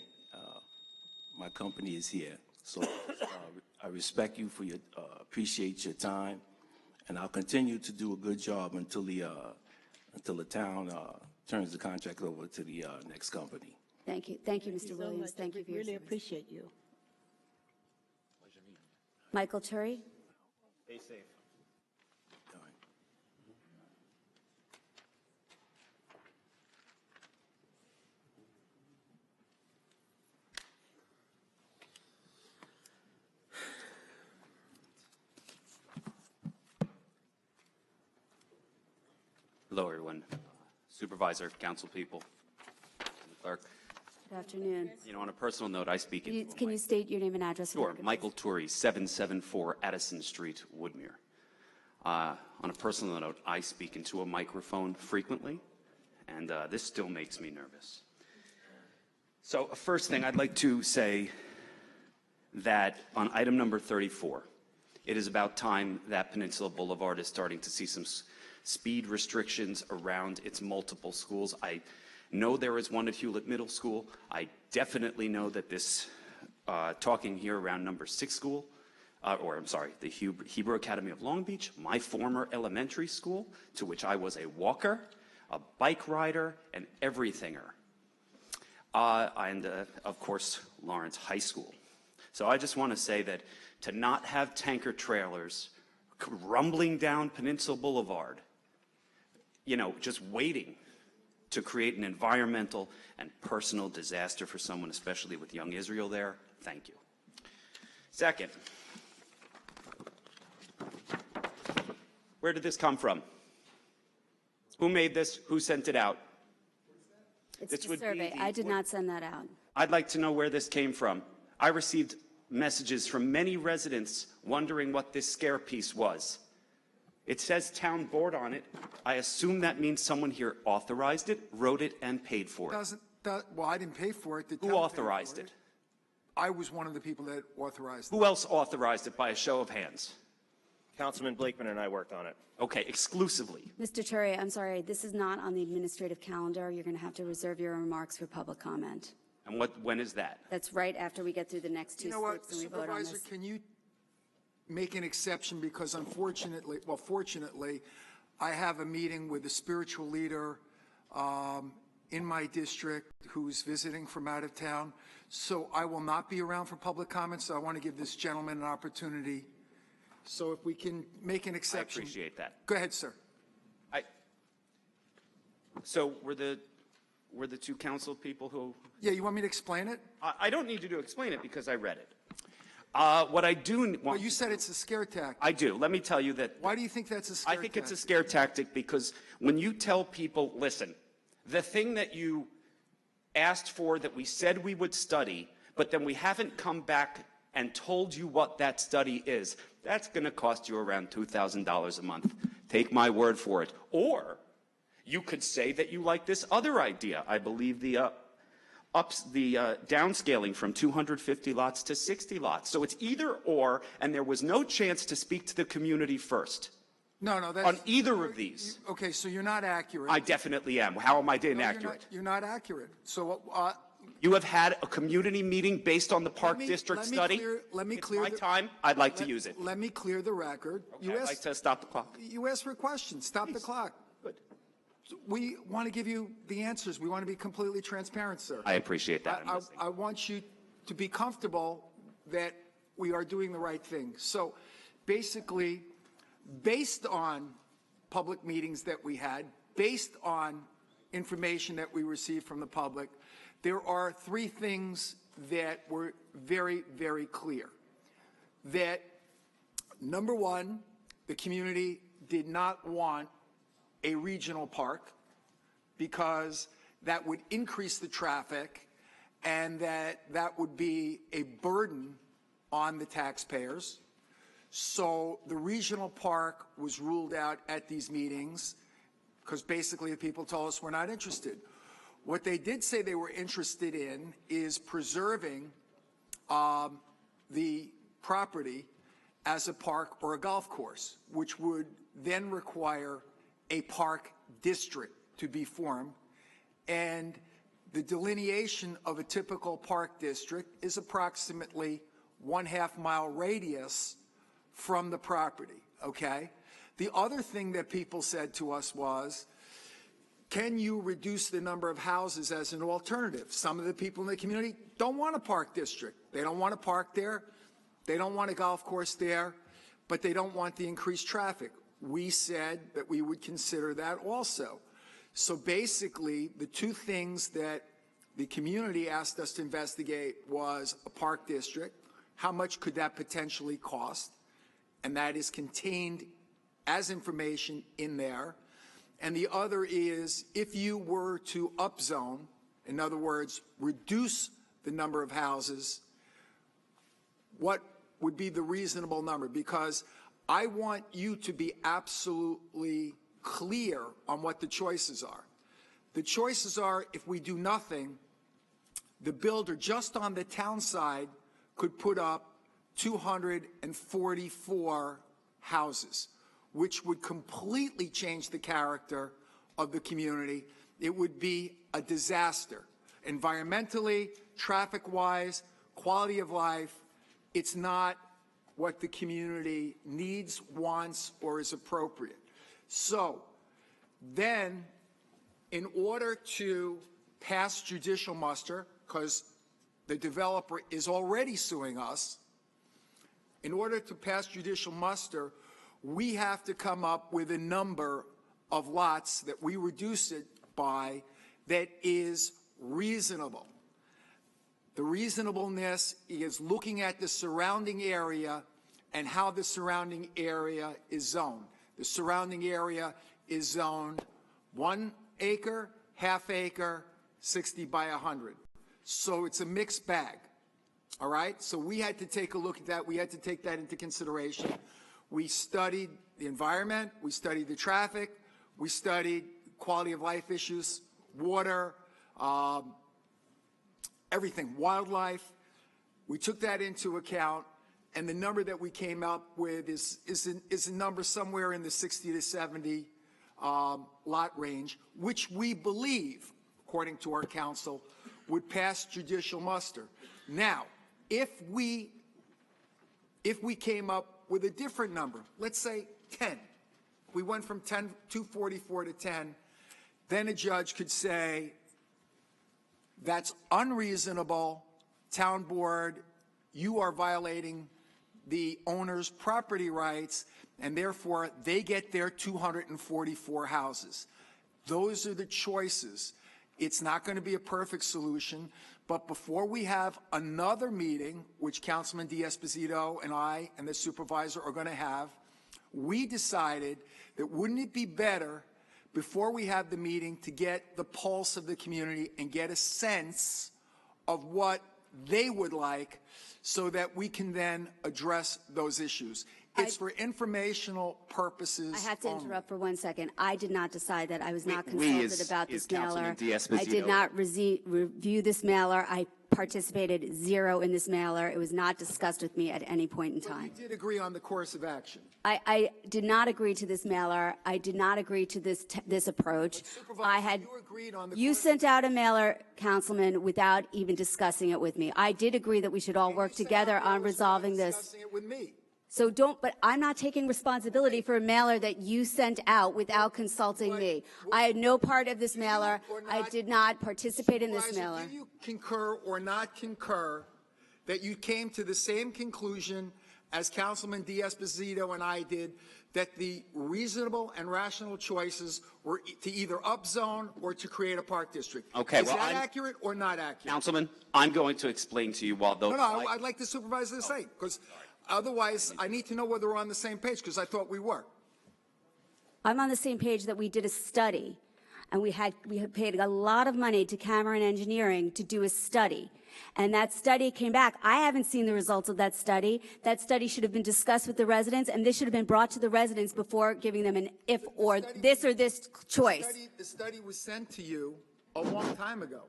my company is here. So I respect you for appreciate your time, and I'll continue to do a good job until the town turns the contract over to the next company. Thank you, Mr. Williams. Thank you for your Really service. appreciate you. Michael Turi? Stay safe. Hello, everyone. Supervisor, council people, clerk. Good afternoon. On a personal note, I speak in. Can you state your name and address? for the Sure. record, Michael Turi, 774 Addison Street, Woodmere. On a personal note, I speak into a microphone frequently, and this still makes me nervous. So first thing, I'd like to say that on item number 34, it is about time that Peninsula Boulevard is starting to see some speed restrictions around its multiple schools. I know there is one at Hewlett Middle School. I definitely know that this, talking here around number 6 school, the Hebrew Academy of Long Beach, my former elementary school, to which I was a walker, a bike rider, and everythinger. And of course, Lawrence High School. So I just want to say that to not have tanker trailers rumbling down Peninsula Boulevard, just waiting to create an environmental and personal disaster for someone, especially with young Israel there. Thank you. Second, where did this come from? Who made this? Who sent it out? It's the survey. I did not send that out. I'd like to know where this came from. I received messages from many residents wondering what this scare piece was. It says town board on it. I assume that means someone here authorized it, wrote it, and paid for it. Well, I didn't pay for it. Who authorized it? I was one of the people that authorized it. Who else authorized it by a show of hands? Councilman Blakeman and I worked on it. Okay, exclusively. Mr. Turi, I'm sorry, this is not on the administrative calendar. You're going to have to reserve your remarks for public comment. And when is that? That's right after we get through the next two You know what, slips and we vote on Supervisor, this. can you make an exception because unfortunately, well, fortunately, I have a meeting with a spiritual leader in my district who's visiting from out of town. So I will not be around for public comments. So I want to give this gentleman an opportunity. So if we can make an exception. I appreciate that. Go ahead, sir. So were the two council people who? Yeah, you want me to explain it? I don't need you to explain it because I read it. What I do want. Well, you said it's a scare tactic. I do. Let me tell you that. Why do you think that's a scare I think it's a scare tactic because when you tell people, listen, the thing that you asked for that we said we would study, but then we haven't come back and told you what that study is, that's going to cost you around $2,000 a month. Take my word for it. Or you could say that you like this other idea. I believe the downscaling from 250 lots to 60 lots. So it's either or, and there was no chance to speak to the community first. No, that's on either of these. Okay, so you're not accurate. I definitely am. How am I inaccurate? You're not accurate. So you have had a community meeting based on the Park District study. Let me clear my time. I'd like to use it. Let me clear the record. Okay, I'd like to stop the clock. You asked for a question. Stop the clock. Good. We want to give you the answers. We want to be completely transparent, sir. I appreciate that. I want you to be comfortable that we are doing the right thing. So basically, based on public meetings that we had, based on information that we received from the public, there are three things that were very, very clear. That, number one, the community did not want a regional park because that would increase the traffic and that would be a burden on the taxpayers. So the regional park was ruled out at these meetings because basically the people told us we're not interested. What they did say they were interested in is preserving the property as a park or a golf course, which would then require a park district to be formed. And the delineation of a typical park district is approximately 1/2 mile radius from the property, okay? The other thing that people said to us was, can you reduce the number of houses as an alternative? Some of the people in the community don't want a park district. They don't want a park there. They don't want a golf course there, but they don't want the increased traffic. We said that we would consider that also. So basically, the two things that the community asked us to investigate was a park district, how much could that potentially cost, and that is contained as information in there. And the other is if you were to upzone, in other words, reduce the number of houses, what would be the reasonable number? Because I want you to be absolutely clear on what the choices are. The choices are, if we do nothing, the builder just on the town side could put up 244 houses, which would completely change the character of the community. It would be a disaster. Environmentally, traffic-wise, quality of life, it's not what the community needs, wants, or is appropriate. So then, in order to pass judicial muster, because the developer is already suing us, in order to pass judicial muster, we have to come up with a number of lots that we reduce it by that is reasonable. The reasonableness is looking at the surrounding area and how the surrounding area is zoned. The surrounding area is zoned 1 acre, half acre, 60 by 100. So it's a mixed bag. All right? So we had to take a look at that. We had to take that into consideration. We studied the environment. We studied the traffic. We studied quality of life issues, water, everything, wildlife. We took that into account, and the number that we came up with is a number somewhere in the 60 to 70 lot range, which we believe, according to our council, would pass judicial muster. Now, if we came up with a different number, let's say 10, we went from 244 to 10, then a judge could say, that's unreasonable, town board, you are violating the owner's property rights, and therefore they get their 244 houses. Those are the choices. It's not going to be a perfect solution, but before we have another meeting, which Councilman D'Esposito and I and the supervisor are going to have, we decided that wouldn't it be better before we have the meeting to get the pulse of the community and get a sense of what they would like so that we can then address those issues. It's for informational purposes. I have to interrupt for 1 second. I did not decide that. I was not We consulted about this Councilman mailer. D'Esposito. I did not review this mailer. I participated 0 in this mailer. It was not discussed with me at any point in time. We did agree on the course of action. I did not agree to this mailer. I did not agree to this approach. You sent out a mailer, Councilman, without even discussing it with me. I did agree that we should all work together on resolving this. Discussing it with me. So but I'm not taking responsibility for a mailer that you sent out without consulting me. I had no part of this mailer. I did not participate in this mailer. Do you concur or not concur that you came to the same conclusion as Councilman D'Esposito and I did, that the reasonable and rational choices were to either upzone or to create a park district? Okay, Is well, that accurate or not accurate? Councilman, I'm going to explain to you while those. No, I'd like the supervisor to say, because otherwise I need to know whether we're on the same page, because I thought we were. I'm on the same page that we did a study, and we had paid a lot of money to Cameron Engineering to do a study. And that study came back. I haven't seen the results of that study. That study should have been discussed with the residents, and this should have been brought to the residents before giving them an this choice. The study was sent to you a long time ago.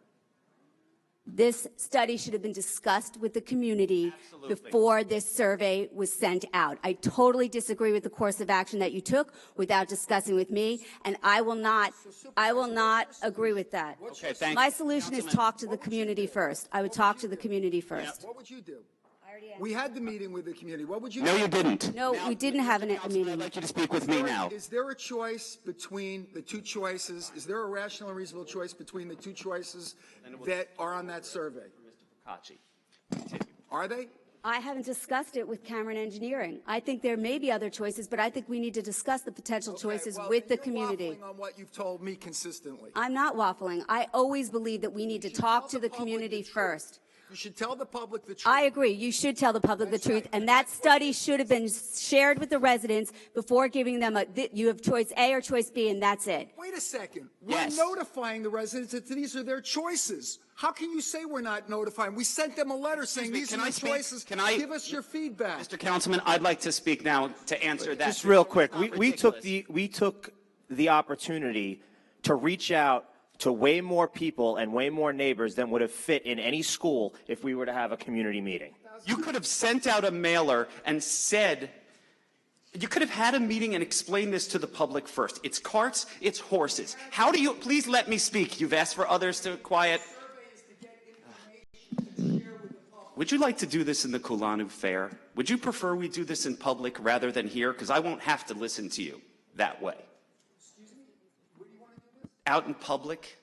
This study should have been discussed with the community before this survey was sent out. I totally disagree with the course of action that you took without discussing with me, and I will not agree with that. Okay, thank My you. solution is talk to the community first. I would talk to the community first. What would you do? We had the meeting with the community. What would you No, do? you didn't. No, we didn't have a meeting. I'd like you to speak with me now. Is there a choice between the two choices? Is there a rational and reasonable choice between the two choices that are on that survey? Are they? I haven't discussed it with Cameron Engineering. I think there may be other choices, but I think we need to discuss the potential choices with the community. You're waffling on what you've told me consistently. I'm not waffling. I always believe that we need to talk to the community first. You should tell the public the truth. I agree. You should tell the public the truth, and that study should have been shared with the residents before giving them you have choice A or choice B, and that's it. Wait a second. Yes. We're notifying the residents that these are their choices. How can you say we're not notifying? We sent them a letter saying these are the choices. Can I give us your feedback? Mr. Councilman, I'd like to speak now to answer that. Just real quick, we took the opportunity to reach out to way more people and way more neighbors than would have fit in any school if we were to have a community meeting. You could have sent out a mailer and said, you could have had a meeting and explained this to the public first. It's carts, it's horses. How do you, please let me speak. You've asked for others to quiet. Would you like to do this in the Kulanu Fair? Would you prefer we do this in public rather than here? Because I won't have to listen to you that way. Out in public?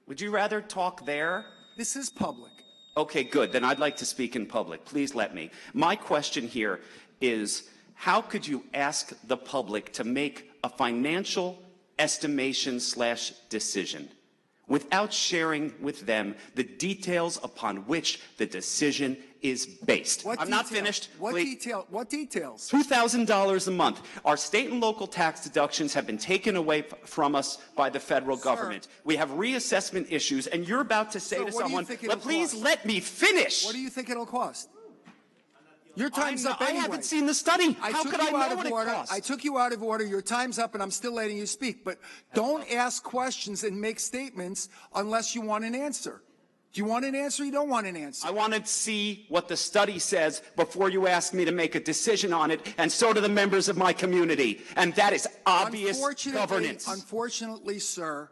Would you rather talk there? This is public. Okay, good. Then I'd like to speak in public. Please let me. My question here is, how could you ask the public to make a financial estimation / decision without sharing with them the details upon which the decision is based. I'm not finished. What details? $2,000 a month. Our state and local tax deductions have been taken away from us by the federal government. We have reassessment issues, and you're about to say to someone, but please let me finish. What do you think it'll cost? Your time's up anyway. I haven't seen the study. How could I know what it costs? I took you out of order. Your time's up, and I'm still letting you speak. But don't ask questions and make statements unless you want an answer. Do you want an answer or you don't want an answer? I want to see what the study says before you ask me to make a decision on it, and so do the members of my community. And that is obvious governance. Unfortunately, sir,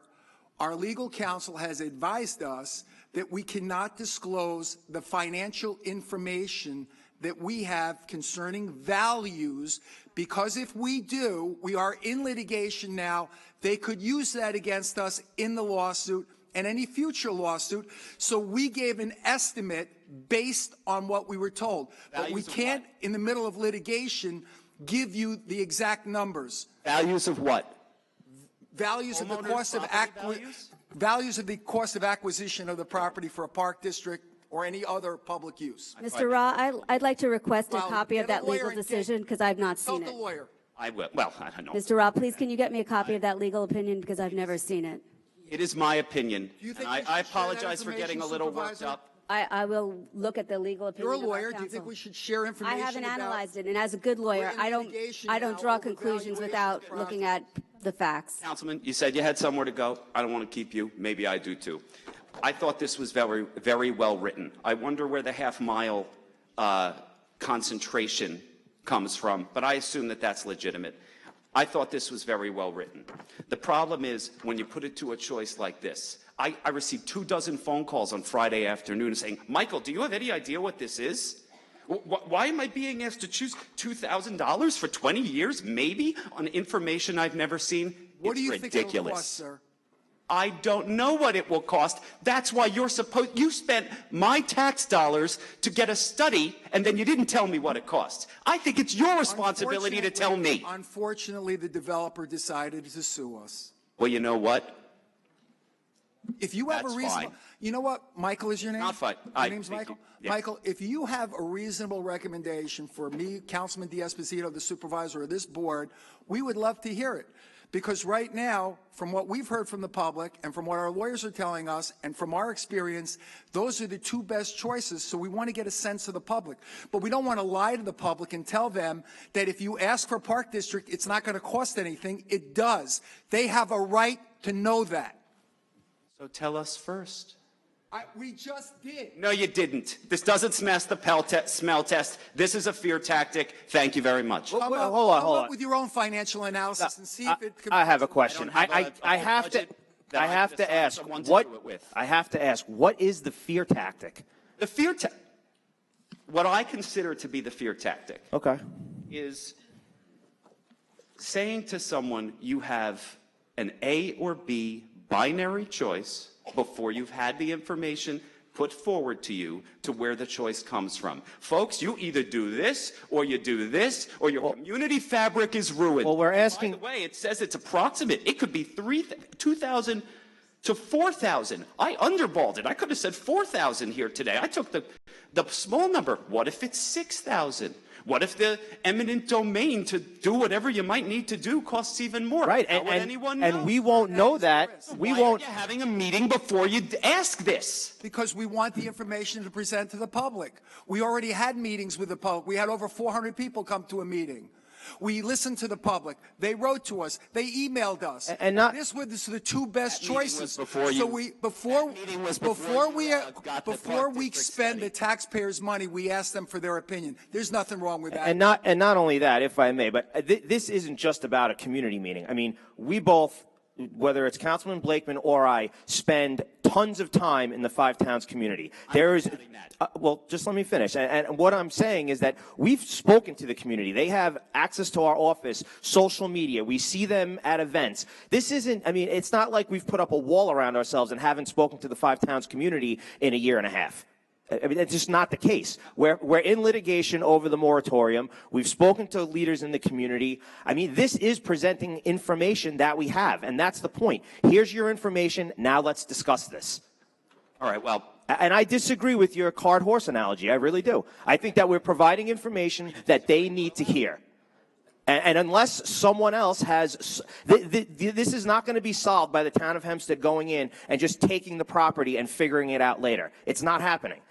our legal counsel has advised us that we cannot disclose the financial information that we have concerning values, because if we do, we are in litigation now. They could use that against us in the lawsuit and any future lawsuit. So we gave an estimate based on what we were told. But we can't, in the middle of litigation, give you the exact numbers. Values of what? Values of the cost of values of the cost of acquisition of the property for a park district or any other public use. Mr. Ra, I'd like to request a copy of that legal decision because I've not seen it. Consult the lawyer. I will. Well, I don't know. Mr. Ra, please can you get me a copy of that legal opinion because I've never seen it. It is my opinion. Do you think And we should I share that apologize for getting a little Supervisor? worked up. I will look at the legal opinion. You're a of our lawyer. Do you think counsel. we should share I information haven't about- analyzed it, and as a good lawyer, in I don't litigation now draw over conclusions valuation without of looking at the facts. Councilman, you said you had somewhere to go. I don't want to keep you. Maybe I do too. I thought this was very, very well written. I wonder where the half-mile concentration comes from, but I assume that that's legitimate. I thought this was very well written. The problem is when you put it to a choice like this. I received 24 phone calls on Friday afternoon saying, Michael, do you have any idea what this is? Why am I being asked to choose $2,000 for 20 years, maybe, on information I've never seen? What do you ridiculous. think it'll cost, sir? I don't know what it will cost. That's why you spent my tax dollars to get a study, and then you didn't tell me what it costs. I think it's your responsibility to tell me. Unfortunately, the developer decided to sue us. Well, you know what? If you have That's a reasonable, fine. you know what, Michael is your name? Not fine. Your name's Michael? Yeah. Michael, if you have a reasonable recommendation for me, Councilman D'Esposito, the supervisor of this board, we would love to hear it. Because right now, from what we've heard from the public and from what our lawyers are telling us and from our experience, those are the two best choices. So we want to get a sense of the public. But we don't want to lie to the public and tell them that if you ask for a park district, it's not going to cost anything. It does. They have a right to know that. So tell us first. We just did. No, you didn't. This doesn't smash the smell test. This is a fear tactic. Thank you very much. Hold on. up with your own financial analysis and see if it. I have a question. I have to ask what I have to ask. What is the fear tactic? The fear tactic. What I consider to be the fear tactic. Okay. Is saying to someone you have an A or B binary choice before you've had the information put forward to you to where the choice comes from. Folks, you either do this or you do this or your community fabric is ruined. Well, we're asking. By the way, it says it's approximate. It could be 2,000 to 4,000. I underballed it. I could have said 4,000 here today. I took the small number. What if it's 6,000? What if the eminent domain to do whatever you might need to do costs even more? Right, How would anyone know? and we won't know that. We Why won't. Are you having a meeting before you ask this? Because we want the information to present to the public. We already had meetings with the public. We had over 400 people come to a meeting. We listened to the public. They wrote to us. They emailed us. And not. This was the two best choices. Before we spend the taxpayers' money, we ask them for their opinion. There's nothing wrong with that. And not only that, if I may, but this isn't just about a community meeting. I mean, we both, whether it's Councilman Blakeman or I, spend tons of time in the Five Towns community. There is, well, just let me finish. And what I'm saying is that we've spoken to the community. They have access to our office, social media. We see them at events. This isn't, I mean, it's not like we've put up a wall around ourselves and haven't spoken to the Five Towns community in a year and a half. I mean, it's just not the case. We're in litigation over the moratorium. We've spoken to leaders in the community. I mean, this is presenting information that we have, and that's the point. Here's your information. Now let's discuss this. All right, well. And I disagree with your cart horse analogy. I really do. I think that we're providing information that they need to hear. And unless someone else has, this is not going to be solved by the town of Hempstead going in and just taking the property and figuring it out later. It's not happening.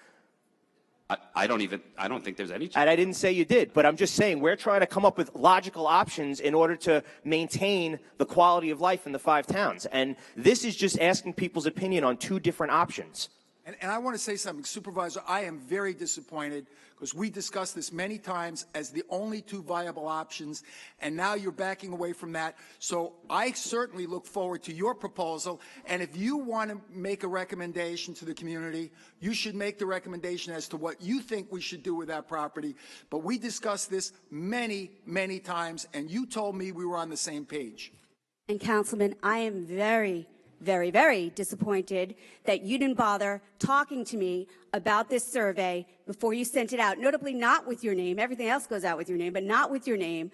I don't think there's any chance. And I didn't say you did, but I'm just saying we're trying to come up with logical options in order to maintain the quality of life in the 5 towns. And this is just asking people's opinion on 2 different options. And I want to say something, Supervisor, I am very disappointed because we discussed this many times as the only 2 viable options, and now you're backing away from that. So I certainly look forward to your proposal, and if you want to make a recommendation to the community, you should make the recommendation as to what you think we should do with that property. But we discussed this many, many times, and you told me we were on the same page. And Councilman, I am very, very disappointed that you didn't bother talking to me about this survey before you sent it out, notably not with your name. Everything else goes out with your name, but not with your name.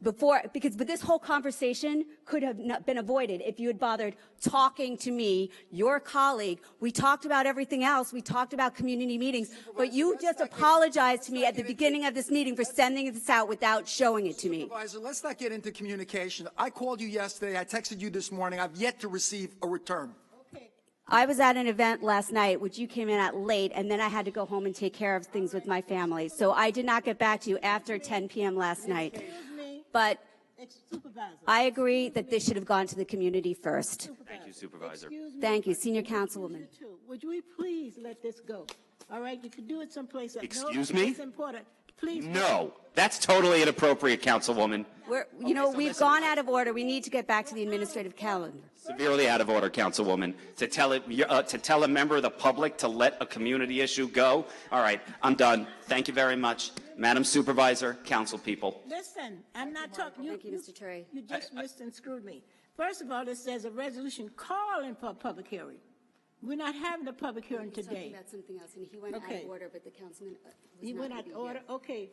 But this whole conversation could have not been avoided if you had bothered talking to me, your colleague. We talked about everything else. We talked about community meetings, but you just apologized to me at the beginning of this meeting for sending this out without showing it to me. Supervisor, let's not get into communication. I called you yesterday. I texted you this morning. I've yet to receive a return. I was at an event last night, which you came in at late, and then I had to go home and take care of things with my family. So I did not get back to you after 10 p.m. last night. But I agree that this should have gone to the community first. Thank you, Supervisor. Tk you, Senior Councilwoman. Would we please let this go? All right, you could do it someplace else. Excuse me? It's important. Please. No, that's totally inappropriate, Councilwoman. We've gone out of order. We need to get back to the administrative calendar. Severely out of order, Councilwoman. To tell a member of the public to let a community issue go? All right, I'm done. Thank you very much. Madam Supervisor, council people. Listen, I'm not talking. Thank you, Mr. Terry. You just missed and screwed me. First of all, it says a resolution calling for a public hearing. We're not having a public hearing today. About something else, and he went out of order, but the councilman He went out of order? Okay.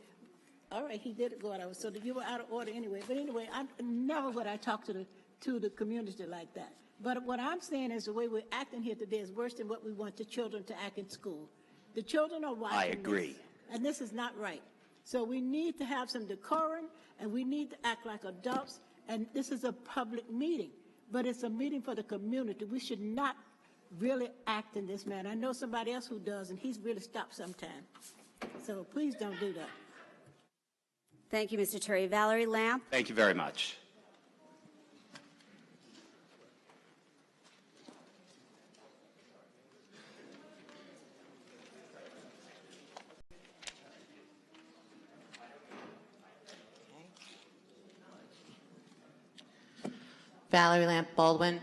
All right, he did go out of order. So you were out of order anyway. But anyway, I never would I talk to the community like that. But what I'm saying is the way we're acting here today is worse than what we want the children to act in school. The children are watching. I agree. And this is not right. So we need to have some decorum, and we need to act like adults. And this is a public meeting, but it's a meeting for the community. We should not really act in this manner. I know somebody else who does, and he's really stopped sometime. So please don't do that. Thank you, Mr. Terry. Valerie Lamp. Thank you very much. Valerie Lamp Baldwin.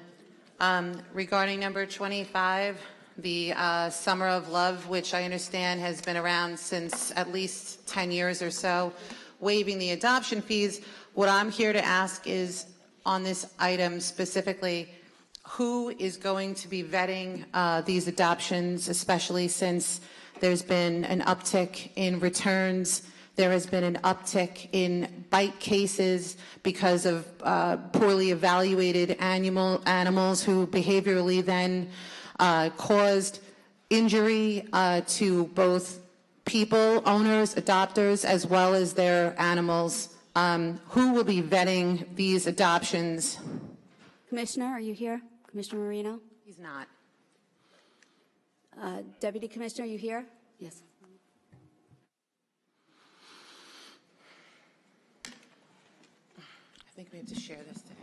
Regarding number 25, the Summer of Love, which I understand has been around since at least 10 years or so, waiving the adoption fees, what I'm here to ask is on this item specifically, who is going to be vetting these adoptions, especially since there's been an uptick in returns. There has been an uptick in bite cases because of poorly evaluated animals who behaviorally then caused injury to both people, owners, adopters, as well as their animals. Who will be vetting these adoptions? Commissioner, are you here? Commissioner Marino? He's not. Deputy Commissioner, are you here? Yes. I think we have to share this today.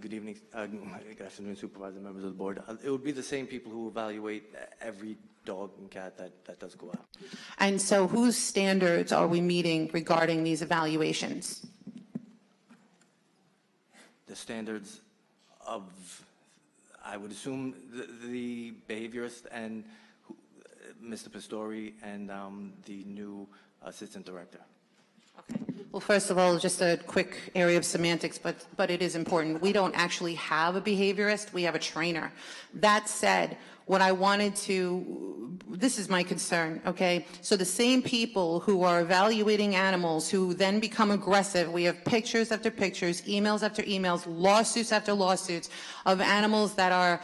Good evening, good afternoon, Supervisor, members of the board. It would be the same people who evaluate every dog and cat that does go out. And so whose standards are we meeting regarding these evaluations? The standards of, I would assume, the behaviorist and Mr. Pistori and the new assistant director. Well, first of all, just a quick area of semantics, but it is important. We don't actually have a behaviorist. We have a trainer. That said, what I wanted to, this is my concern, okay? So the same people who are evaluating animals who then become aggressive, we have pictures after pictures, emails after emails, lawsuits after lawsuits of animals that are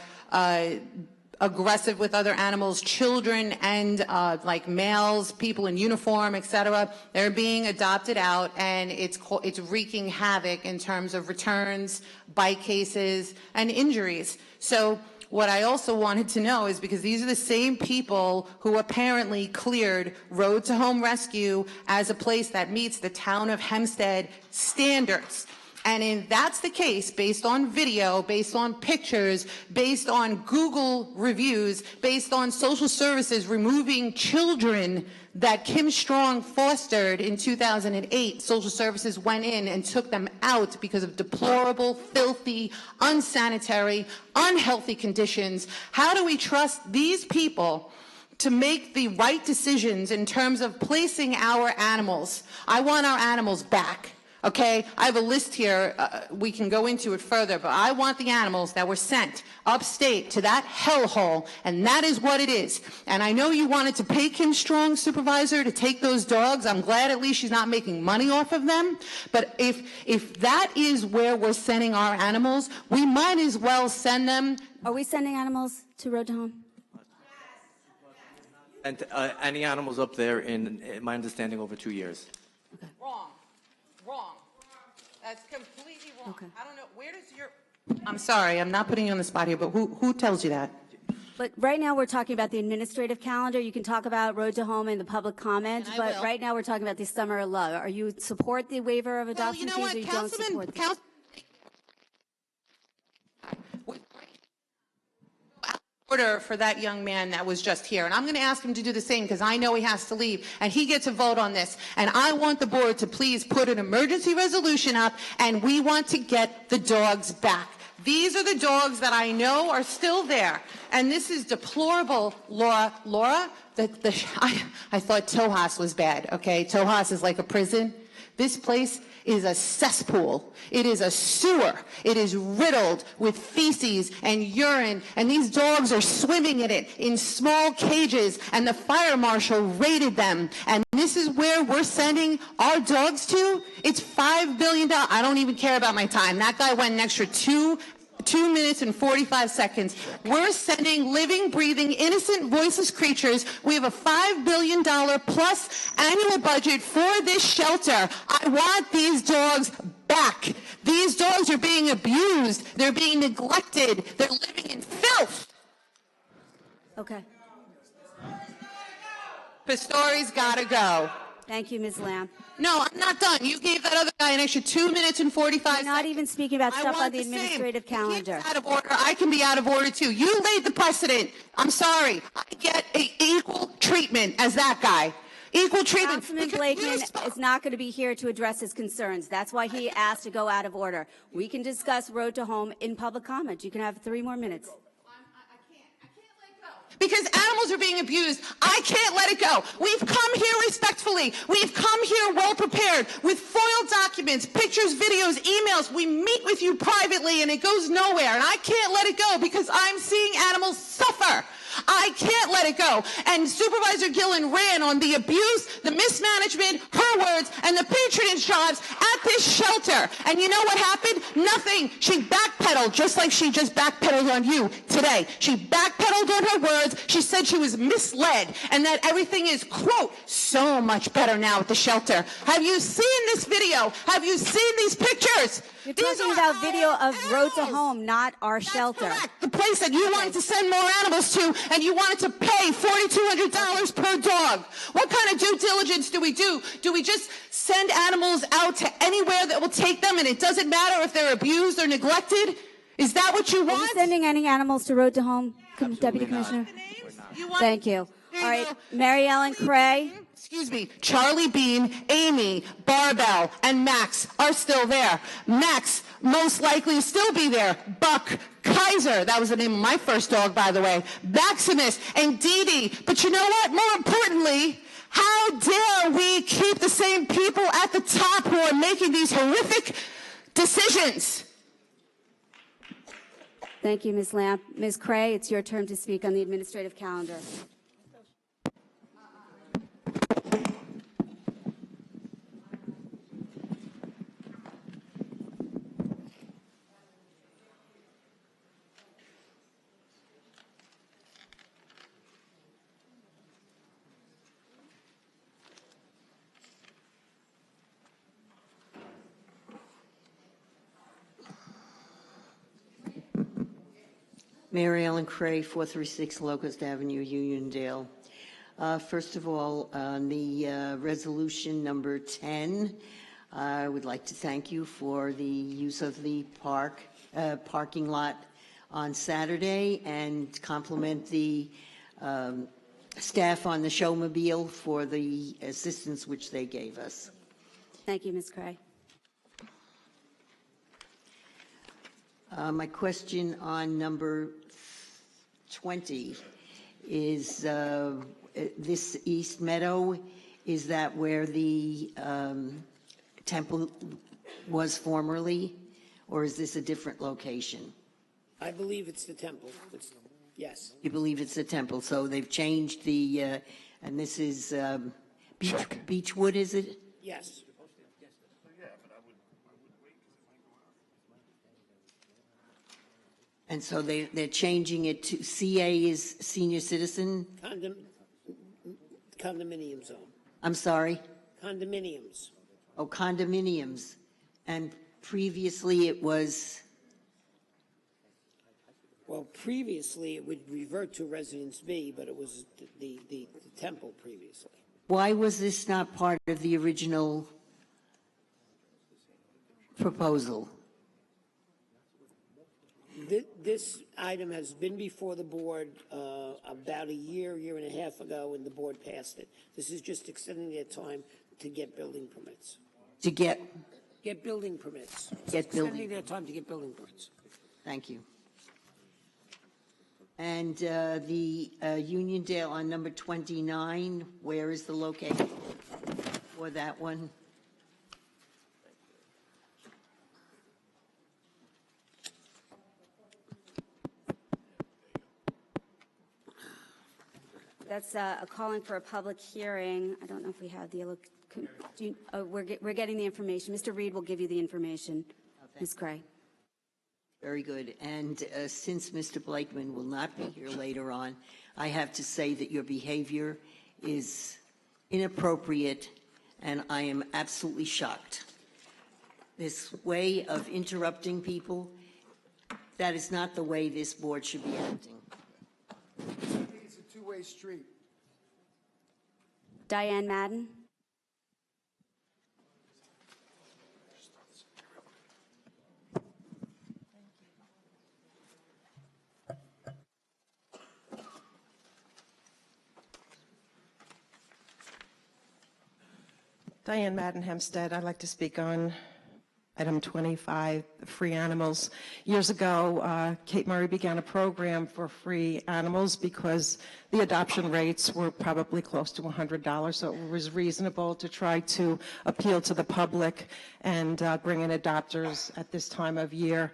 aggressive with other animals, children and like males, people in uniform, etc. They're being adopted out, and it's wreaking havoc in terms of returns, bite cases, and injuries. So what I also wanted to know is, because these are the same people who apparently cleared Road to Home Rescue as a place that meets the town of Hempstead standards. And if that's the case, based on video, based on pictures, based on Google reviews, based on social services removing children that Kim Strong fostered in 2008, social services went in and took them out because of deplorable, filthy, unsanitary, unhealthy conditions. How do we trust these people to make the right decisions in terms of placing our animals? I want our animals back. Okay, I have a list here, we can go into it further, but I want the animals that were sent upstate to that hellhole, and that is what it is. And I know you wanted to pay Kim Strong, Supervisor, to take those dogs. I'm glad at least she's not making money off of them. But if that is where we're sending our animals, we might as well send them. Are we sending animals to Road to Home? And any animals up there, in my understanding, over 2 years. Wrong. That's completely wrong. Okay. I don't know, where does your... I'm sorry, I'm not putting you on the spot here, but who tells you that? But right now, we're talking about the administrative calendar. You can talk about Road to Home and the public comment, And I but will. right now, we're talking about the summer of love. Are you support the waiver of adoption fees, or you don't support them? Order for that young man that was just here, and I'm going to ask him to do the same because I know he has to leave, and he gets a vote on this. And I want the board to please put an emergency resolution up, and we want to get the dogs back. These are the dogs that I know are still there, and this is deplorable, Laura. I thought TOH was bad. Okay, TOH is like a prison. This place is a cesspool. It is a sewer. It is riddled with feces and urine, and these dogs are swimming in it in small cages, and the fire marshal raided them. And this is where we're sending our dogs to? It's $5 billion. I don't even care about my time. That guy went an extra 2 minutes and 45 seconds. We're sending living, breathing, innocent, voiceless creatures. We have a $5 billion plus annual budget for this shelter. I want these dogs back. These dogs are being abused. They're being neglected. They're living in filth. Okay. Pistori's gotta go. Thank you, Ms. Lamb. No, I'm not done. You gave that other guy an extra 2 minutes and 45 seconds. We're not even speaking about stuff on the administrative calendar. Out of order. I can be out of order too. You laid the precedent. I'm sorry. I get equal treatment as that guy. Equal treatment. Councilman Blakeman is not going to be here to address his concerns. That's why he asked to go out of order. We can discuss Road to Home in public comment. You can have 3 more minutes. Because animals are being abused. I can't let it go. We've come here respectfully. We've come here well prepared with foiled documents, pictures, videos, emails. We meet with you privately and it goes nowhere. And I can't let it go because I'm seeing animals suffer. I can't let it go. And Supervisor Gillen ran on the abuse, the mismanagement, her words, and the patronage jobs at this shelter. And you know what happened? Nothing. She backpedaled, just like she just backpedaled on you today. She backpedaled on her words. She said she was misled and that everything is, quote, so much better now at the shelter. Have you seen this video? Have you seen these pictures? You're talking about video of Road to Home, not our shelter. Correct. The place that you wanted to send more animals to, and you wanted to pay $4,200 per dog. What kind of due diligence do we do? Do we just send animals out to anywhere that will take them, and it doesn't matter if they're abused or neglected? Is that what you want? Are you sending any animals to Road to Home, Deputy Commissioner? Thank you. All right, Mary Ellen Cray. Excuse me, Charlie Bean, Amy, Barbell, and Max are still there. Max most likely still be there. Buck, Kaiser, that was the name of my first dog, by the way. Maximus and Dee Dee. But you know what? More importantly, how dare we keep the same people at the top who are making these horrific decisions? Thank you, Ms. Lamp. Ms. Cray, it's your turn to speak on the administrative calendar. Mary Ellen Cray, 436 Locust Avenue, Uniondale. First of all, on the resolution number 10, I would like to thank you for the use of the parking lot on Saturday and compliment the staff on the showmobile for the assistance which they gave us. Thank you, Ms. Cray. My question on number 20 is this East Meadow, is that where the temple was formerly, or is this a different location? I believe it's the temple. Yes. You believe it's the temple, so they've changed the, and this is Beechwood, is it? Yes. And so they're changing it to CA is senior citizen? Condominium zone. I'm sorry? Condominiums. Oh, condominiums. And previously it was? Well, previously it would revert to Residence B, but it was the temple previously. Why was this not part of the original proposal? This item has been before the board about a year and a half ago, and the board passed it. This is just extending their time to get building permits. To get building permits. Get building. Extending their time to get building permits. Thank you. And the Uniondale on number 29, where is the location for that one? That's calling for a public hearing. I don't know if we have the, we're getting the information. Mr. Reed will give you the information. Ms. Cray. Very good. And since Mr. Blakeman will not be here later on, I have to say that your behavior is inappropriate, and I am absolutely shocked. This way of interrupting people, that is not the way this board should be acting. I think it's a two-way street. Diane Madden. Diane Madden Hempstead. I'd like to speak on item 25, free animals. Years ago, Kate Murray began a program for free animals because the adoption rates were probably close to $100, so it was reasonable to try to appeal to the public and bring in adopters at this time of year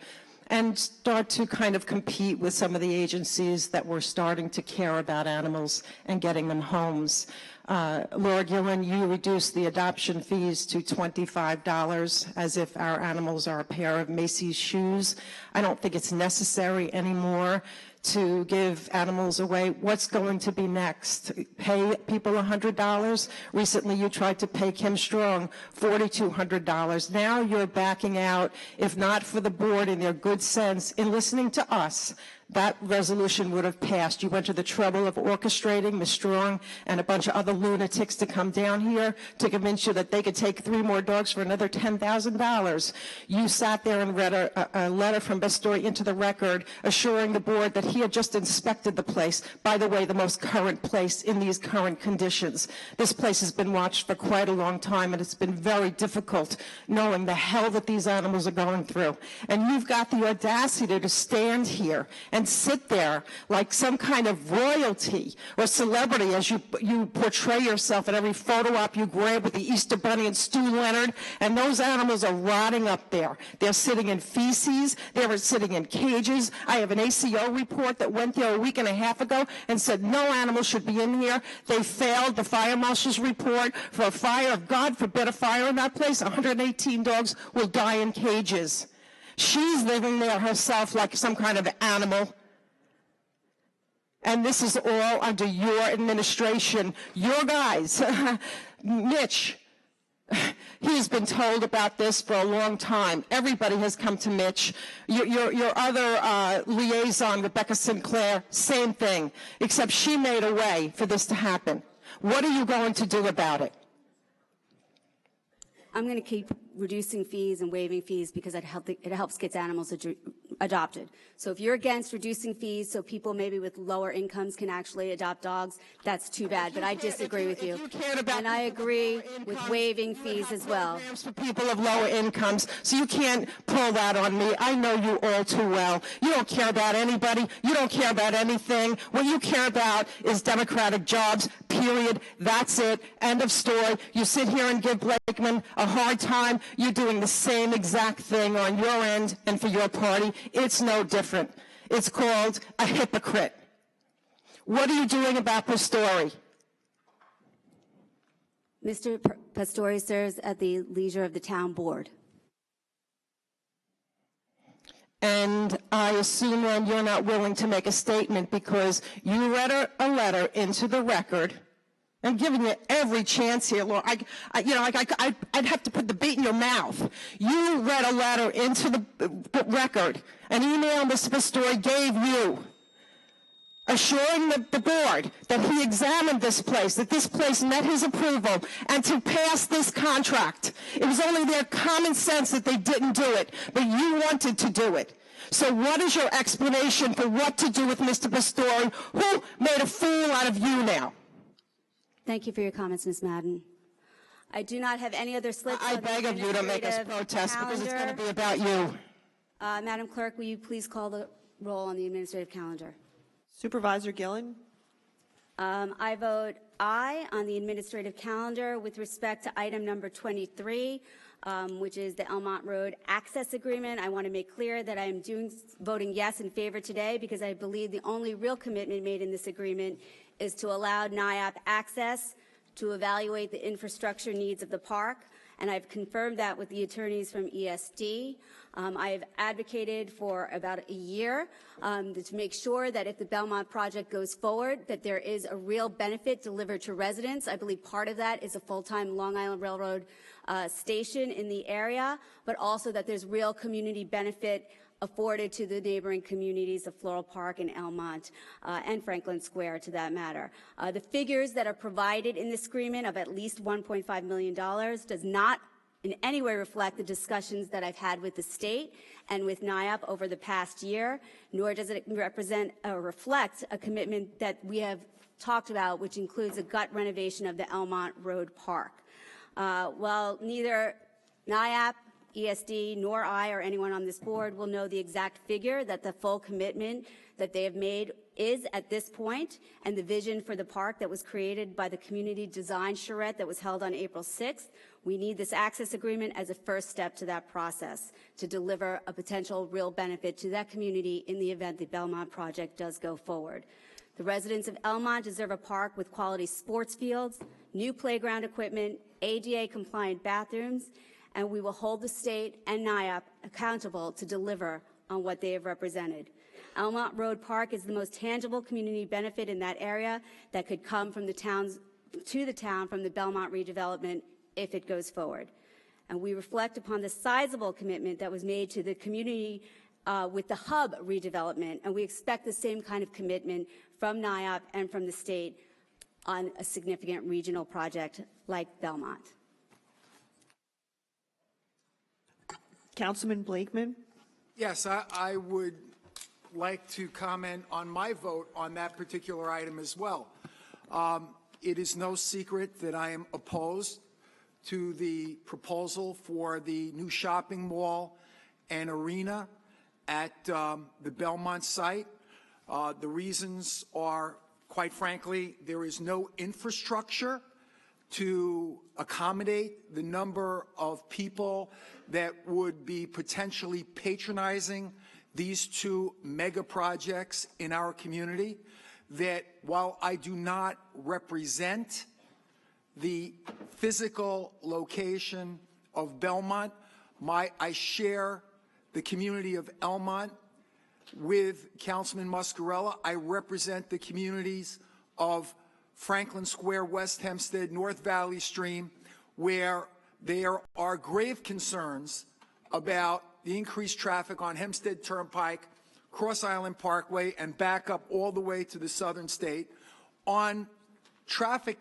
and start to kind of compete with some of the agencies that were starting to care about animals and getting them homes. Laura Gillen, you reduced the adoption fees to $25 as if our animals are a pair of Macy's shoes. I don't think it's necessary anymore to give animals away. What's going to be next? Pay people $100? Recently you tried to pay Kim Strong $4,200. Now you're backing out, if not for the board in their good sense, in listening to us. That resolution would have passed. You went to the trouble of orchestrating Ms. Strong and a bunch of other lunatics to come down here to convince you that they could take 3 more dogs for another $10,000. You sat there and read a letter from Bastoy into the record assuring the board that he had just inspected the place. By the way, the most current place in these current conditions. This place has been watched for quite a long time, and it's been very difficult knowing the hell that these animals are going through. And you've got the audacity to stand here and and sit there like some kind of royalty or celebrity as you portray yourself in every photo op you grab with the Easter Bunny and Stu Leonard, and those animals are rotting up there. They're sitting in feces. They're sitting in cages. I have an ACO report that went there a week and a half ago and said no animals should be in here. They failed the fire marshal's report for a fire. God forbid a fire in that place. 118 dogs will die in cages. She's living there herself like some kind of animal. And this is all under your administration. Your guys, Mitch, he's been told about this for a long time. Everybody has come to Mitch. Your other liaison, Rebecca Sinclair, same thing, except she made a way for this to happen. What are you going to do about it? I'm going to keep reducing fees and waiving fees because it helps get animals adopted. So if you're against reducing fees so people maybe with lower incomes can actually adopt dogs, that's too bad. But I disagree with you. And I agree with waiving fees as well. For people of lower incomes, so you can't pull that on me. I know you all too well. You don't care about anybody. You don't care about anything. What you care about is Democratic jobs, period. That's it. End of story. You sit here and give Blakeman a hard time. You're doing the same exact thing on your end and for your party. It's no different. It's called a hypocrite. What are you doing about Pastore? Mr. Pastore serves at the leisure of the town board. And I assume then you're not willing to make a statement because you read a letter into the record. I'm giving you every chance here, Laura. I'd have to put the beat in your mouth. You read a letter into the record, an email Mr. Pastore gave you, assuring the board that he examined this place, that this place met his approval, and to pass this contract. It was only their common sense that they didn't do it, but you wanted to do it. So what is your explanation for what to do with Mr. Pastore, who made a fool out of you now? Thank you for your comments, Ms. Madden. I do not have any other slips. I beg of you to make us protest because it's going to be about you. Madam Clerk, will you please call the roll on the administrative calendar? Supervisor Gillen? I vote aye on the administrative calendar with respect to item number 23, which is the Elmont Road Access Agreement. I want to make clear that I am voting yes in favor today because I believe the only real commitment made in this agreement is to allow NIAP access to evaluate the infrastructure needs of the park, and I've confirmed that with the attorneys from ESD. I have advocated for about a year to make sure that if the Belmont project goes forward, that there is a real benefit delivered to residents. I believe part of that is a full-time Long Island Railroad station in the area, but also that there's real community benefit afforded to the neighboring communities of Floral Park and Elmont and Franklin Square, to that matter. The figures that are provided in this agreement of at least $1.5 million does not in any way reflect the discussions that I've had with the state and with NIAP over the past year, nor does it represent or reflect a commitment that we have talked about, which includes a gut renovation of the Elmont Road Park. While neither NIAP, ESD, nor I or anyone on this board will know the exact figure that the full commitment that they have made is at this point, and the vision for the park that was created by the community design charrette that was held on April 6th. We need this access agreement as a first step to that process to deliver a potential real benefit to that community in the event the Belmont project does go forward. The residents of Elmont deserve a park with quality sports fields, new playground equipment, ADA-compliant bathrooms, and we will hold the state and NIAP accountable to deliver on what they have represented. Elmont Road Park is the most tangible community benefit in that area that could come from the town from the Belmont redevelopment if it goes forward. And we reflect upon the sizable commitment that was made to the community with the hub redevelopment, and we expect the same kind of commitment from NIAP and from the state on a significant regional project like Belmont. Councilman Blakeman? Yes, I would like to comment on my vote on that particular item as well. It is no secret that I am opposed to the proposal for the new shopping mall and arena at the Belmont site. The reasons are, quite frankly, there is no infrastructure to accommodate the number of people that would be potentially patronizing these two mega projects in our community. That while I do not represent the physical location of Belmont, I share the community of Elmont with Councilman Muscarella. I represent the communities of Franklin Square, West Hempstead, North Valley Stream, where there are grave concerns about the increased traffic on Hempstead Turnpike, Cross Island Parkway, and back up all the way to the southern state on traffic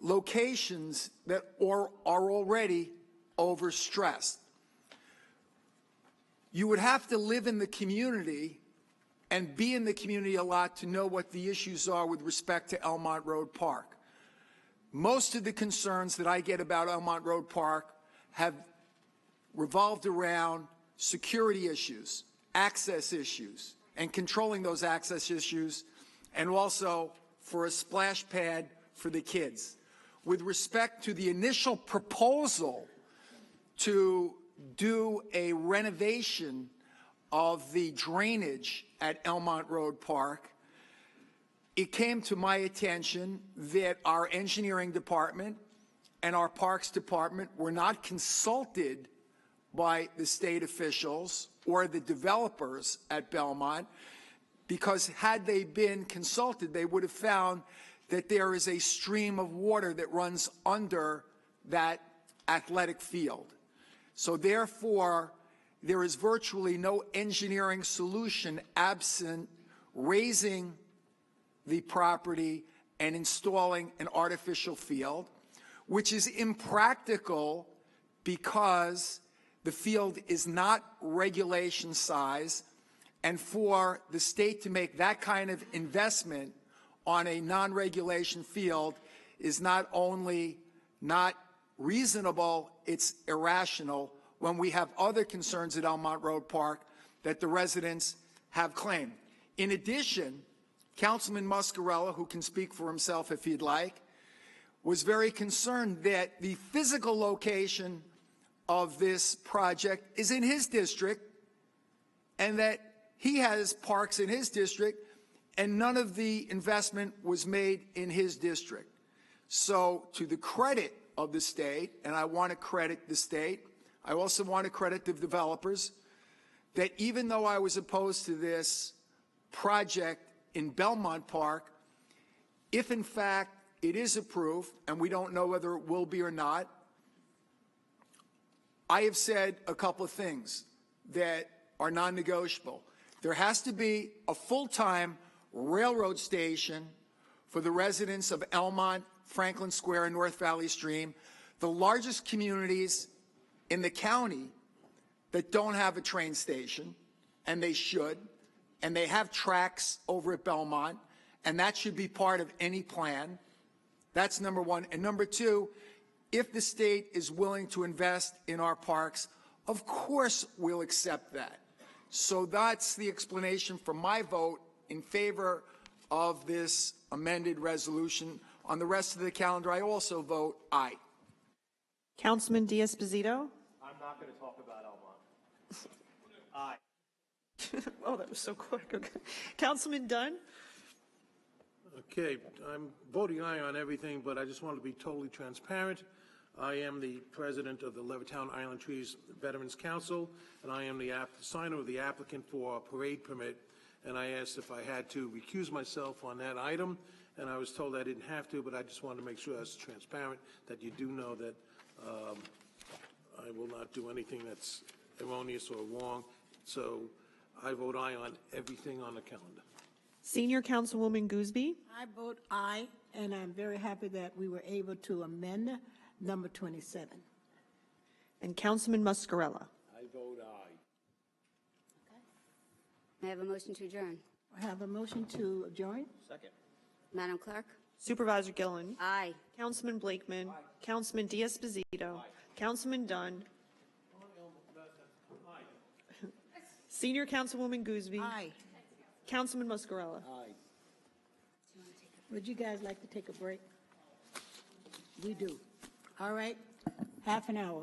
locations that are already overstressed. You would have to live in the community and be in the community a lot to know what the issues are with respect to Elmont Road Park. Most of the concerns that I get about Elmont Road Park have revolved around security issues, access issues, and controlling those access issues, and also for a splash pad for the kids. With respect to the initial proposal to do a renovation of the drainage at Elmont Road Park, it came to my attention that our engineering department and our parks department were not consulted by the state officials or the developers at Belmont, because had they been consulted, they would have found that there is a stream of water that runs under that athletic field. So therefore, there is virtually no engineering solution absent raising the property and installing an artificial field, which is impractical because the field is not regulation size, and for the state to make that kind of investment on a non-regulation field is not only not reasonable, it's irrational when we have other concerns at Elmont Road Park that the residents have claimed. In addition, Councilman Muscarella, who can speak for himself if he'd like, was very concerned that the physical location of this project is in his district and that he has parks in his district and none of the investment was made in his district. So to the credit of the state, and I want to credit the state, I also want to credit the developers, that even though I was opposed to this project in Belmont Park, if in fact it is approved, and we don't know whether it will be or not, I have said a couple of things that are non-negotiable. There has to be a full-time railroad station for the residents of Elmont, Franklin Square, and North Valley Stream, the largest communities in the county that don't have a train station, and they should, and they have tracks over at Belmont, and that should be part of any plan. That's number one. And number two, if the state is willing to invest in our parks, of course we'll accept that. So that's the explanation for my vote in favor of this amended resolution. On the rest of the calendar, I also vote aye. Councilman Diaz-Pasito? I'm not going to talk about Elmont. Aye. Oh, that was so quick. Okay. Councilman Dunn? Okay, I'm voting aye on everything, but I just want to be totally transparent. I am the president of the Levittown Island Trees Veterans Council, and I am the signer of the applicant for a parade permit. And I asked if I had to recuse myself on that item, and I was told I didn't have to, but I just wanted to make sure that's transparent, that you do know that I will not do anything that's erroneous or wrong. So I vote aye on everything on the calendar. Senior Councilwoman Gooseby? I vote aye, and I'm very happy that we were able to amend number 27. And Councilman Muscarella? I vote aye. May I have a motion to adjourn? I have a motion to adjourn. Second. Madam Clerk? Supervisor Gillen? Aye. Councilman Blakeman? Aye. Councilman Diaz-Pasito? Aye. Councilman Dunn? Senior Councilwoman Gooseby. Aye. Councilman Muscarella. Aye. Would you guys like to take a break? We do. All right, half an hour.